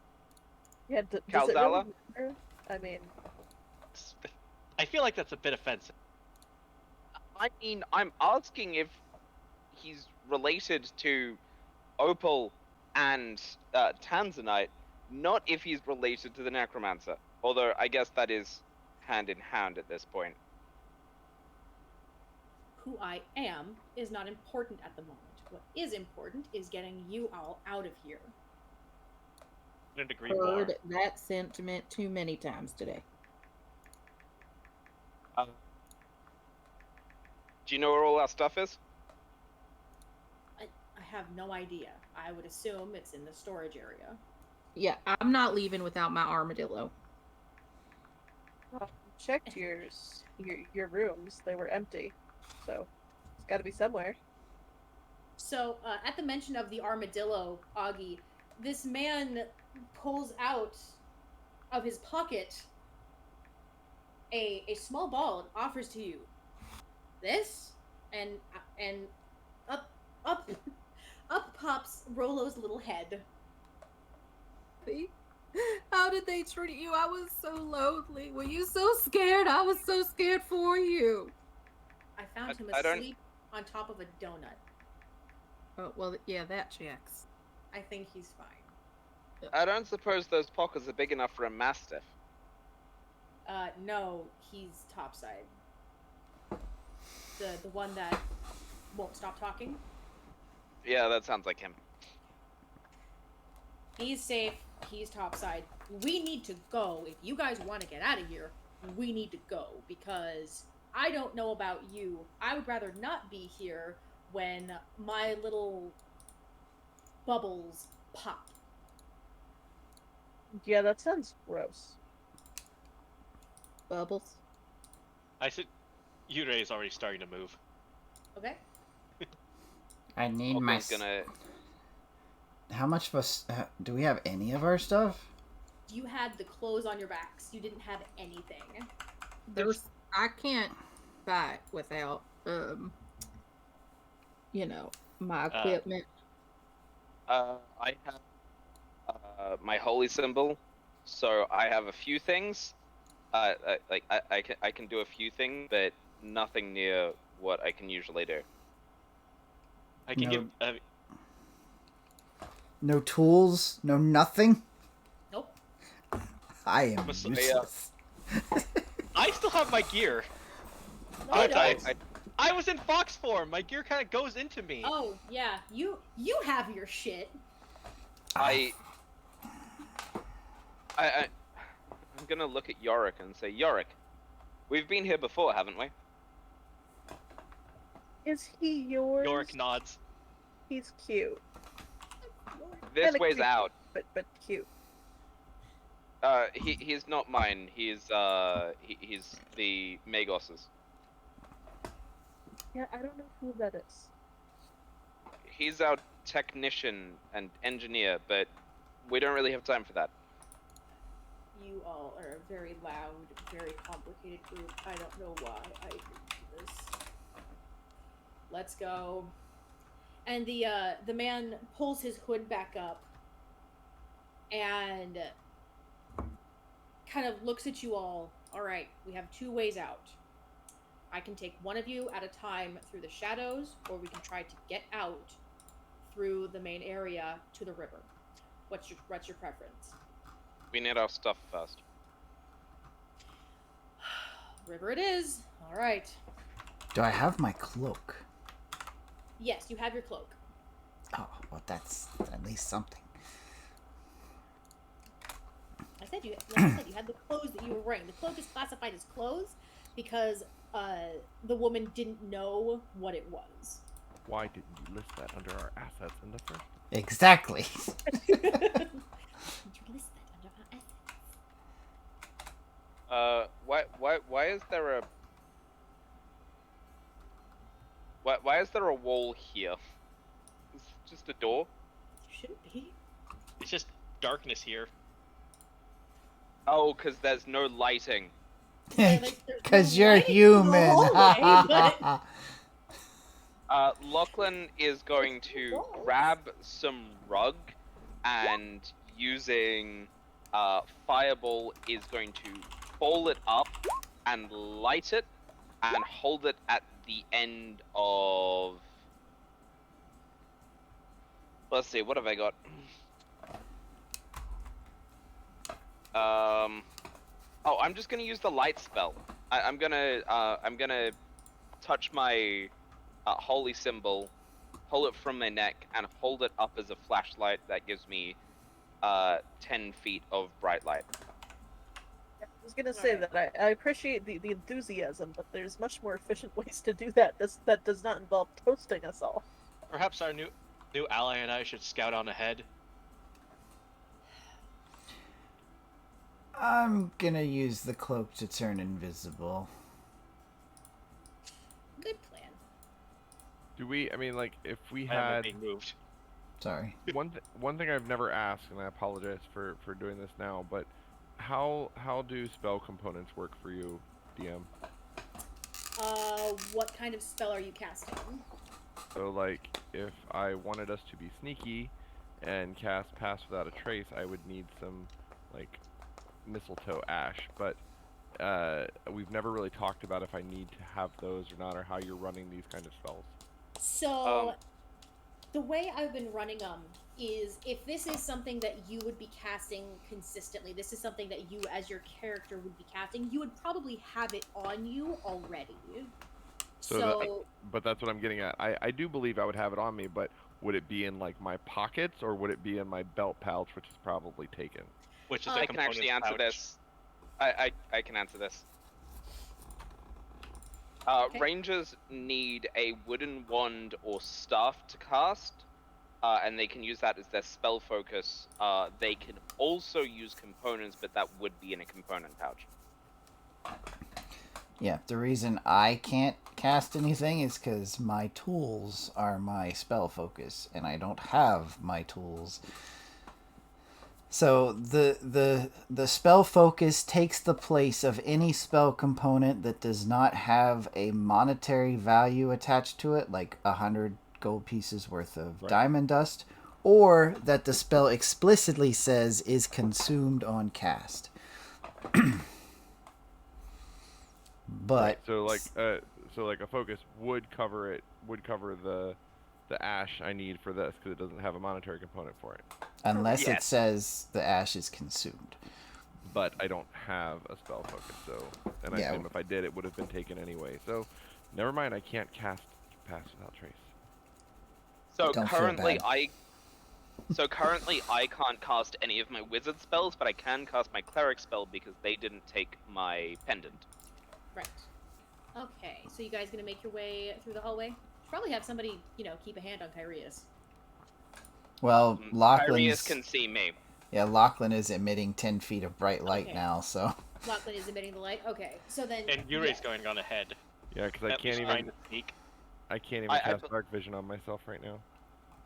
Yeah, does it Calzala? really matter? I mean... I feel like that's a bit offensive. I mean, I'm asking if he's related to Opal and Tanzanite, not if he's related to the Necromancer. Although, I guess that is hand in hand at this point. Who I am is not important at the moment. What is important is getting you all out of here. Couldn't agree Heard more. that sentiment too many times today. Do you know where all our stuff is? I have no idea. I would assume it's in the storage area. Yeah, I'm not leaving without my armadillo. Checked your rooms. They were empty. So, it's gotta be somewhere. So, at the mention of the armadillo, Augie, this man pulls out of his pocket a small ball and offers to you. This? And up pops Rolo's little head. How did they treat you? I was so lonely. Were you so scared? I was so scared for you. I found him asleep on top of a donut. Oh, well, yeah, that checks. I think he's fine. I don't suppose those pockets are big enough for a mastiff. No, he's topside. The one that won't stop talking. Yeah, that sounds like him. He's safe. He's topside. We need to go. If you guys want to get out of here, we need to go because I don't know about you. I would rather not be here when my little bubbles pop. Yeah, that sounds gross. Bubbles. I said, Yurei is already starting to move. Okay? I need my. Ogren's gonna. How much of us do we have? Any of our stuff? You had the clothes on your backs. You didn't have anything. I can't fight without my equipment. I have my holy symbol, so I have a few things. I can do a few things, but nothing near what I can usually do. I can No. give. No tools? No nothing? Nope. I am Messiah. useless. I still have my gear. No, you don't. I was in fox form. My gear kind of goes into me. Oh, yeah. You have your shit. I'm gonna look at Yorick and say, Yorick, we've been here before, haven't we? Is he yours? Yorick nods. He's cute. This Kinda way's creepy, out. but cute. He's not mine. He's the Magos's. Yeah, I don't know who that is. He's our technician and engineer, but we don't really have time for that. You all are a very loud, very complicated group. I don't know why I agreed to this. Let's go. And the man pulls his hood back up and kind of looks at you all. All right, we have two ways out. I can take one of you at a time through the shadows, or we can try to get out through the main area to the river. What's your preference? We need our stuff first. River it is. All right. Do I have my cloak? Yes, you have your cloak. Oh, well, that's at least something. Like I said, you had the clothes that you were wearing. The cloak is classified as clothes because the woman didn't know what it was. Why didn't you list that under our assets in the first? Exactly. Did you list that under our assets? Why is there a why is there a wall here? It's just a door. Shouldn't be. It's just darkness here. Oh, because there's no lighting. Yeah, there's no Because you're lighting in the human. hallway, but Lachlan is going to grab some rug and using Fireball is going to fold it up and light it and hold it at the end of... Let's see, what have I got? Oh, I'm just gonna use the light spell. I'm gonna touch my holy symbol, pull it from my neck, and hold it up as a flashlight that gives me 10 feet of bright light. I was gonna say that I appreciate the enthusiasm, but there's much more efficient ways to do that. That does not involve toasting us all. Perhaps our new ally and I should scout on ahead. I'm gonna use the cloak to turn invisible. good plan. Do we? I mean, like, if we I am had being moved. Sorry. one thing I've never asked, and I apologize for doing this now, but how do spell components work for you, DM? What kind of spell are you casting? So, like, if I wanted us to be sneaky and cast Pass Without a Trace, I would need some, like, mistletoe ash, but we've never really talked about if I need to have those or not, or how you're running these kind of spells. So, the way I've been running them is if this is something that you would be casting consistently, this is something that you as your character would be casting, you would probably have it on you already. But that's what I'm getting at. I do believe I would have it on me, but would it be in like my pockets or would it be in my belt pouch, which is probably taken? Which is I can actually answer this. I can answer this. Okay. Rangers need a wooden wand or staff to cast, and they can use that as their spell focus. They can also use components, but that would be in a component pouch. Yeah, the reason I can't cast anything is because my tools are my spell focus, and I don't have my tools. So the spell focus takes the place of any spell component that does not have a monetary value attached to it, like 100 gold pieces worth of diamond dust, or that the spell explicitly says is consumed on cast. But so like a focus would cover it, would cover the ash I need for this because it doesn't have a monetary component for it. Unless it says the ash is consumed. But I don't have a spell focus, so I assume if I did, it would have been taken anyway. So, never mind. I can't cast Pass Without Trace. So currently I can't cast any of my wizard spells, but I can cast my cleric spell because they didn't take my pendant. Right. Okay, so you guys gonna make your way through the hallway? Probably have somebody, keep a hand on Kyrius. Well, Lachlan can see me. Yeah, Lachlan is emitting 10 feet of bright light now, so... Lachlan is emitting the light? Okay, so then... And Yuri's going on ahead. Yeah, because I can't even... I can't even cast Dark Vision on myself right now.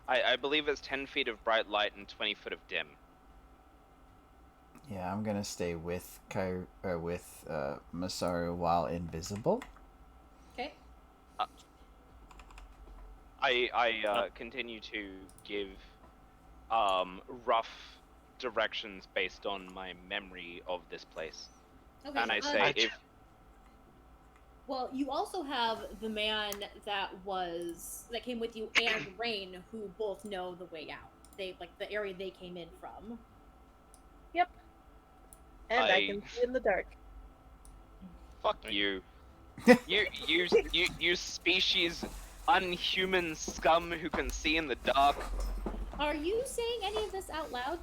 I believe it's 10 feet of bright light and 20 foot of dim. Yeah, I'm gonna stay with Masaru while invisible. Okay. I continue to give rough directions based on my memory of this place. Okay, and I say if... Well, you also have the man that came with you and Rain, who both know the way out. They the area they came in from. Yep. And I can see in the dark. Fuck you. you species unhuman scum who can see in the dark. Are you saying any of this out loud?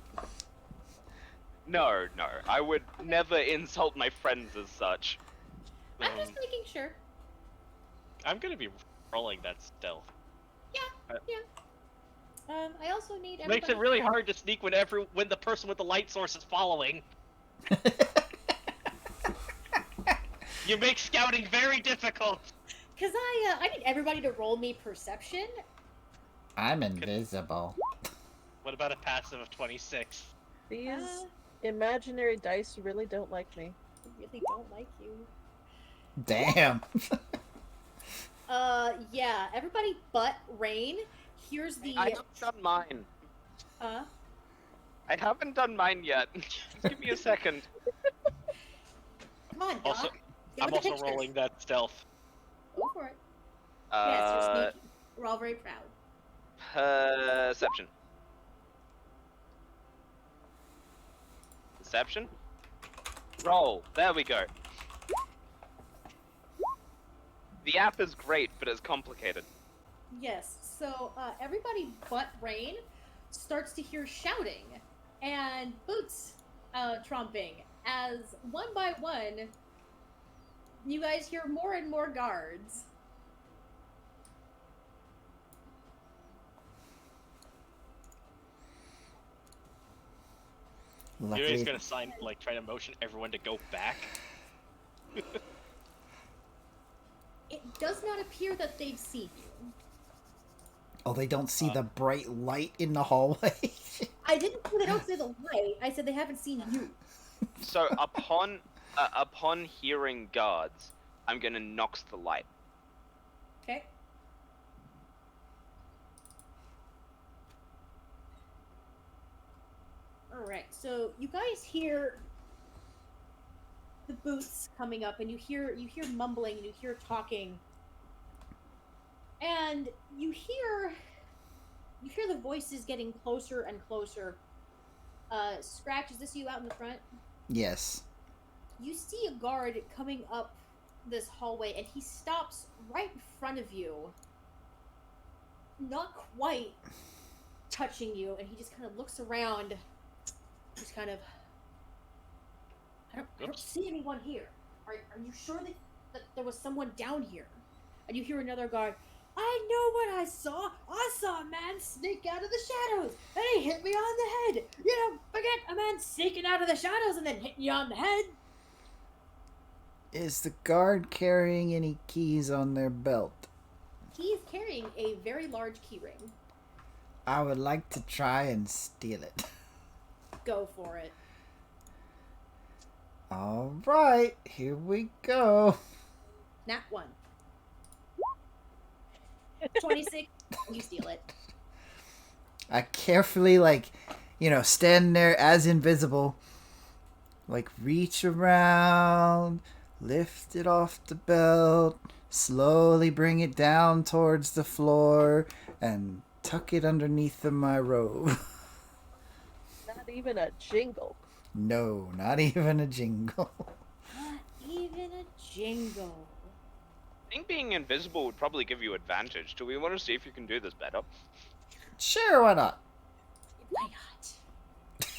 No. I would never insult my friends as such. I'm just making sure. I'm gonna be rolling that stealth. Yeah. I also need everybody... Makes it really hard to sneak when the person with the light source is following. You make scouting very difficult. Cause I need everybody to roll me perception. I'm invisible. What about a passive of 26? These imaginary dice really don't like me. They really don't like you. Damn. Yeah, everybody but Rain. Here's the... I haven't done mine. I haven't done mine yet. Just give me a second. Come on, Doc. I'm also rolling that stealth. Go for it. Yes, you're sneaky. We're all very proud. Perception. Perception? Roll. There we go. The app is great, but it's complicated. Yes, so everybody but Rain starts to hear shouting and boots tromping as one by one you guys hear more and more guards. Yuri's gonna try to motion everyone to go back. It does not appear that they've seen you. Oh, they don't see the bright light in the hallway? I didn't say they don't see the light. I said they haven't seen you. So upon hearing guards, I'm gonna nox the light. Okay. Alright, so you guys hear the boots coming up, and you hear mumbling, and you hear talking, and you hear You hear the voices getting closer and closer. Scratch, is this you out in the front? Yes. You see a guard coming up this hallway, and he stops right in front of you. Not quite touching you, and he just kind of looks around. Just kind of... I don't see anyone here. Are you sure that there was someone down here? And you hear another guard, I know what I saw. I saw a man sneak out of the shadows, and he hit me on the head. You don't forget a man sneaking out of the shadows and then hitting you on the head. Is the guard carrying any keys on their belt? He is carrying a very large key ring. I would like to try and steal it. Go for it. All right, here we go. Nat 1. 26, you steal it. I carefully, stand there as invisible, reach around, lift it off the belt, slowly bring it down towards the floor, and tuck it underneath of my robe. Not even a jingle. No, not even a jingle. Not even a jingle. I think being invisible would probably give you advantage. Do we want to see if you can do this better? Sure, why not? Why not?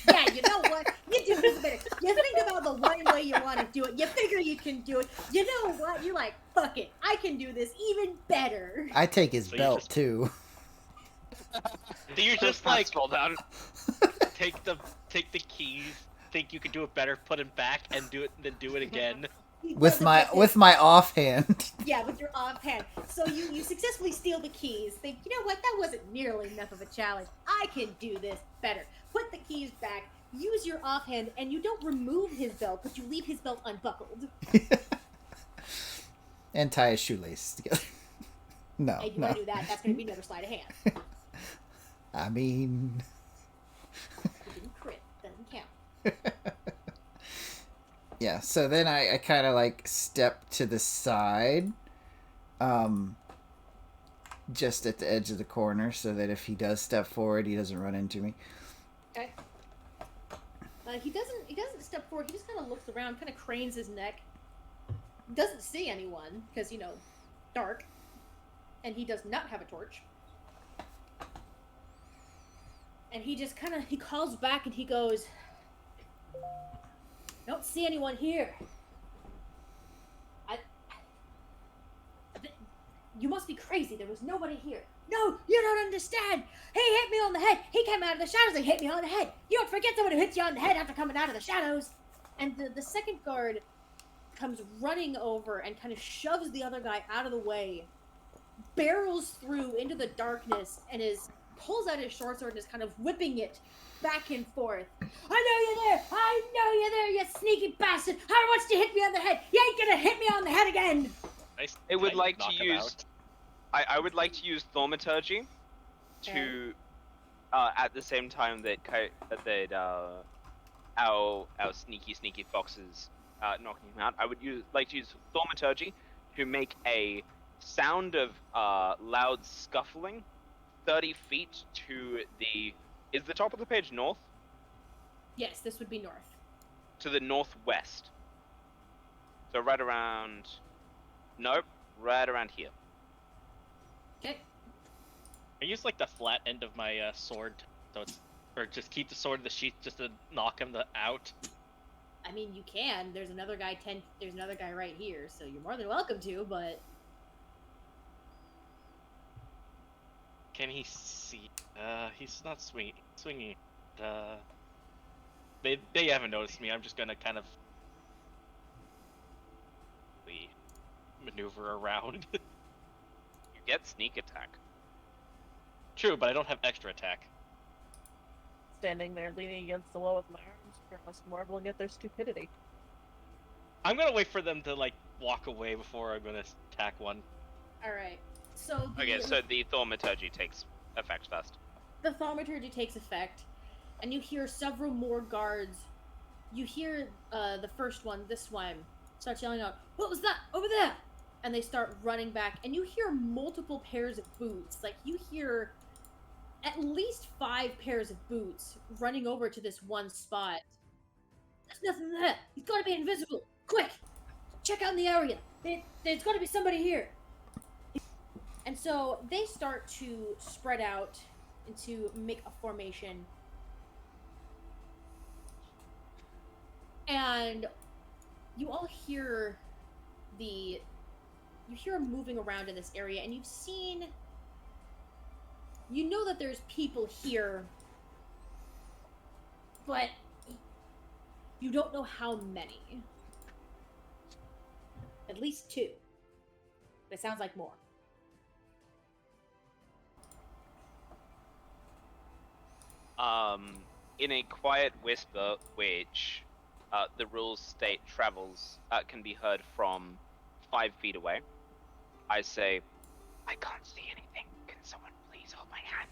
Yeah, you know what? You do this better. You think about the one way you want to do it. You figure you can do it. You know what? You're like, fuck it. I can do this even better. I take his So belt, too. Do you just Fall down. take the keys, think you can do it better, put them back, and do it again? With my offhand. Yeah, with your offhand. So you successfully steal the keys. Think, you know what? That wasn't nearly enough of a challenge. I can do this better. Put the keys back. Use your offhand, and you don't remove his belt, but you leave his belt unbuckled. And tie his shoelaces together. No, And you no. want to do that? That's going to be another sleight of hand. I mean... You didn't crit. Doesn't count. Yeah, so then I kind of step to the side, just at the edge of the corner, so that if he does step forward, he doesn't run into me. Okay. He doesn't step forward. He just kind of looks around, kind of cranes his neck. Doesn't see anyone because dark, and he does not have a torch. And he just he calls back and he goes, "Don't see anyone here. You must be crazy. There was nobody here." "No, you don't understand. He hit me on the head. He came out of the shadows and hit me on the head. You don't forget someone who hits you on the head after coming out of the shadows." And the second guard comes running over and kind of shoves the other guy out of the way, barrels through into the darkness, and pulls out his short sword and is kind of whipping it back and forth. "I know you're there! I know you're there, you sneaky bastard! How much did you hit me on the head? You ain't gonna hit me on the head again!" I would like to use. I would like to use thaumaturgy to, at the same time that our sneaky foxes knocking him out. I would like to use thaumaturgy to make a sound of loud scuffling 30 feet to the... Is the top of the page north? Yes, this would be north. To the northwest. So right around... Nope, right around here. Okay. I use the flat end of my sword, so it's, or just keep the sword in the sheath just to knock him out. I mean, you can. There's another guy right here, so you're more than welcome to, but... Can he see? He's not swinging. They haven't noticed me. I'm just gonna kind of maneuver around. You get sneak attack. True, but I don't have extra attack. Standing there leaning against the wall with my arms crossed, marveling at their stupidity. I'm gonna wait for them to walk away before I'm gonna attack one. Alright. So the thaumaturgy takes effect first. the thaumaturgy takes effect, and you hear several more guards. You hear the first one, this one, starts yelling out, "What was that? Over there!" And they start running back, and you hear multiple pairs of boots. You hear at least 5 pairs of boots running over to this one spot. There's nothing there. He's got to be invisible. Quick, check out in the area. There's got to be somebody here. And so they start to spread out and to make a formation. And you all hear you hear him moving around in this area, and you know that there's people here, but you don't know how many. At least 2. But it sounds like more. In a quiet whisper, which the rules state travels can be heard from 5 feet away, I say, I can't see anything. Can someone please hold my hand?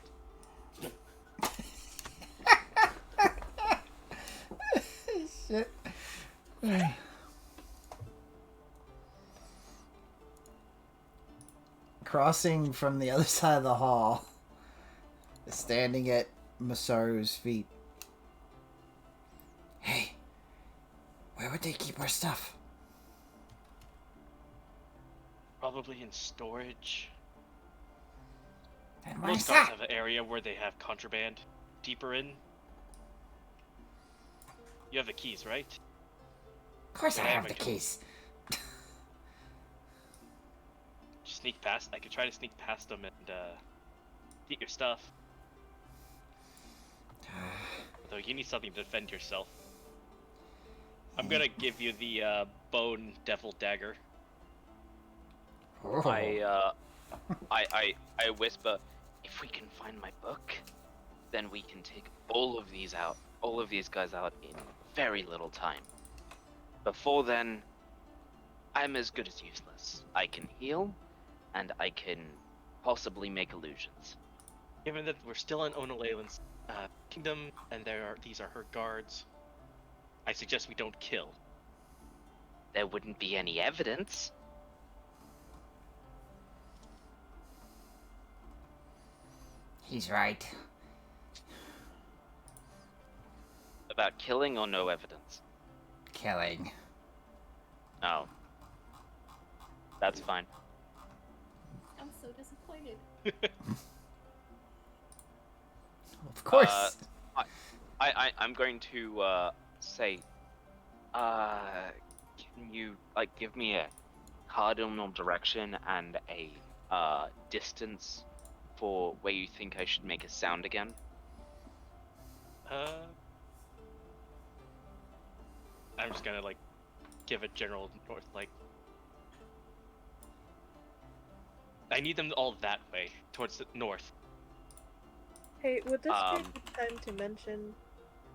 Shit. Crossing from the other side of the hall, standing at Masaru's feet. Hey, where would they keep our stuff? Probably in storage. And where's Most guards that? have an area where they have contraband deeper in. You have the keys, right? Of course I Yeah, have my the tool. keys. Sneak past. I could try to sneak past them and get your stuff. Although you need something to defend yourself. I'm gonna give you the bone devil dagger. Oh. I whisper, if we can find my book, then we can take all of these guys out in very little time. Before then, I'm as good as useless. I can heal, and I can possibly make illusions. Given that we're still in Onalelan's kingdom, and these are her guards, I suggest we don't kill. There wouldn't be any evidence. He's right. About killing or no evidence? Killing. Oh. That's fine. I'm so disappointed. Of course. I'm going to say, can you give me a cardinal direction and a distance for where you think I should make a sound again? I'm just gonna give a general north, I need them all that way, towards the north. Hey, would this be a good time to mention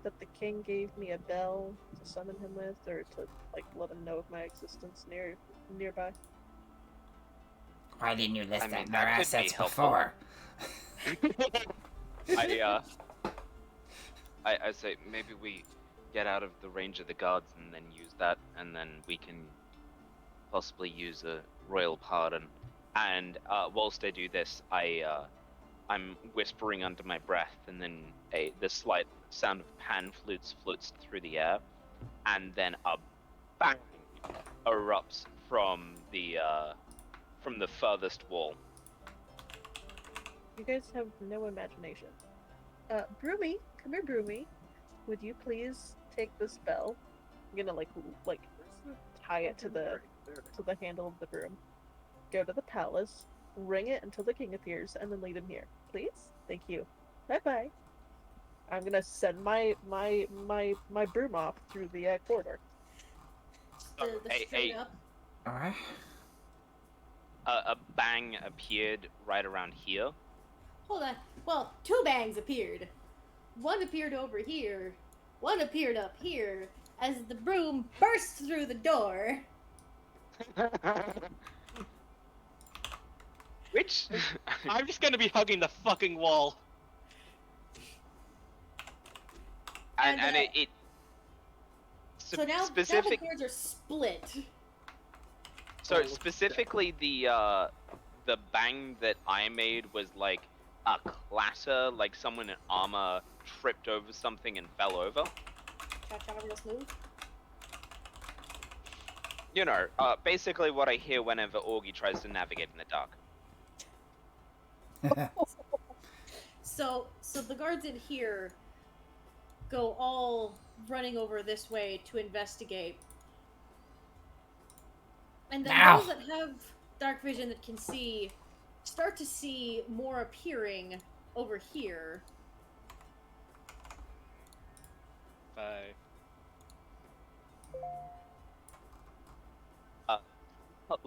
that the king gave me a bell to summon him with, or to let him know of my existence nearby? Why didn't you list I mean, that in our that could be assets helpful. before? I say maybe we get out of the range of the guards and then use that, and then we can possibly use a royal pardon. And whilst I do this, I'm whispering under my breath, and then the slight sound of pan flutes floats through the air, and then a bang erupts from the furthest wall. You guys have no imagination. Broomy, come here, Broomy. Would you please take this bell? I'm gonna tie it to the handle of the broom. Go to the palace, ring it until the king appears, and then lead him here. Please? Thank you. Bye-bye. I'm gonna send my broom off through the corridor. The straight up. Alright. A bang appeared right around here. Hold on. Well, 2 bangs appeared. One appeared over here. One appeared up here as the broom burst through the door. Which I'm just gonna be hugging the fucking wall. and And, it So now the cords are split. So specifically the bang that I made was a clatter, like someone in armor tripped over something and fell over. Cha-cha real smooth. You know, basically what I hear whenever Augie tries to navigate in the dark. So the guards in here go all running over this way to investigate. And then Now. those that have dark vision that can see start to see more appearing over here. Bye.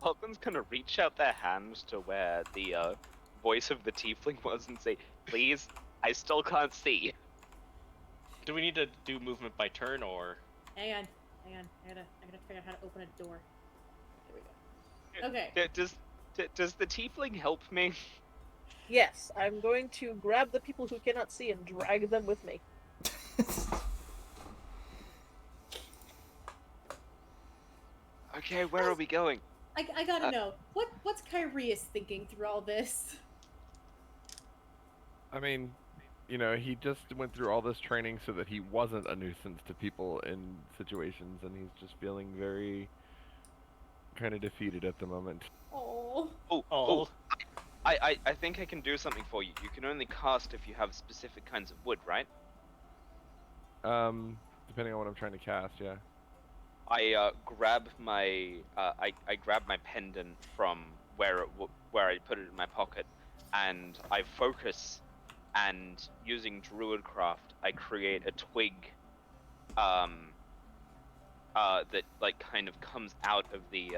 Lachlan's gonna reach out their hands to where the voice of the tiefling was and say, "Please, I still can't see." Do we need to do movement by turn or? Hang on. I gotta figure out how to open a door. There we go. Okay. Does the tiefling help me? Yes, I'm going to grab the people who cannot see and drag them with me. Okay, where are we going? I gotta know. What's Kyrius thinking through all this? I mean, you know, he just went through all this training so that he wasn't a nuisance to people in situations, and he's just feeling very kind of defeated at the moment. Oh. Oh. I think I can do something for you. You can only cast if you have specific kinds of wood, right? Depending on what I'm trying to cast, yeah. I grab my pendant from where I put it in my pocket, and I focus, and using Druidcraft, I create a twig, that like kind of comes out of the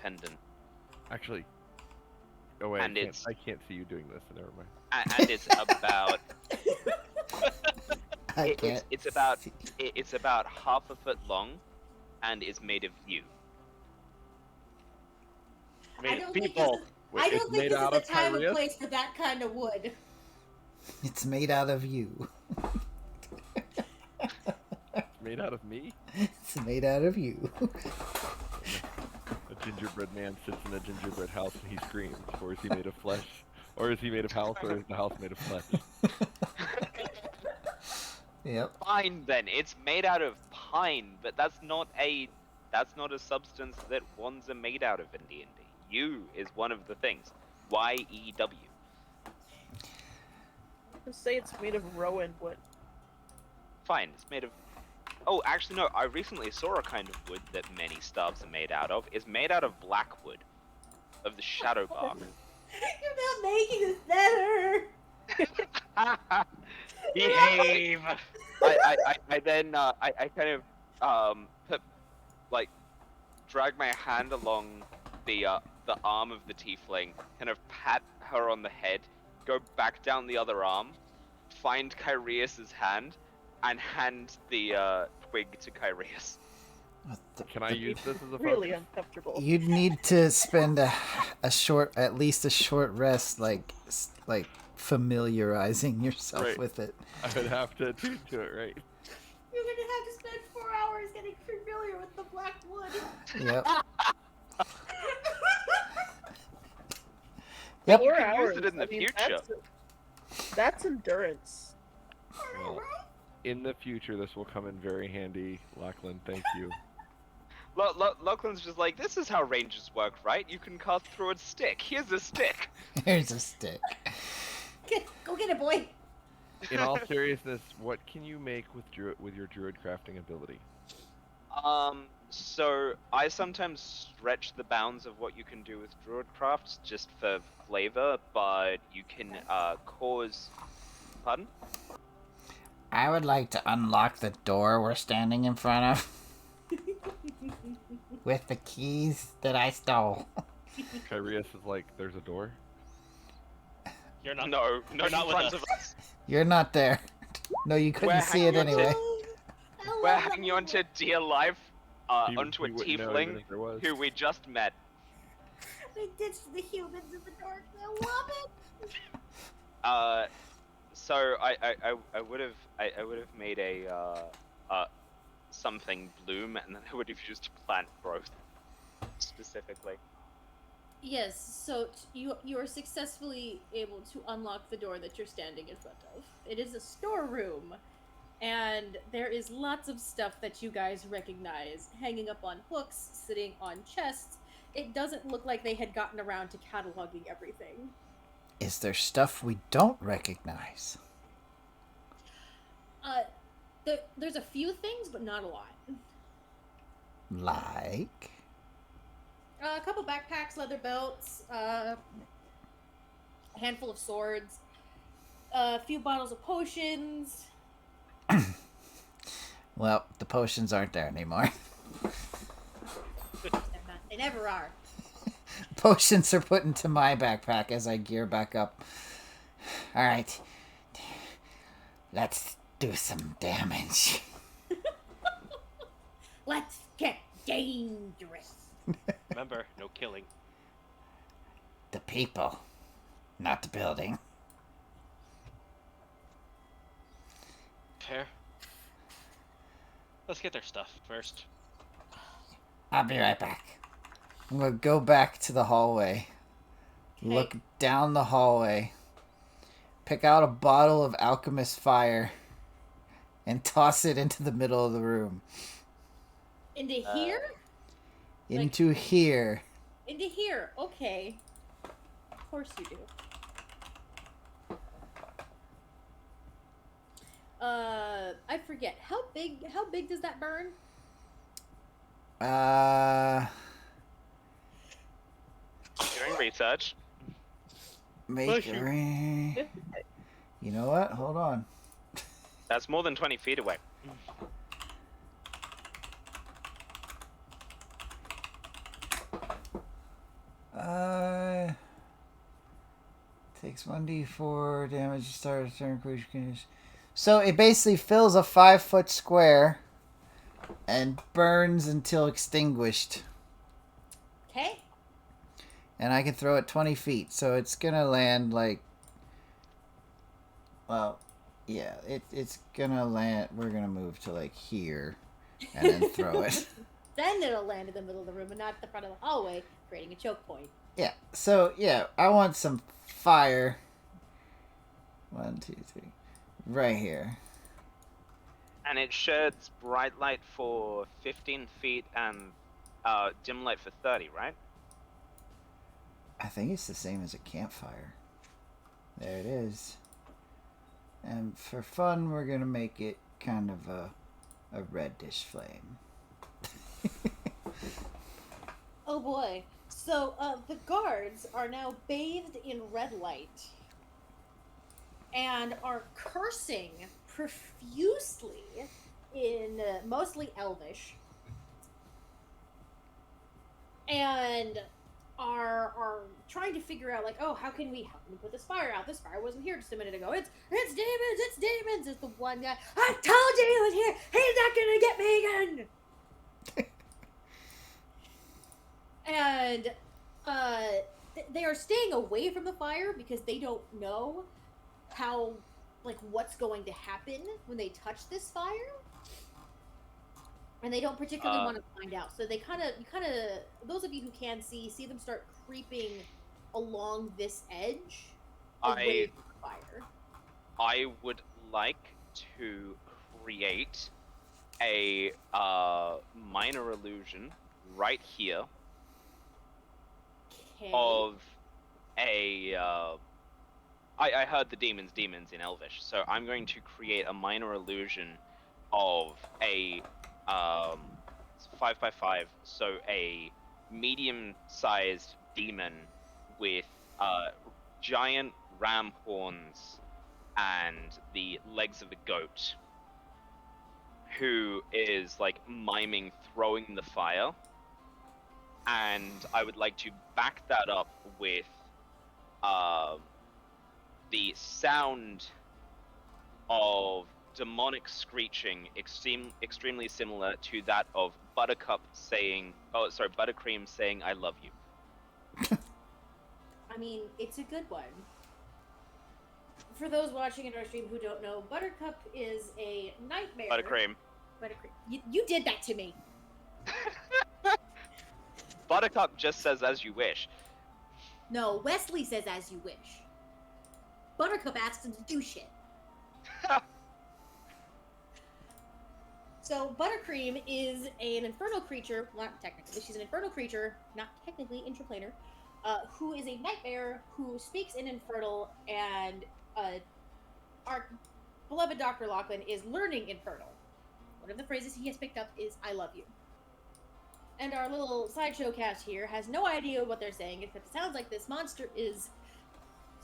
pendant. Actually, oh wait, And I can't see you doing this, so never mind. And it's about it's about half a foot long, and is made of yew. I don't think Wait, this is the time and place for that kind of wood. It's made out of you. Made out of me? It's made out of you. A gingerbread man sits in a gingerbread house and he screams. Or is he made of flesh? Or is he made of house? Or is the house made of flesh? Yep. Fine then, it's made out of pine, but that's not a substance that wands are made out of in D&D. Yew is one of the things. Y-E-W. Just say it's made of rowan wood. Fine, it's made of... Oh, actually no, I recently saw a kind of wood that many staves are made out of. It's made out of blackwood, of the shadow bark. You're not making this better! Behave! I then I kind of drag my hand along the arm of the tiefling, kind of pat her on the head, go back down the other arm, find Kyrius's hand, and hand the twig to Kyrius. Can I use this as a Really focus? uncomfortable. You'd need to spend at least a short rest, like familiarizing yourself Right. with it. I would have to attune to it, right? You're gonna have to spend 4 hours getting familiar with the black wood. Yep. Yep. Four You can hours. use it in the future. That's endurance. Well, in the future, this will come in very handy, Lachlan. Thank you. Lachlan's just like, this is how ranges work, right? You can cast through a stick. Here's a stick. Here's a stick. Go get it, boy. In all seriousness, what can you make with your druid crafting ability? So I sometimes stretch the bounds of what you can do with Druidcraft just for flavor, but you can cause... Pardon? I would like to unlock the door we're standing in front of with the keys that I stole. Kyrius is like, there's a door? You're not. No, You're not with us. You're not there. No, you couldn't We're see it hanging on anyway. We're hanging on to dear life onto a He wouldn't know even tiefling if there was. who we just met. They ditched the humans in the dark. I love it. So I would have made a something bloom, and then I would have used plant growth specifically. Yes, so you are successfully able to unlock the door that you're standing in front of. It is a storeroom, and there is lots of stuff that you guys recognize hanging up on hooks, sitting on chests. It doesn't look like they had gotten around to cataloging everything. Is there stuff we don't recognize? Uh, there's a few things, but not a lot. Like? A couple backpacks, leather belts, a handful of swords, a few bottles of potions. Well, the potions aren't there anymore. They never are. Potions are put into my backpack as I gear back up. All right. Let's do some damage. Let's get dangerous. Remember, no killing. The people, not the building. Fair. Let's get their stuff first. I'll be right back. I'm going to go back to the hallway. Okay. Look down the hallway. Pick out a bottle of alchemist fire. And toss it into the middle of the room. Into here? Into here. Into here. Okay. Of course you do. I forget. How big does that burn? Doing research. Make it rain. You know what? Hold on. That's more than 20 feet away. Takes 1d4 damage to start a turn creature condition. So it basically fills a 5-foot square and burns until extinguished. Okay. And I can throw it 20 feet, so it's gonna land like. Well, yeah, it's gonna land. We're gonna move to like here, and then throw it. Then it'll land in the middle of the room and not at the front of the hallway, creating a choke point. Yeah. So yeah, I want some fire. 1, 2, 3, right here. And it sheds bright light for 15 feet and dim light for 30, right? I think it's the same as a campfire. There it is. And for fun, we're gonna make it kind of a reddish flame. Oh boy. So, the guards are now bathed in red light and are cursing profusely in mostly Elvish and are trying to figure out, like, oh, how can we put this fire out? This fire wasn't here just a minute ago. It's demons! It's the one guy. I told you he was here! He's not gonna get me again! And they are staying away from the fire because they don't know how, like, what's going to happen when they touch this fire, and they don't particularly want to find out. So they kind of those of you who can see them start creeping along this edge away from the fire. I would like to create a minor illusion right here. Okay. Of a I heard the demons in Elvish, so I'm going to create a minor illusion of a 5x5, so a medium-sized demon with giant ram horns and the legs of a goat, who is like miming throwing the fire. And I would like to back that up with the sound of demonic screeching, extremely similar to that of Buttercream saying, "I love you." I mean, it's a good one. For those watching in our stream who don't know, Buttercup is a nightmare. Buttercream. You did that to me. Buttercup just says as you wish. No, Wesley says as you wish. Buttercup asks him to do shit. So Buttercream is an infernal creature, well, not technically, she's an infernal creature, not technically intraplanar, who is a nightmare who speaks in infernal, and our beloved Dr. Lachlan is learning infernal. One of the phrases he has picked up is "I love you." And our little sideshow cast here has no idea what they're saying, except it sounds like this monster is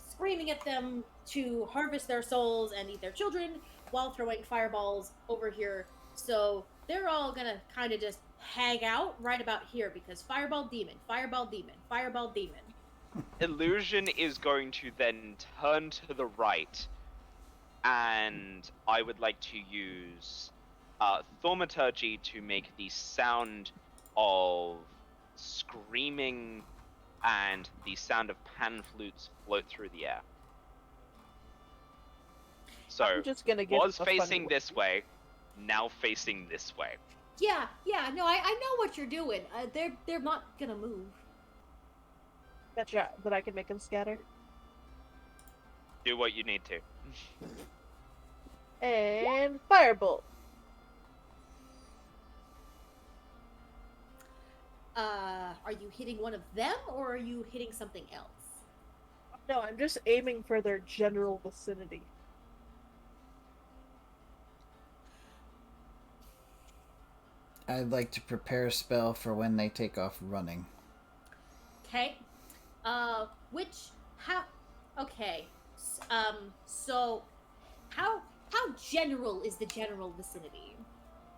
screaming at them to harvest their souls and eat their children while throwing fireballs over here. So they're all gonna kind of just hang out right about here because fireball demon, fireball demon, fireball demon. Illusion is going to then turn to the right, and I would like to use thaumaturgy to make the sound of screaming and the sound of pan flutes float through the air. So, I'm just gonna give was him a funny facing look. this way, now facing this way. Yeah, no, I know what you're doing. They're not gonna move. Betcha that I can make him scatter. Do what you need to. And firebolt. Are you hitting one of them or are you hitting something else? No, I'm just aiming for their general vicinity. I'd like to prepare a spell for when they take off running. Okay. So how general is the general vicinity?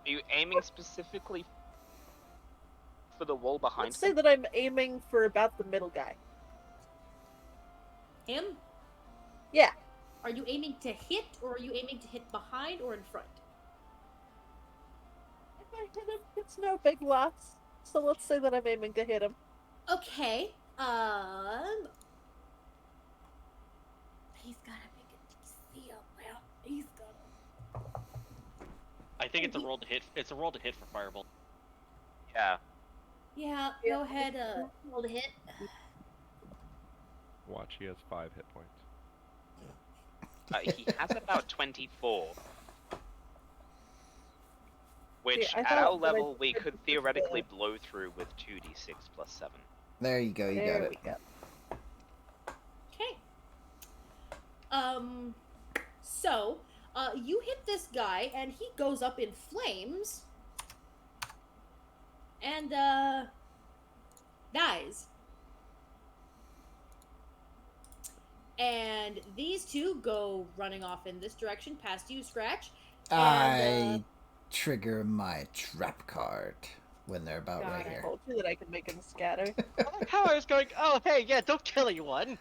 Are you aiming specifically for the wall behind Let's say them? that I'm aiming for about the middle guy. Him? Yeah. Are you aiming to hit or are you aiming to hit behind or in front? If I hit him, it's no big loss. So let's say that I'm aiming to hit him. Okay. He's gotta make a DC up. Well, he's gonna. I think it's a roll to hit. It's a roll to hit for Firebolt. Yeah. Yeah, go ahead, roll to hit. Watch, he has 5 hit points. He has about 24. Which, I at thought our that I level, we did could the- theoretically blow through with 2d6 plus 7. There you go, you There got we it. go. Okay. So, you hit this guy, and he goes up in flames, and, dies. And these two go running off in this direction, past you, Scratch. And, I trigger my trap card when they're about God, right I here. told you that I could make him scatter. How I was going? Oh, hey, yeah, don't kill anyone.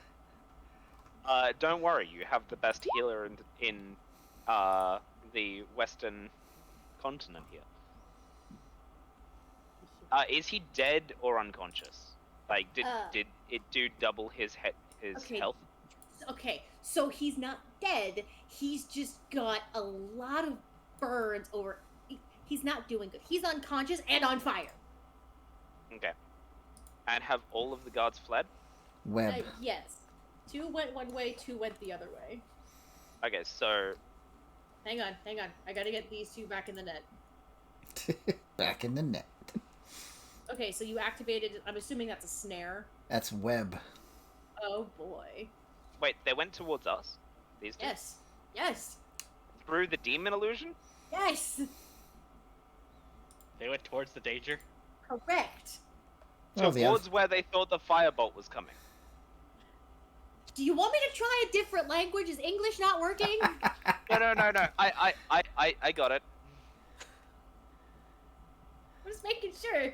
Don't worry, you have the best healer in the Western continent here. Is he dead or unconscious? Like, did it do double his Okay. health? Okay, so he's not dead. He's just got a lot of burns over. He's not doing good. He's unconscious and on fire. Okay. And have all of the guards fled? Web. Yes. 2 went one way, 2 went the other way. Okay, so Hang on. I gotta get these 2 back in the net. Back in the net. Okay, so you activated. I'm assuming that's a snare. That's web. Oh boy. wait, they went towards us? These two? Yes. Through the demon illusion? Yes. They went towards the danger. Correct. Oh, the Towards where they thought the firebolt was coming. Do you want me to try a different language? Is English not working? No. I got it. I'm just making sure.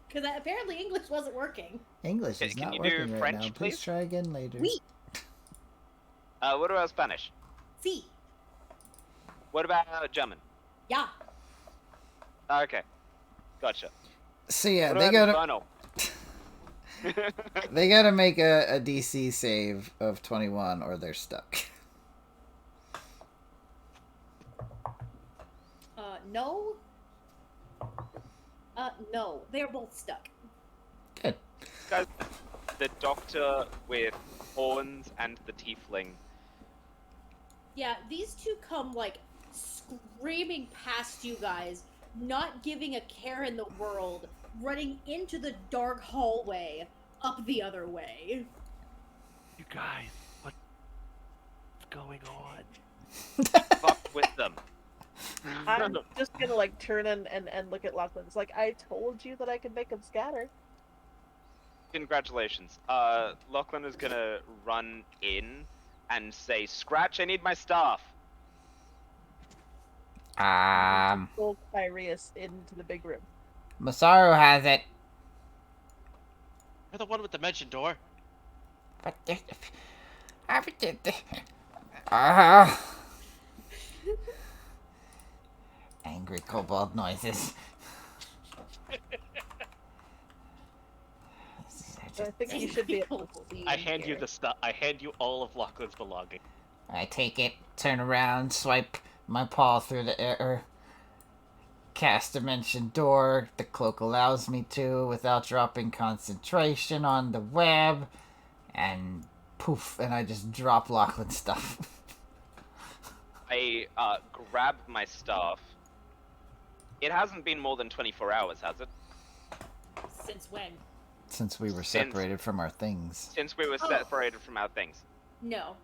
Because apparently English wasn't working. English Okay, is can not you do working right French, now. Please please? try again later. Oui. What about Spanish? See. What about German? Yeah. Okay. Gotcha. So yeah, What they about gotta Infernal? they gotta make a DC save of 21 or they're stuck. No. No. They're both stuck. Good. Guys, the doctor with horns and the tiefling. Yeah, these two come like screaming past you guys, not giving a care in the world, running into the dark hallway up the other way. You guys, what's going on? Fuck with them. I'm just gonna like turn and look at Lachlan. It's like, I told you that I could make them scatter. Congratulations. Lachlan is gonna run in and say, "Scratch, I need my staff." Pull Kyrius into the big room. Masaru has it. You're the one with the mention door. But uh, angry kobold noises. I think you should be able to see. I hand you the stuff. I hand you all of Lachlan's belongings. I take it, turn around, swipe my paw through the air, cast Dimension Door. The cloak allows me to without dropping concentration on the web, and poof, and I just drop Lachlan's stuff. I grab my staff. It hasn't been more than 24 hours, has it? Since when? Since we were separated from our things. Since we were separated from our things. No.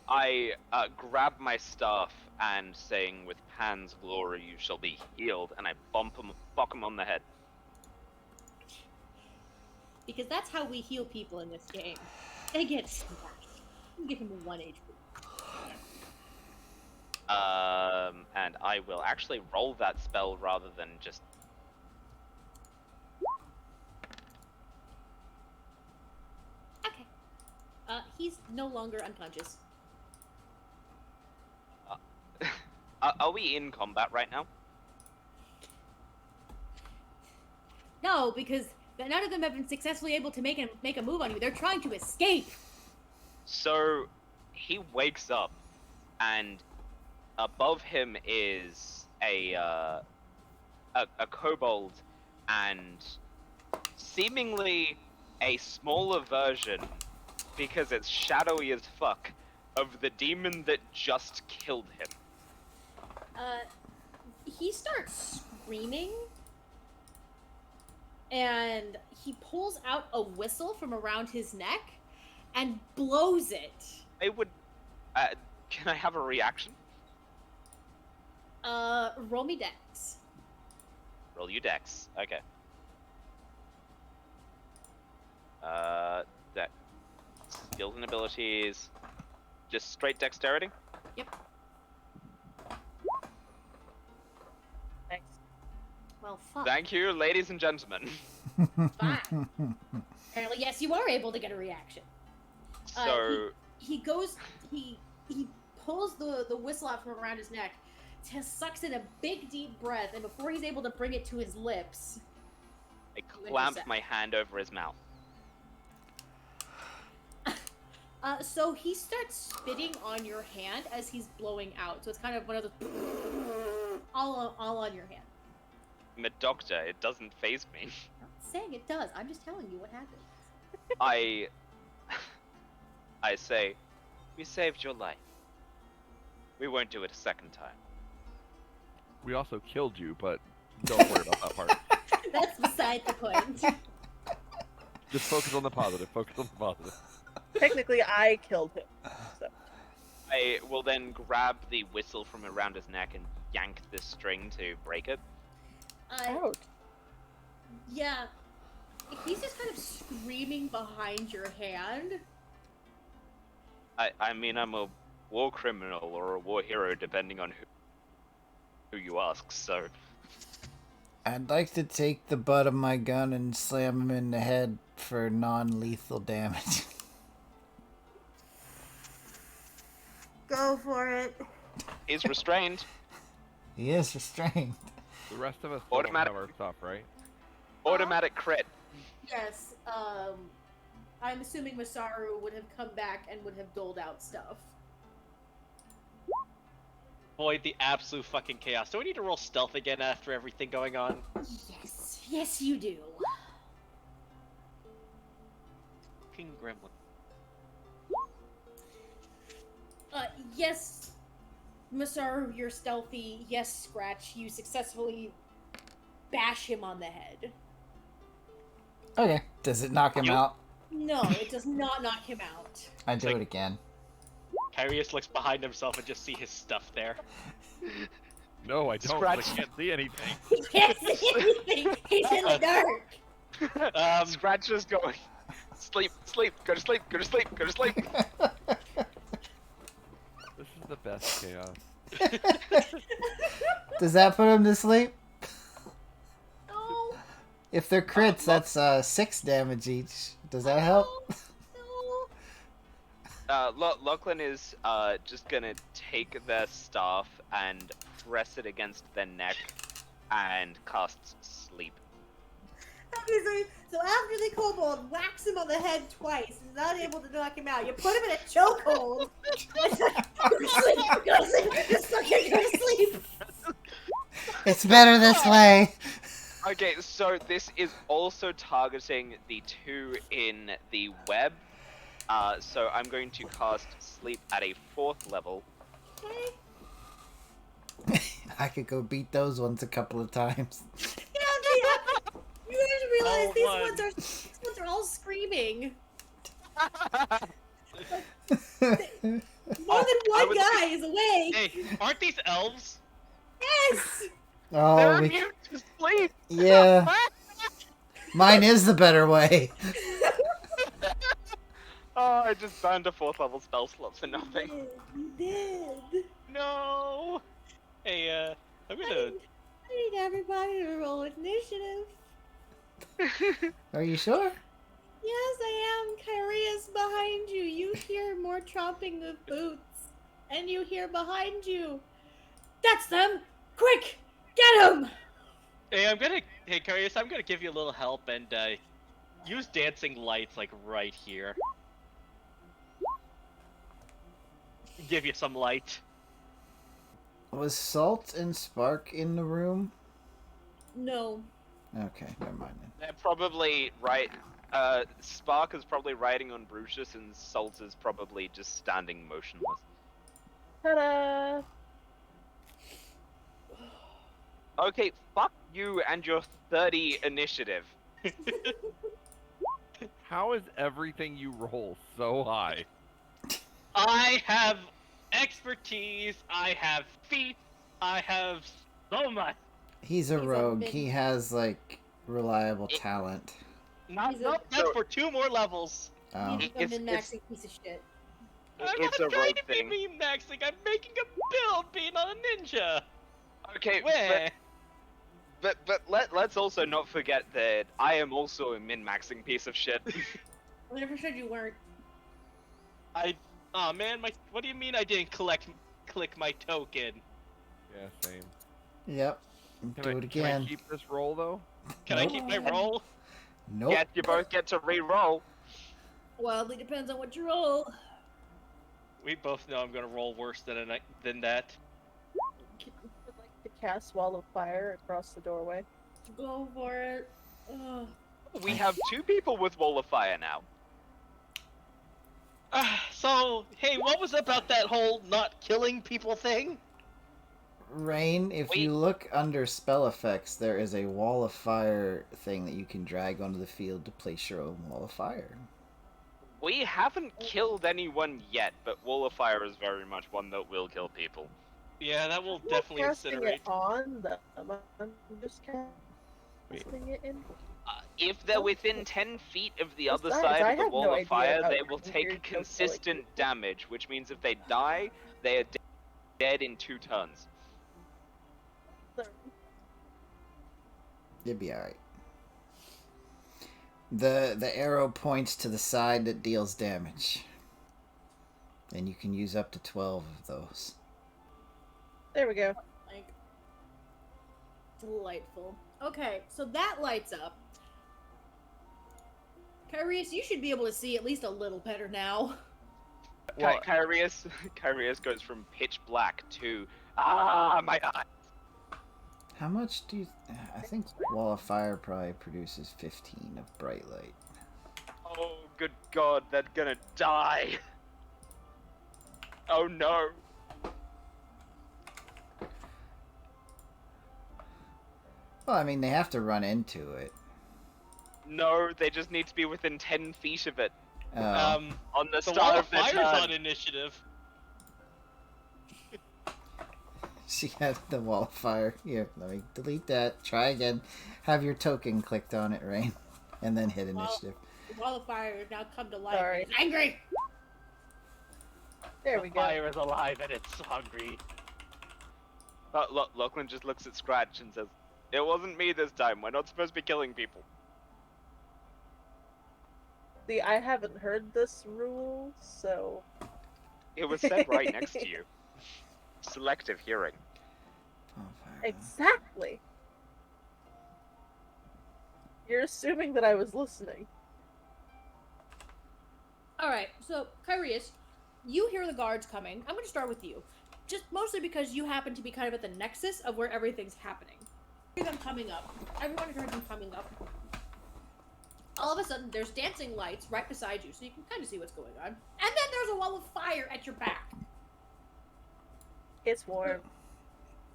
I grab my staff and saying, "With Pan's glory you shall be healed," and I fuck him on the head. Because that's how we heal people in this game. They get smashed. You give him a 1 HP. And I will actually roll that spell rather than just... Okay. He's no longer unconscious. Are we in combat right now? No, because none of them have been successfully able to make a move on you. They're trying to escape. So he wakes up, and above him is a kobold, and seemingly a smaller version, because it's shadowy as fuck, of the demon that just killed him. He starts screaming, and he pulls out a whistle from around his neck and blows it. I would... can I have a reaction? Roll me dex. Roll you dex. Okay. Dex. Skills and abilities. Just straight dexterity? Yep. Thanks. Well, fuck. Thank you, ladies and gentlemen. Fine. Apparently, yes, you are able to get a reaction. So... He goes... He pulls the whistle out from around his neck, sucks in a big, deep breath, and before he's able to bring it to his lips... I clamp my hand over his mouth. So he starts spitting on your hand as he's blowing out. So it's kind of one of those... all on your hand. I'm a doctor, it doesn't faze me. I'm not saying it does. I'm just telling you what happens. I say, we saved your life. We won't do it a second time. We also killed you, but don't worry about that part. That's beside the point. Just focus on the positive. Focus on the positive. Technically, I killed him. So. I will then grab the whistle from around his neck and yank the string to break it. Ouch. Yeah. He's just kind of screaming behind your hand. I mean, I'm a war criminal or a war hero, depending on who you ask, so... I'd like to take the butt of my gun and slam him in the head for non-lethal damage. Go for it. He's restrained. He is restrained. The rest of us still don't have our stuff, right? Automatic crit. Yes, I'm assuming Masaru would have come back and would have doled out stuff. Avoid the absolute fucking chaos. Do I need to roll stealth again after everything going on? Yes, you do. talking gremlin. Yes, Masar, you're stealthy. Yes, Scratch, you successfully bash him on the head. Okay. Does it knock him out? No, it does not knock him out. I do like- it again. Kyrius looks behind himself and just see his stuff there. No, I don't. Scratch. I can't see anything. He can't see anything. He's in the dark. Scratch is going. Sleep, sleep, go to sleep, go to sleep, go to sleep. This is the best chaos. Does that put him to sleep? No, If they're crits, that's 6 damage each. Does that help? no. Lachlan is just gonna take their staff and press it against their neck and cast sleep. Okay, so after the kobold whacks him on the head twice, is not able to knock him out. You put him in a chokehold. It's like, go to sleep, go to sleep, just fucking go to sleep. It's better this way. Okay, so this is also targeting the 2 in the web. So I'm going to cast sleep at a 4th level. Okay. I could go beat those ones a couple of times. Yeah, you guys realize Oh, these one. ones are all screaming. Oh, More than I one was- guy is awake. Hey, aren't these elves? Yes. They're we, immune to sleep! yeah. Mine is the better way. Oh, I just burned a 4th level spell slot for nothing. You did. No! Hey, I'm gonna... I need everybody to roll initiative. Are you sure? Yes, I am. Kyria's behind you. You hear more tromping of boots. And you hear behind you. That's them! Quick! Get them! Hey, Kyrius, I'm gonna give you a little help and, use dancing lights, like, right here. Give you some light. Was Salt and Spark in the room? No. Okay, never mind then. They're probably right. Spark is probably riding on Brutus, and Salt is probably just standing motionless. Ta-da! Okay, fuck you and your 30 initiative. How is everything you roll so high? I have expertise, I have feet, I have so much. He's a He's a rogue. mid- He has, like, reliable talent. Not, He's a- no, that's for 2 more levels. Oh. He's a It's- min-maxing piece of shit. It's I'm a not trying rogue to thing. be mean-maxing, I'm making a build being on a ninja. Okay, Where? but let's also not forget that I am also a min-maxing piece of shit. I never said you weren't. Oh man, what do you mean I didn't click my token? Yeah, same. Yep. Can Do I, it Can I again. keep this roll though? Can I keep my roll? Nope. Yes, you both get to re-roll. Wildly depends on what you roll. We both know I'm gonna roll worse than that. I'd like to cast Wall of Fire across the doorway. Go for it. Ugh. We have 2 people with Wall of Fire now. So, hey, what was about that whole not killing people thing? Rain, if Wait. you look under spell effects, there is a wall of fire thing that you can drag onto the field to place your own wall of fire. We haven't killed anyone yet, but Wall of Fire is very much one that will kill people. Yeah, that will I'm not definitely casting incinerate. it on them. I'm just casting it in. If they're within 10 feet of the other Besides, side I of the have Wall no of idea Fire, about they will weird take jokes like consistent this. damage, which means if they die, they are dead in 2 turns. You'd be alright. The arrow points to the side that deals damage. And you can use up to 12 of those. There we go. Like, delightful. Okay, so that lights up. Kyrius, you should be able to see at least a little better now. Well- Kyrius goes from pitch black to my eye. How much do you... I think wall of fire probably produces 15 of bright light. Oh good God, they're gonna die. Oh no. Well, I mean, they have to run into it. No, they just need to be within 10 feet of it. Oh. On the The start wall of of their fire's turn. on initiative. She had the wall of fire. Here, let me delete that. Try again. Have your token clicked on it, Rain. And then hit initiative. The wall of fire has now come to life. Sorry. It's angry! There The we go. fire is alive and it's hungry. Lachlan just looks at Scratch and says, "It wasn't me this time. We're not supposed to be killing people." See, I haven't heard this rule, so... It was said right next to you. Selective hearing. Wall of fire. Exactly! You're assuming that I was listening. Alright, so, Kyrius, you hear the guards coming. I'm going to start with you. Just mostly because you happen to be kind of at the nexus of where everything's happening. You hear them coming up. Everyone heard them coming up. All of a sudden, there's dancing lights right beside you, so you can kind of see what's going on. And then there's a wall of fire at your back. It's warm.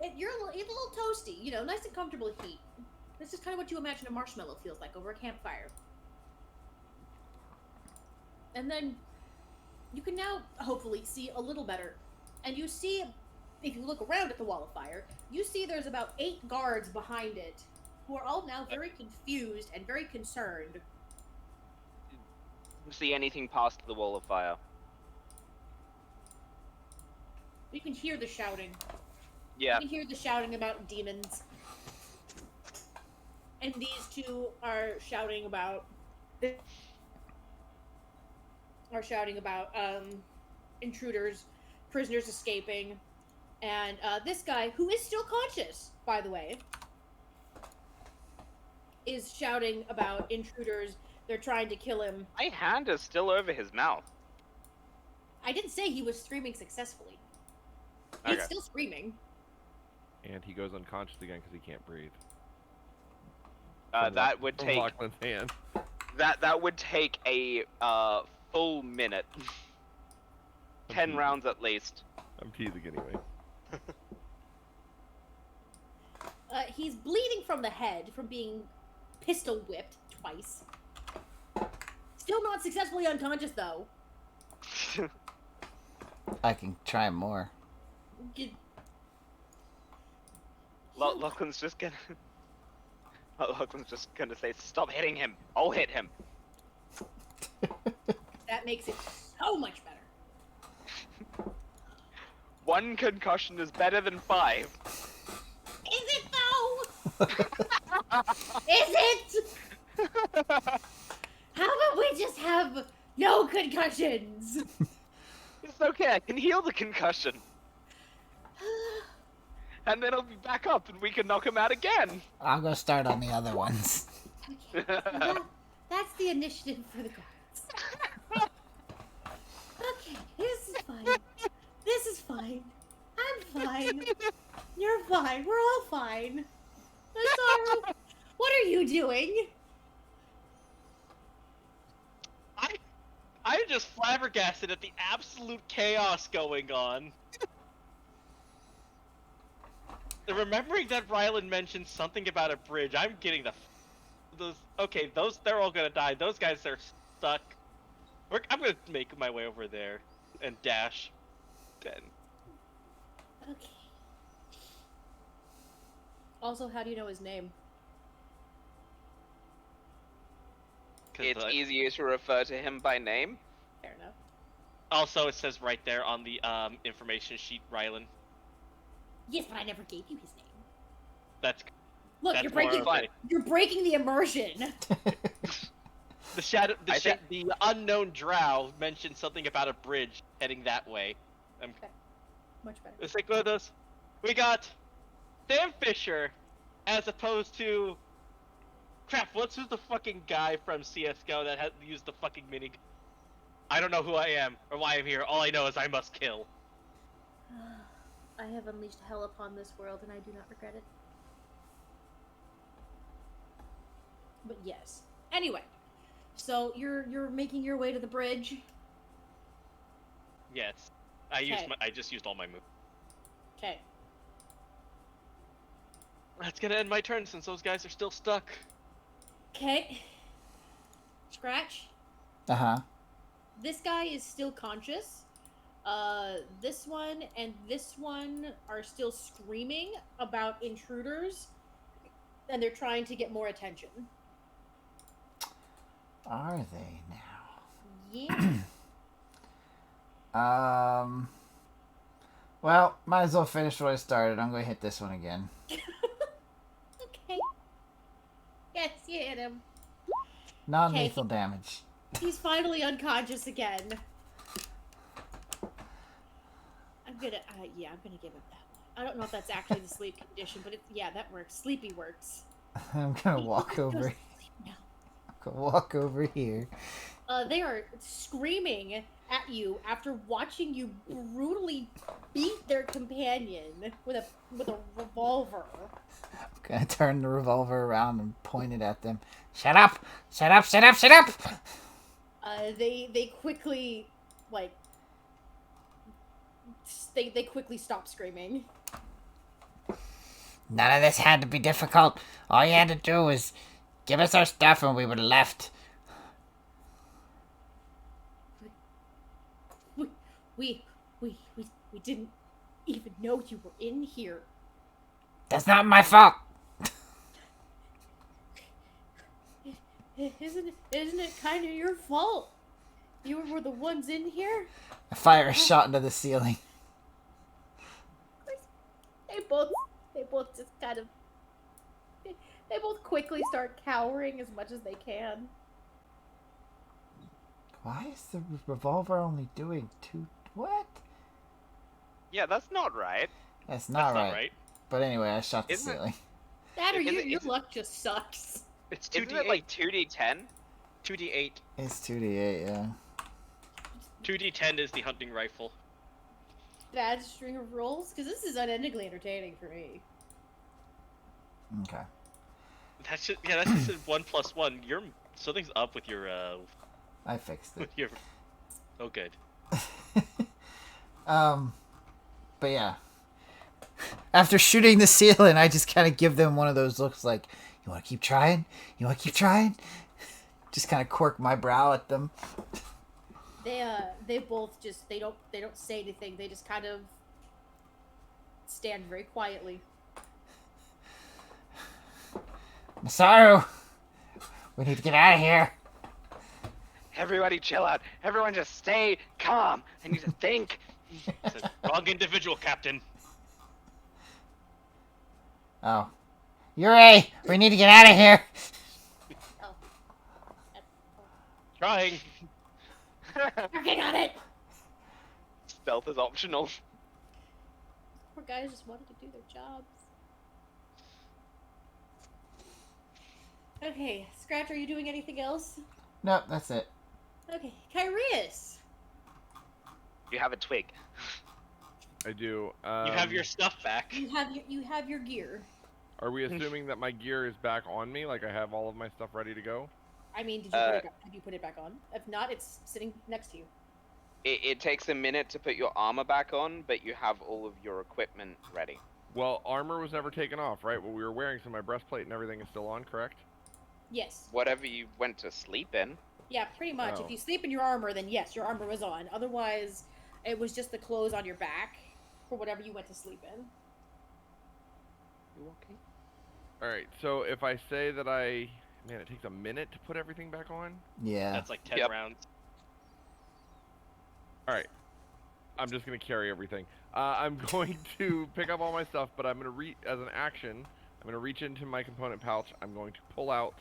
It's a little toasty, you know, nice and comfortable heat. This is kind of what you imagine a marshmallow feels like over a campfire. And then you can now hopefully see a little better. And you see, if you look around at the wall of fire, you see there's about 8 guards behind it who are all now very confused and very concerned. See anything past the wall of fire? You can hear the shouting. Yeah. You can hear the shouting about demons. And these two are shouting about intruders, prisoners escaping, and this guy, who is still conscious, by the way, is shouting about intruders. They're trying to kill him. My hand is still over his mouth. I didn't say he was screaming successfully. He's Okay. still screaming. And he goes unconscious again because he can't breathe. That would From take Lachlan's hand. that would take a full minute. 10 rounds at least. I'm teasing anyway. He's bleeding from the head from being pistol whipped twice. Still not successfully unconscious, though. I can try more. Lachlan's just gonna say, "Stop hitting him. I'll hit him." That makes it so much better. 1 concussion is better than 5. Is it though? Is it? How about we just have no concussions? It's okay. I can heal the concussion, and then he'll be back up, and we can knock him out again. I'll go start on the other ones. Okay, well, that's the initiative for the guards. Okay, this is fine. This is fine. I'm fine. You're fine. We're all fine. Masaru, what are you doing? I'm just flabbergasted at the absolute chaos going on. Remembering that Rylan mentioned something about a bridge, I'm getting they're all gonna die. Those guys are stuck. I'm gonna make my way over there and dash. Then. Okay. Also, how do you know his name? It's easier to refer to him by name. Fair enough. Also, it says right there on the information sheet, Rylan. Yes, but I never gave you his name. That's Look, that's you're breaking. more okay. You're breaking the immersion. The unknown drow mentioned something about a bridge heading that way. Much better. It's like one of those. We got Sam Fisher, as opposed to crap. Who's the fucking guy from CS:GO that had used the fucking mini? I don't know who I am or why I'm here. All I know is I must kill. I have unleashed hell upon this world, and I do not regret it. But yes. Anyway, So you're making your way to the bridge. Yes. I just used all my moves. Okay. That's gonna end my turn since those guys are still stuck. Okay. Scratch. Uh-huh. This guy is still conscious. This one and this one are still screaming about intruders, and they're trying to get more attention. Are they now? Yeah. Well, might as well finish what I started. I'm going to hit this one again. Okay. Yes, you hit him. Non-lethal damage. He's finally unconscious again. I'm gonna give him that one. I don't know if that's actually the sleep condition, but that works. Sleepy works. I'm going to walk over. I'm going to walk over here. They are screaming at you after watching you brutally beat their companion with a revolver. I'm going to turn the revolver around and point it at them. Shut up! Shut up! Shut up! Shut up! They quickly, like, they quickly stop screaming. None of this had to be difficult. All you had to do was give us our stuff and we would have left. We didn't even know you were in here. That's not my fault. Isn't it kind of your fault? You were the ones in here. I fire a shot into the ceiling. They both just kind of. They both quickly start cowering as much as they can. Why is the revolver only doing 2? What? Yeah, that's not right. That's not Not right. right. But anyway, I shot the Isn't it- ceiling. That or Is your it- luck just sucks. It's Isn't 2d8. it like 2d10? 2d8. It's 2d8, yeah. 2d10 is the hunting rifle. Bad string of rolls? Because this is unendingly entertaining for me. Okay. That's just a 1 + 1. Something's up with your I fixed it. with your. Oh, good. But yeah. After shooting the ceiling, I just kind of give them one of those looks like, you want to keep trying? You want to keep trying? Just kind of quirk my brow at them. They both just they don't say anything. They just kind of stand very quietly. Masaru, we need to get out of here. Everybody chill out. Everyone just stay calm. I need to think. It's a wrong individual, Captain. Oh. Yuri, we need to get out of here. Oh. Trying. Working on it! Stealth is optional. Poor guys just wanted to do their jobs. Okay, Scratch, are you doing anything else? Nope, that's it. Okay, Kyrius! You have a twig. I do. You have your stuff back. You have your gear. Are we assuming that my gear is back on me? Like I have all of my stuff ready to go? I mean, have you put it back on? If not, it's sitting next to you. It takes a minute to put your armor back on, but you have all of your equipment ready. Well, armor was never taken off, right? What we were wearing, so my breastplate and everything is still on, correct? Yes. Whatever you went to sleep in. Yeah, pretty much. Oh. If you sleep in your armor, then yes, your armor was on. Otherwise, it was just the clothes on your back for whatever you went to sleep in. You okay? Alright, so if I say that Man, it takes a minute to put everything back on? Yeah. That's like 10 Yep. rounds. Alright. I'm just going to carry everything. I'm going to pick up all my stuff, but I'm going to as an action, I'm going to reach into my component pouch. I'm going to pull out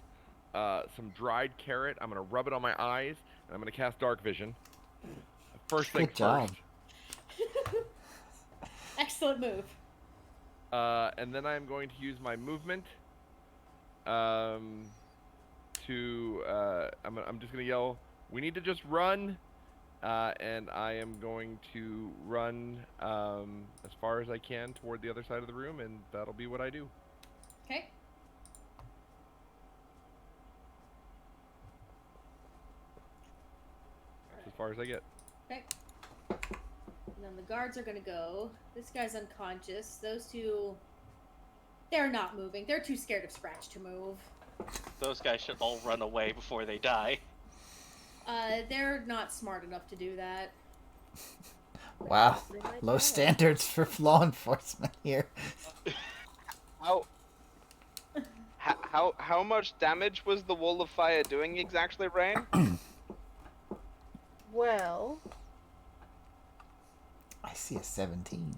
some dried carrot. I'm going to rub it on my eyes, and I'm going to cast dark vision. First thing Good job. first. Excellent move. And then I'm going to use my movement I'm just going to yell, we need to just run. And I am going to run as far as I can toward the other side of the room, and that'll be what I do. Okay. far as I get. Okay. And then the guards are gonna go. This guy's unconscious. Those two, they're not moving. They're too scared of Scratch to move. Those guys should all run away before they die. They're not smart enough to do that. Wow, They might low die. standards for law enforcement here. How much damage was the wall of fire doing exactly, Rain? Well, I see a 17.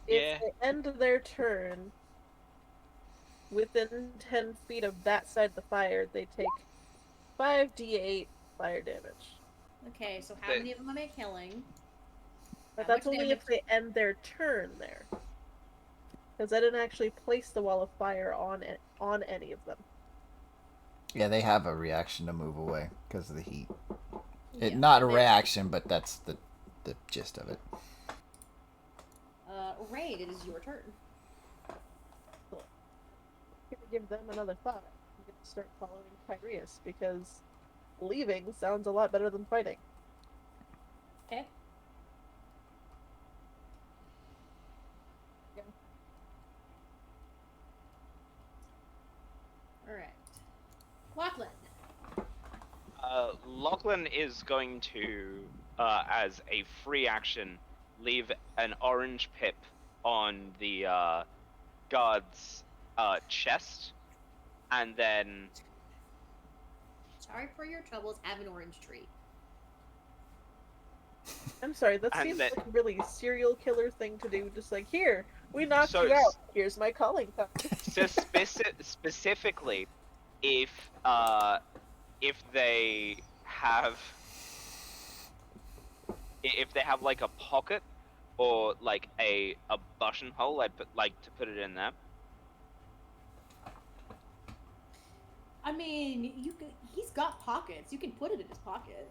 if they end their turn within 10 feet of that side of the fire, they take 5d8 fire damage. Okay, so how many of them am I killing? But How that's much only damage? if they end their turn there. Because I didn't actually place the wall of fire on any of them. Yeah, they have a reaction to move away because of the heat. Yeah, Not a they- reaction, but that's the gist of it. Rain, it is your turn. I'm gonna give them another thought. I'm gonna start following Pyreus because leaving sounds a lot better than fighting. Okay. Yeah. Alright. Lachlan. Lachlan is going to, as a free action, leave an orange pip on the guard's chest, and then Sorry for your troubles. Have an orange tree. I'm sorry, that And seems that- like a really serial killer thing to do. Just like, here, we knocked So you out. Here's my calling card. specifically, if they have like a pocket or like a buttonhole, I'd like to put it in there. I mean, he's got pockets. You can put it in his pocket.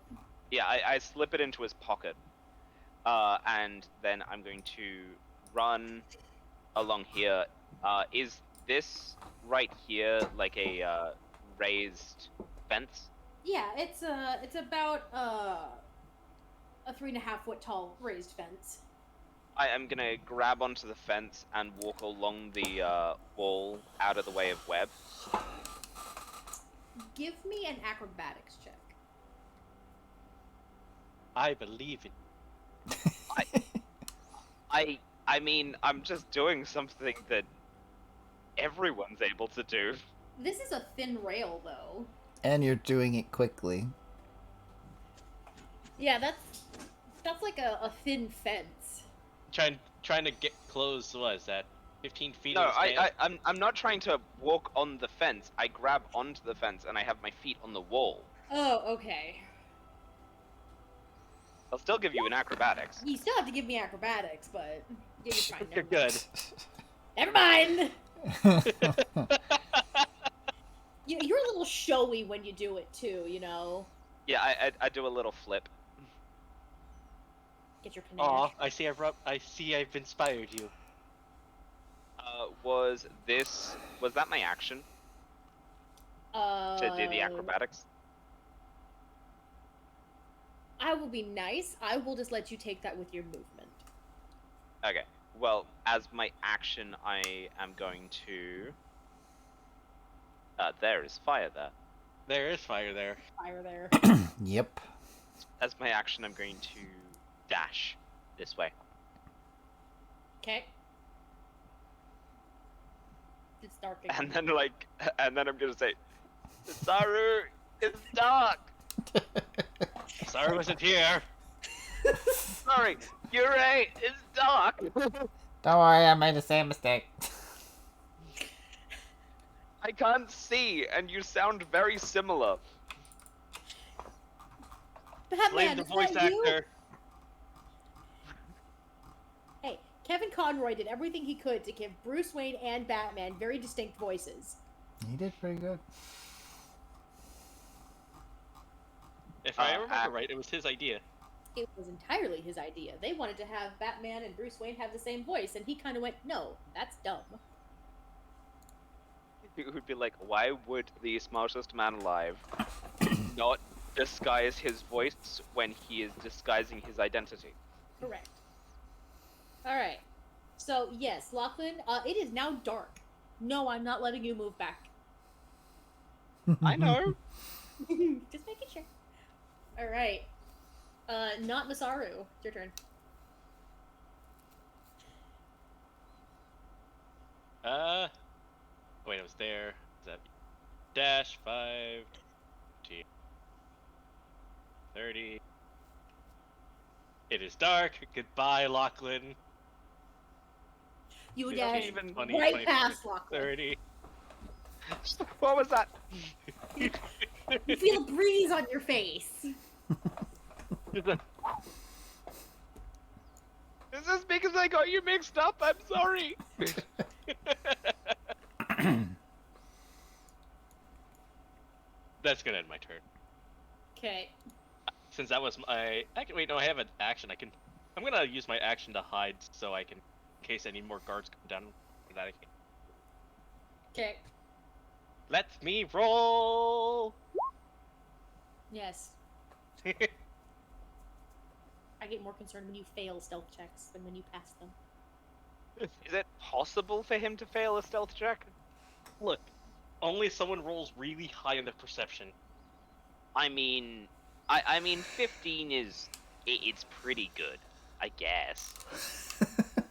Yeah, I slip it into his pocket, and then I'm going to run along here. Is this right here like a raised fence? Yeah, it's about a 3.5-foot tall raised fence. I am gonna grab onto the fence and walk along the wall out of the way of Webb. Give me an acrobatics check. I believe it. I mean, I'm just doing something that everyone's able to do. This is a thin rail, though. And you're doing it quickly. Yeah, that's like a thin fence. Trying to get close. What is that? 15 feet. No, of his hand? I'm not trying to walk on the fence. I grab onto the fence and I have my feet on the wall. Oh, okay. I'll still give you an acrobatics. You still have to give me acrobatics, but you're fine. You're Never mind. good. Never mind. You're a little showy when you do it too, you know. Yeah, I do a little flip. Get your panache. Aw, I see I've inspired you. Was that my action to do the acrobatics? I will be nice. I will just let you take that with your movement. Okay. Well, as my action, I am going to. There is fire there. There is fire there. Fire there. Yep. As my action, I'm going to dash this way. Okay. It's dark And again. then I'm gonna say, Saru, it's dark. Sorry, wasn't here. Sorry, you're right. It's dark. Don't worry, I made the same mistake. I can't see, and you sound very similar. Blame Batman, the is voice that you? actor. Hey, Kevin Conroy did everything he could to give Bruce Wayne and Batman very distinct voices. You did pretty good. If I remember right, it was his idea. It was entirely his idea. They wanted to have Batman and Bruce Wayne have the same voice, and he kind of went, no, that's dumb. It would be like, why would the smartest man alive not disguise his voice when he is disguising his identity. Correct. All right. So yes, Lachlan. It is now dark. No, I'm not letting you move back. I know. Just making sure. All right. Not Masaru. It's your turn. Wait, I was there. Is that dash 5, 10, 30. It is dark. Goodbye, Lachlan. You 15, dash even 20, right 25, past Lachlan. 30. What was that? You feel a breeze on your face. Is this because I got you mixed up? I'm sorry. That's gonna end my turn. Okay. Since that was my. Wait, no, I have an action. I'm gonna use my action to hide so I can. In case any more guards come down. For that I can. Okay. Let me roll! Yes. I get more concerned when you fail stealth checks than when you pass them. Is it possible for him to fail a stealth check? Look, only someone rolls really high on their perception. I mean 15 is it's pretty good, I guess.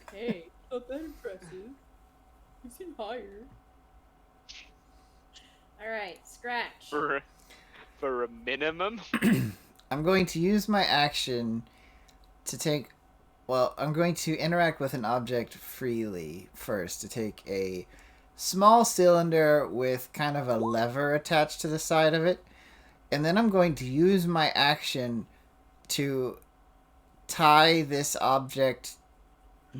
Okay, not that impressive. You seem higher. All right, Scratch. For a minimum. I'm going to use my action to take. Well, I'm going to interact with an object freely first to take a small cylinder with kind of a lever attached to the side of it. And then I'm going to use my action to tie this object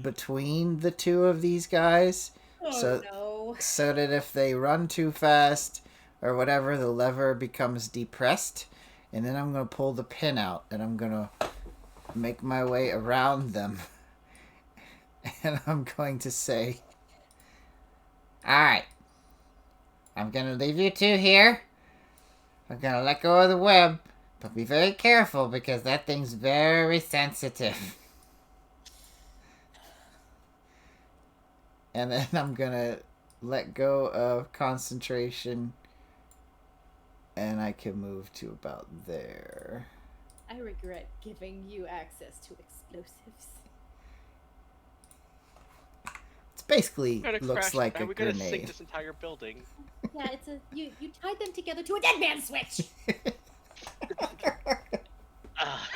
between the two of these guys. Oh no. So that if they run too fast or whatever, the lever becomes depressed. And then I'm going to pull the pin out and I'm going to make my way around them. And I'm going to say, alright, I'm going to leave you two here. I'm going to let go of the web, but be very careful because that thing's very sensitive. And then I'm going to let go of concentration and I can move to about there. I regret giving you access to explosives. It's basically We're gonna looks crash. like a We're gonna sink grenade. this entire building. Yeah, it's a you tied them together to a dead man switch. Ah,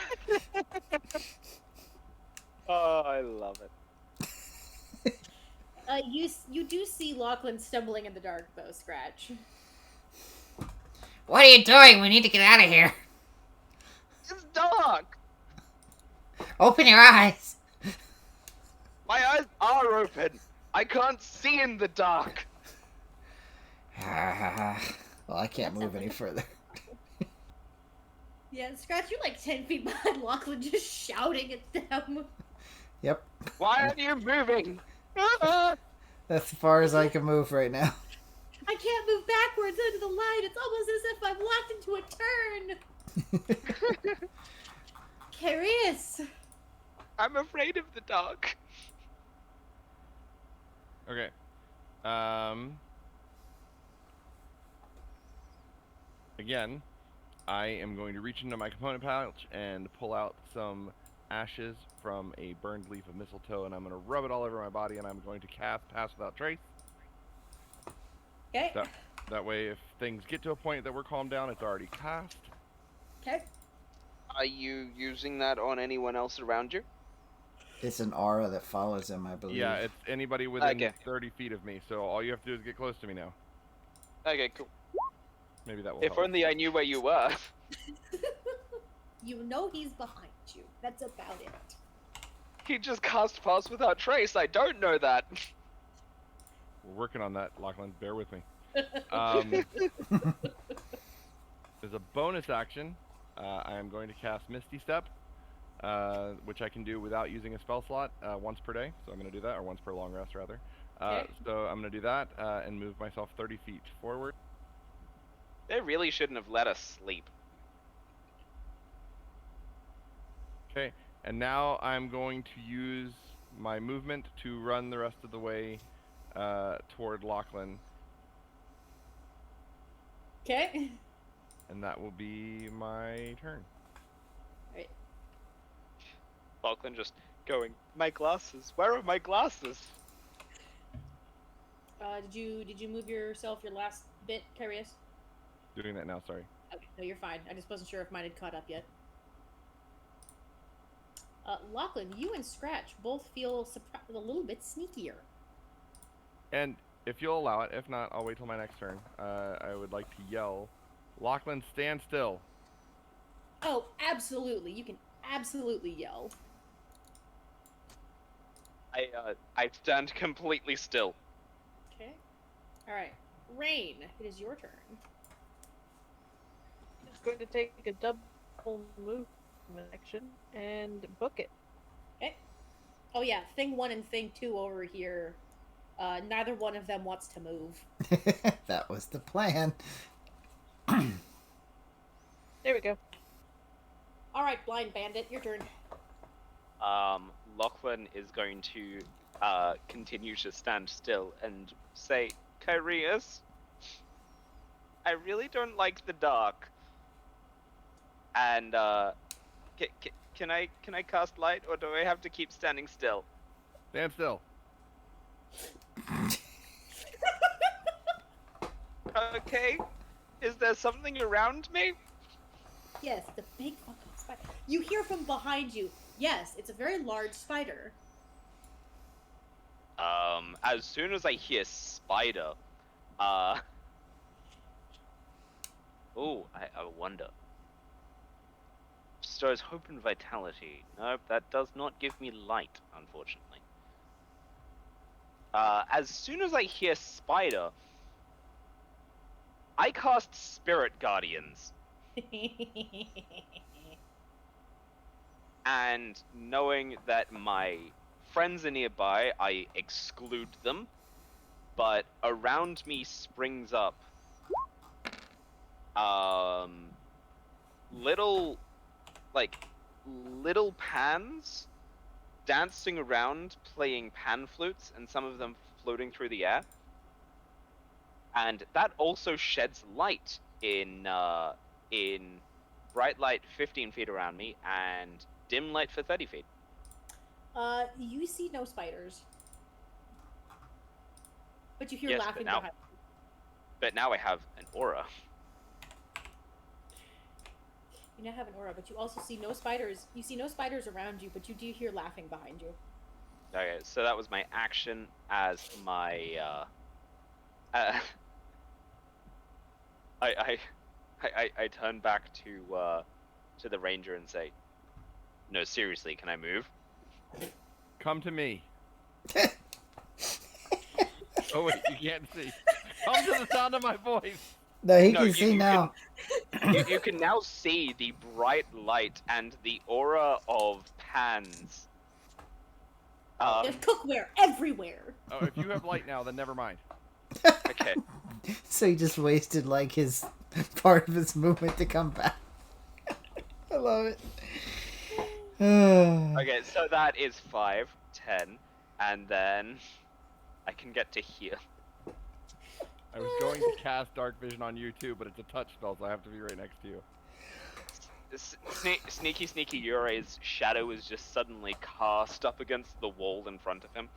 Oh, I love it. You do see Lachlan stumbling in the dark though, Scratch. What are you doing? We need to get out of here. It's dark. Open your eyes. My eyes are open. I can't see in the dark. Well, I can't That move sounds any like a- further. Yeah, Scratch, you're like 10 feet behind Lachlan, just shouting at them. Yep. Why aren't you moving? That's as far as I can move right now. I can't move backwards into the light. It's almost as if I'm locked into a turn. Curious. I'm afraid of the dark. Okay. Again, I am going to reach into my component pouch and pull out some ashes from a burned leaf of mistletoe, and I'm going to rub it all over my body, and I'm going to cast Pass Without Trace. Okay. That way, if things get to a point that we're calmed down, it's already cast. Okay. Are you using that on anyone else around you? It's an aura that follows him, I believe. Yeah, it's anybody within Okay. 30 feet of me, so all you have to do is get close to me now. Okay, cool. Maybe that will If help. only I knew where you were. You know he's behind you. That's about it. He just cast Pass Without Trace. I don't know that. We're working on that, Lachlan. Bear with me. As a bonus action, I am going to cast Misty Step, which I can do without using a spell slot once per day. So I'm going to do that, or once per long rest, rather. Okay. So I'm going to do that and move myself 30 feet forward. They really shouldn't have let us sleep. Okay, and now I'm going to use my movement to run the rest of the way toward Lachlan, Okay. and that will be my turn. Alright. Lachlan just going, my glasses. Where are my glasses? Did you move yourself your last bit, Carius? Doing that now, sorry. Okay, no, you're fine. I just wasn't sure if mine had caught up yet. Lachlan, you and Scratch both feel a little bit sneakier. And if you'll allow it, if not, I'll wait till my next turn. I would like to yell, Lachlan, stand still. Oh, absolutely. You can absolutely yell. I stand completely still. Okay. Alright. Rain, it is your turn. Just going to take a double movement action and book it. Okay. Oh yeah, thing 1 and thing 2 over here. Neither one of them wants to move. That was the plan. There we go. Alright, Blind Bandit, your turn. Lachlan is going to continue to stand still and say, Kyrius, I really don't like the dark. And can I cast light, or do I have to keep standing still? Stand still. Okay. Is there something around me? Yes, the big fucking spider. You hear from behind you. Yes, it's a very large spider. As soon as I hear spider, I wonder. Bestows hope and vitality. Nope, that does not give me light, unfortunately. As soon as I hear spider, I cast Spirit Guardians. And knowing that my friends are nearby, I exclude them. But around me springs up little pans dancing around playing pan flutes, and some of them floating through the air. And that also sheds light in bright light 15 feet around me and dim light for 30 feet. You see no spiders. But you hear Yes, laughing but now, behind you. but now I have an aura. You now have an aura, but you also see no spiders. You see no spiders around you, but you do hear laughing behind you. Okay, so that was my action as my I turn back to the ranger and say, no, seriously, can I move? Come to me. Oh wait, you can't see. Come to the sound of my voice. No, he No, can you- see you now. You can now see the bright light and the aura of pans. There's cookware everywhere. Oh, if you have light now, then never mind. Okay. So he just wasted like his part of his movement to come back. I love it. Okay, so that is 5, 10, and then I can get to here. I was going to cast Dark Vision on you too, but it's a touch spell, so I have to be right next to you. Sneaky Yure's shadow is just suddenly cast up against the wall in front of him.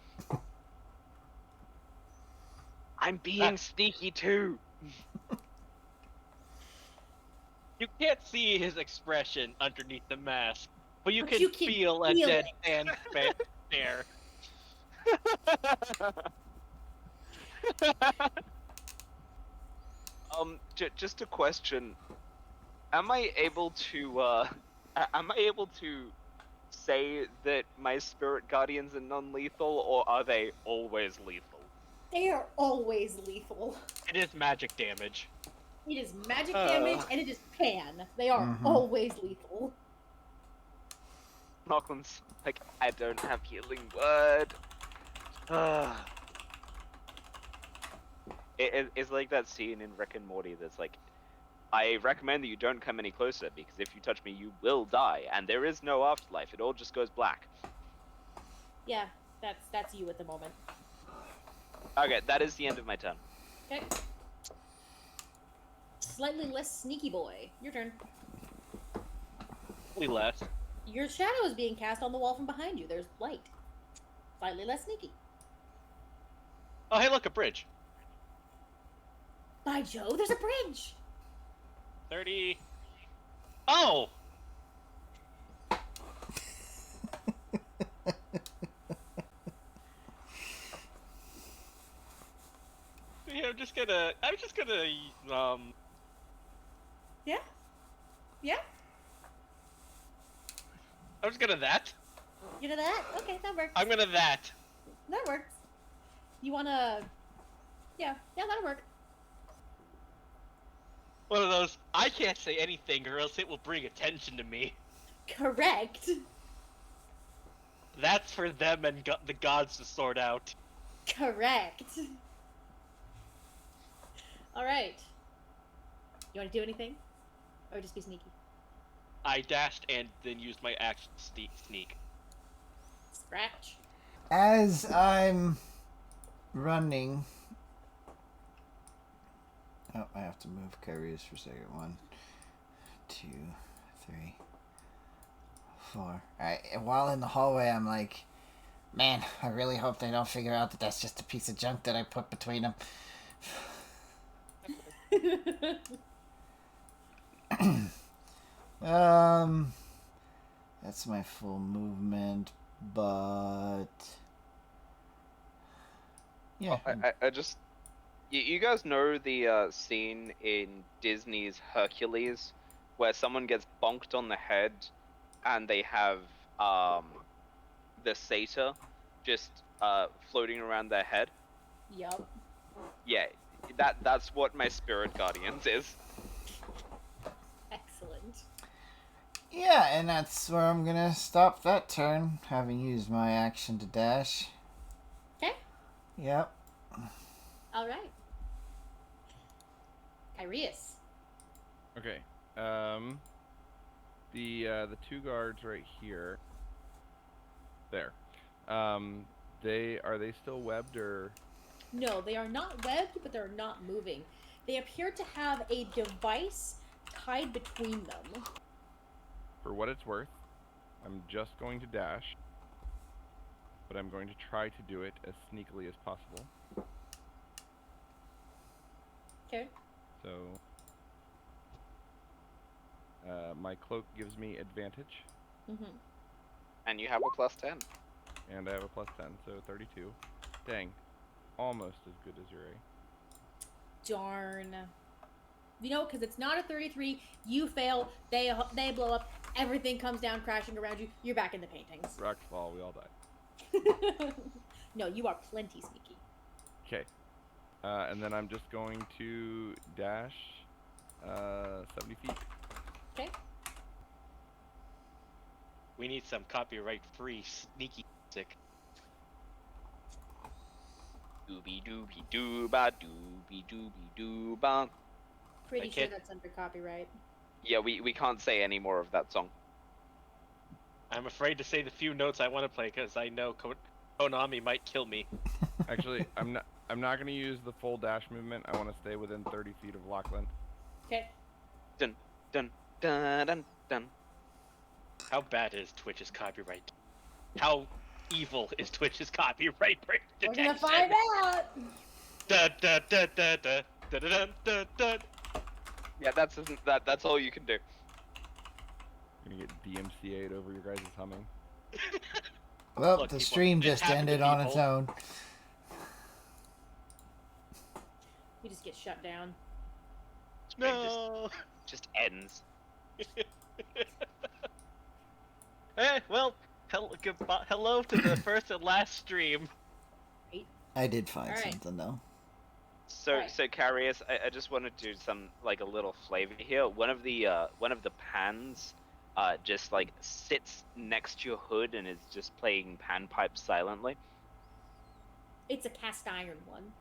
I'm being sneaky too! You can't see his expression underneath the mask, but you But can you can feel a feel dead it. man there. Just a question. Am I able to say that my spirit guardians are non-lethal, or are they always lethal? They are always lethal. It is magic damage. It is magic damage and it is pan. They are Mhm. always lethal. Lachlan's like, I don't have healing word. It's like that scene in Rick and Morty that's like, I recommend that you don't come any closer, because if you touch me, you will die, and there is no afterlife. It all just goes black. Yeah, that's you at the moment. Okay, that is the end of my turn. Okay. Slightly less sneaky boy. Your turn. We left. Your shadow is being cast on the wall from behind you. There's light. Slightly less sneaky. Oh, hey, look, a bridge. By Joe, there's a bridge. 30. Oh! Yeah, I'm just gonna, Yeah. Yeah. I'm just gonna that. You know that? Okay, that works. I'm gonna that. That works. You wanna? Yeah, that'll work. One of those, I can't say anything or else it will bring attention to me. Correct. That's for them and the gods to sort out. Correct. All right. You want to do anything, or just be sneaky? I dashed and then used my action sneak. Scratch. As I'm running. Oh, I have to move carriers for a second. 1, 2, 3, 4. Alright, while in the hallway, I'm like, man, I really hope they don't figure out that that's just a piece of junk that I put between them. That's my full movement, but yeah. I just... You guys know the scene in Disney's Hercules where someone gets bonked on the head and they have the satyr just floating around their head? Yup. Yeah, that's what my spirit guardians is. Excellent. Yeah, and that's where I'm gonna stop that turn, having used my action to dash. Okay. Yep. All right. Kyrius. Okay. The two guards right here. There. Are they still webbed or? No, they are not webbed, but they're not moving. They appear to have a device tied between them. For what it's worth, I'm just going to dash, but I'm going to try to do it as sneakily as possible. Okay. So, my cloak gives me advantage, Mm-hmm. And you have a +10. and I have a +10, so 32. Dang, almost as good as your A. Darn. You know, because it's not a 33. You fail. They blow up. Everything comes down crashing around you. You're back in the paintings. Rocks fall, we all die. No, you are plenty sneaky. Okay. And then I'm just going to dash 70 feet. Okay. We need some copyright-free sneaky music. Doobie doobie dooba doobie doobie dooba. Pretty sure that's under copyright. Yeah, we can't say any more of that song. I'm afraid to say the few notes I want to play because I know Konami might kill me. Actually, I'm not going to use the full dash movement. I want to stay within 30 feet of Lachlan. Okay. Dun dun dun dun dun. How bad is Twitch's copyright? How evil is Twitch's copyright We're detection? gonna find out. Da da da da da da da da da. Yeah, that's all you can do. You're going to get DMCA'd over your guys' humming. Well, Look, the people, stream it's just happened to ended on its people. own. We just get shut down. No. Just ends. Hey, well, hello to the first and last stream. I did find Alright. something though. So Alright. so Carius, I just want to do some like a little flavor here. One of the pans just like sits next to your hood and is just playing panpipes silently. It's a cast iron one.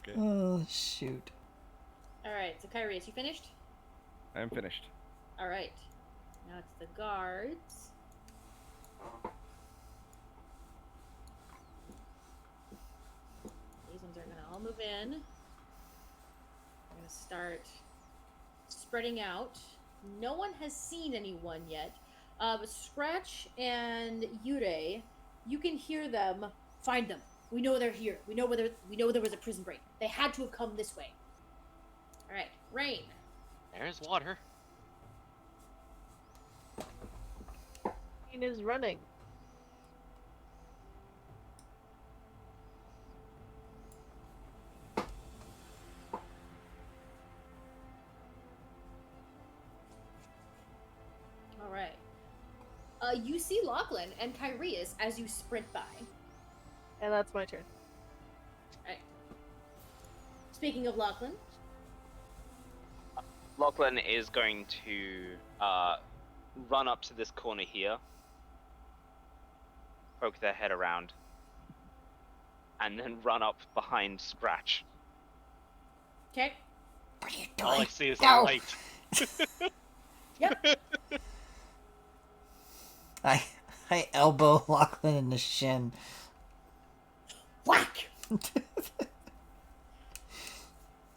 Okay. Oh, shoot. Alright, so Kyrie, you finished? I'm finished. Alright. Now it's the guards. These ones are gonna all move in. We're gonna start spreading out. No one has seen anyone yet. But Scratch and Yurei, you can hear them. Find them. We know they're here. We know there was a prison break. They had to have come this way. All right, Rain. There's water. Rain is running. All right. You see Lachlan and Kyrius as you sprint by. And that's my turn. Right. Speaking of Lachlan, Lachlan is going to run up to this corner here, poke their head around, and then run up behind Scratch. okay. What are you All I doing? see is No. a light. Yep. I elbow Lachlan in the shin. Whack.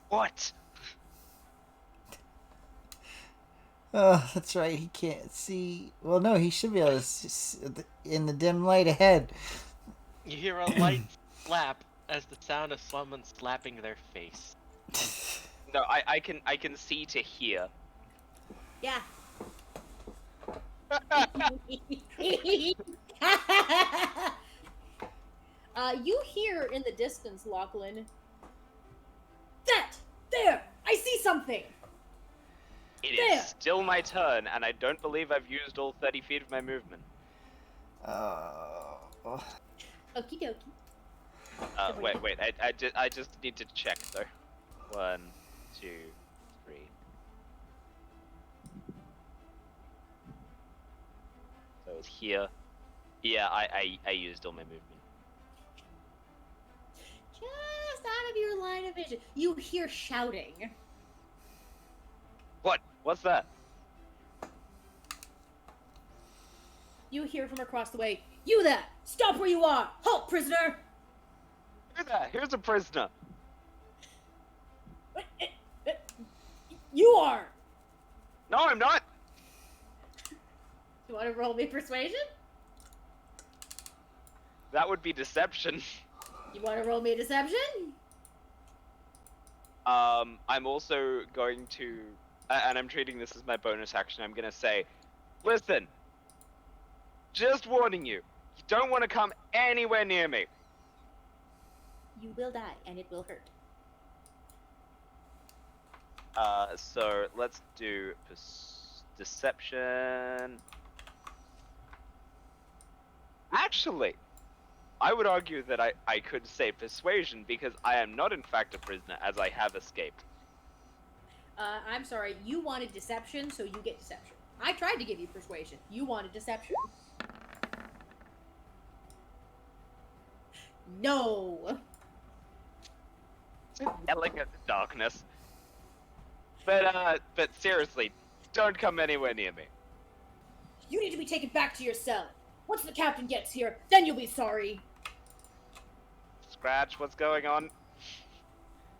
What? Oh, that's right. He can't see. Well, no, he should be able to in the dim light ahead. You hear a light slap as the sound of someone slapping their face. No, I can see to hear. Yeah. You hear in the distance, Lachlan. That! There! I see something! It There! is still my turn, and I don't believe I've used all 30 feet of my movement. Oh. Okie dokie. Wait. I just need to check though. 1, 2, 3. So it's here. Yeah, I used all my movement. Just out of your line of vision. You hear shouting. What? What's that? You hear from across the way, "You there! Stop where you are! Halt, prisoner!" Who's that? Here's a prisoner. You are! No, I'm not. You want to roll me persuasion? That would be deception. You want to roll me deception? I'm also going to, and I'm treating this as my bonus action. I'm gonna say, listen, just warning you, you don't want to come anywhere near me. You will die, and it will hurt. So let's do deception. Actually, I would argue that I could say persuasion because I am not in fact a prisoner as I have escaped. I'm sorry, you wanted deception, so you get deception. I tried to give you persuasion. You wanted deception. No! Elegant darkness. But seriously, don't come anywhere near me. You need to be taken back to your cell. Once the captain gets here, then you'll be sorry. Scratch, what's going on?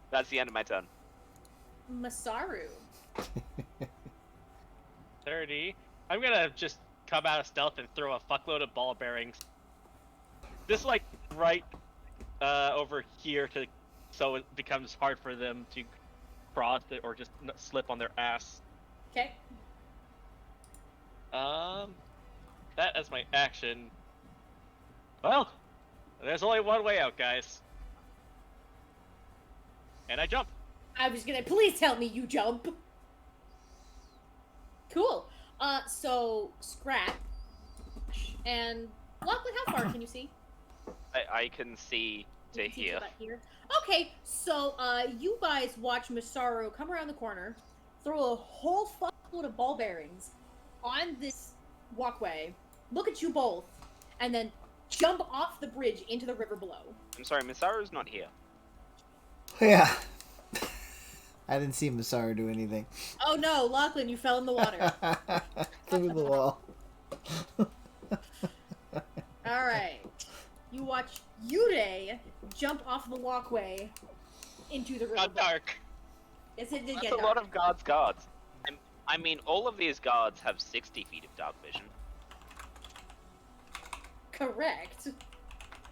That's the end of my turn. Masaru. 30. I'm gonna just come out of stealth and throw a fuckload of ball bearings. Just like right over here so it becomes hard for them to cross it or just slip on their ass. Okay. That as my action. Well, there's only one way out, guys. And I jump. I was gonna, please tell me you jump. Cool. So, Scratch. And, Lachlan, how far can you see? I can see to You can see here. about here. Okay, so, you guys watch Masaru come around the corner, throw a whole fuckload of ball bearings on this walkway, look at you both, and then jump off the bridge into the river below. I'm sorry, Misaru's not here. Yeah. I didn't see Masaru do anything. Oh no, Lachlan, you fell in the water. Through the wall. All right. You watch Yude jump off the walkway into the river. Got dark. Yes, it did That's get a dark. lot of guards. I mean, all of these guards have 60 feet of dark vision. Correct.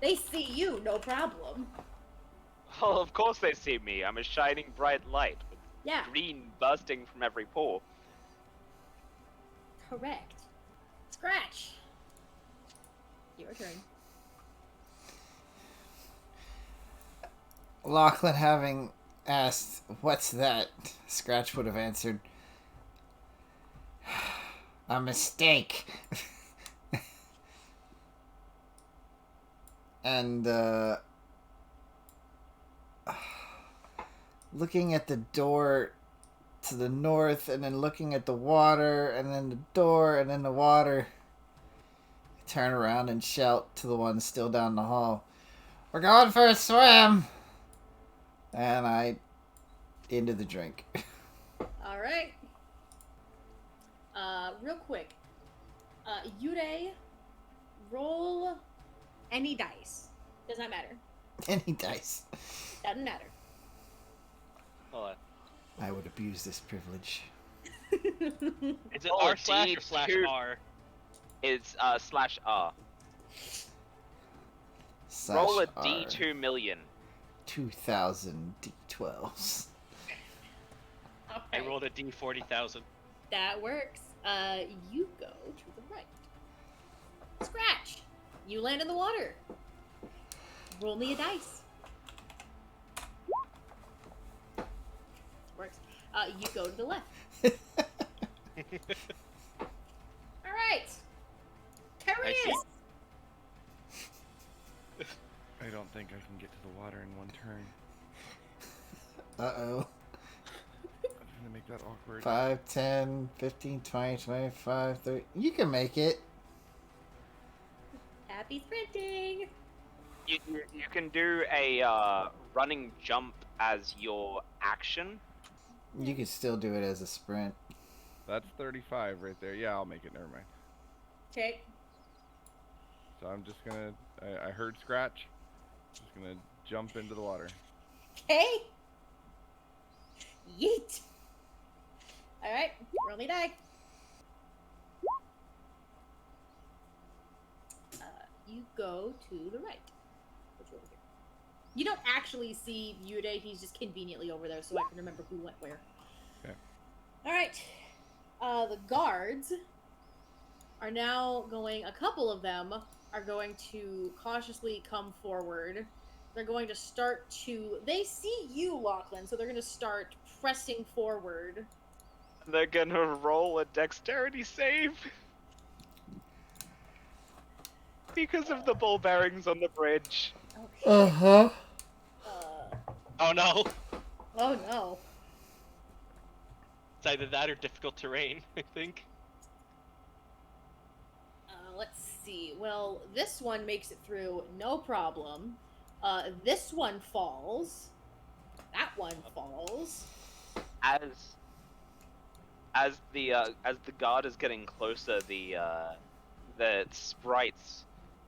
They see you, no problem. Well, of course they see me. I'm a shining bright light with Yeah, green bursting from every pore. correct. Scratch. Your turn. Lachlan, having asked, "What's that?" Scratch would have answered, "A mistake." And, looking at the door to the north, and then looking at the water, and then the door, and then the water, turn around and shout to the one still down the hall, "We're going for a swim!" And I into the drink. All right. Real quick. Yude, roll any dice. Does not matter. Any dice. Doesn't matter. Hold on. I would abuse this privilege. Is it Oh, R slash or slash D2. R? It's /R. Slash Roll a R. D2 million. 2,000 D12s. All I right. rolled a D 40,000. That works. You go to the right. Scratch. You land in the water. Roll me a dice. Works. You go to the left. All right. Carius. I don't think I can get to the water in one turn. Uh-oh. I'm gonna make that awkward. 5, 10, 15, 20, 25, 30. You can make it. Happy sprinting. You can do a running jump as your action. You could still do it as a sprint. That's 35 right there. Yeah, I'll make it. Never mind. Okay. So I'm just gonna. I heard scratch. Just gonna jump into the water. Okay. Yeet. All right. Roll me die. You go to the right. Which over here. You don't actually see Yude. He's just conveniently over there, so I can remember who went where. Okay. All right. The guards are now going. A couple of them are going to cautiously come forward. They're going to start to. They see you, Lachlan, so they're going to start pressing forward. They're gonna roll a dexterity save. Because of the ball bearings on the bridge. Okay. Uh-huh. Oh no! Oh no. It's either that or difficult terrain, I think. Let's see. Well, this one makes it through, no problem. This one falls. That one falls. As the guard is getting closer, the sprites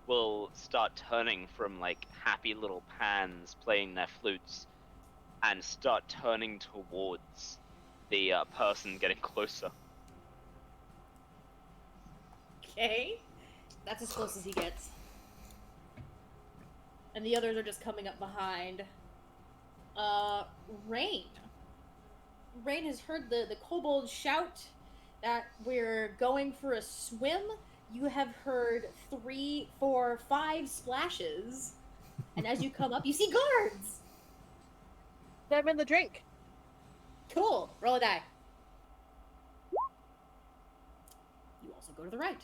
will start turning from like happy little pans playing their flutes and start turning towards the person getting closer. Okay. That's as close as he gets. And the others are just coming up behind. Rain. Rain has heard the kobold shout that we're going for a swim. You have heard 3, 4, 5 splashes. And as you come up, you see guards! Them in the drink. Cool. Roll a die. You also go to the right.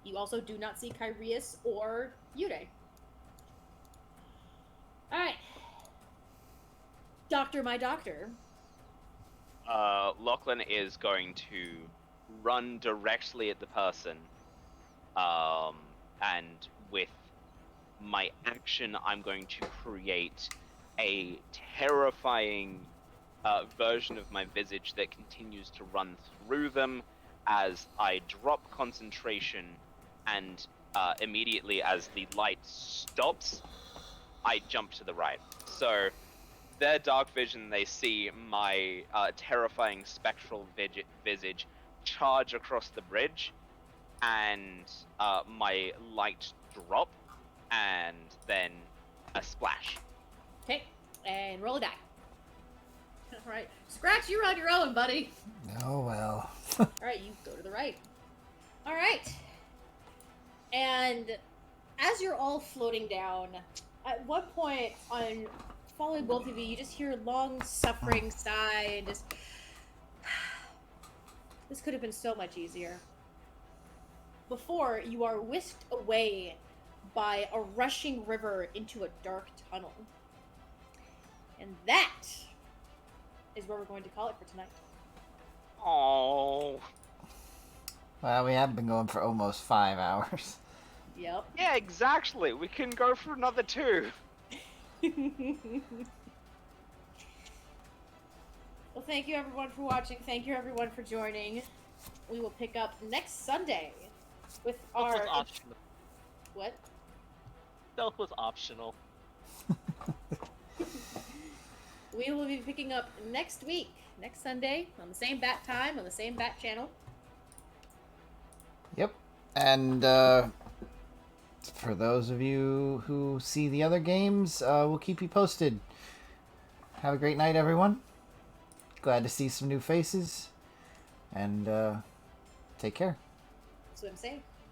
You also do not see Kyrius or Yude. Alright. Doctor, my doctor. Lachlan is going to run directly at the person, and with my action, I'm going to create a terrifying version of my visage that continues to run through them as I drop concentration, and immediately as the light stops, I jump to the right. So their dark vision, they see my terrifying spectral visage charge across the bridge, and my light drop, and then a splash. Okay, and roll a die. All right, Scratch, you're on your own, buddy. Oh, well. All right, you go to the right. All right. And as you're all floating down, at one point on following both of you, you just hear a long suffering sigh and just this could have been so much easier. Before you are whisked away by a rushing river into a dark tunnel. And that is where we're going to call it for tonight. Oh. Well, we have been going for almost 5 hours. Yep. Yeah, exactly. We can go for another 2. Well, thank you everyone for watching. Thank you everyone for joining. We will pick up next Sunday with Stealth our was optional. what? Stealth was optional. We will be picking up next week, next Sunday, on the same bat time, on the same bat channel. Yep. And for those of you who see the other games, we'll keep you posted. Have a great night, everyone. Glad to see some new faces. And take care. That's what I'm saying.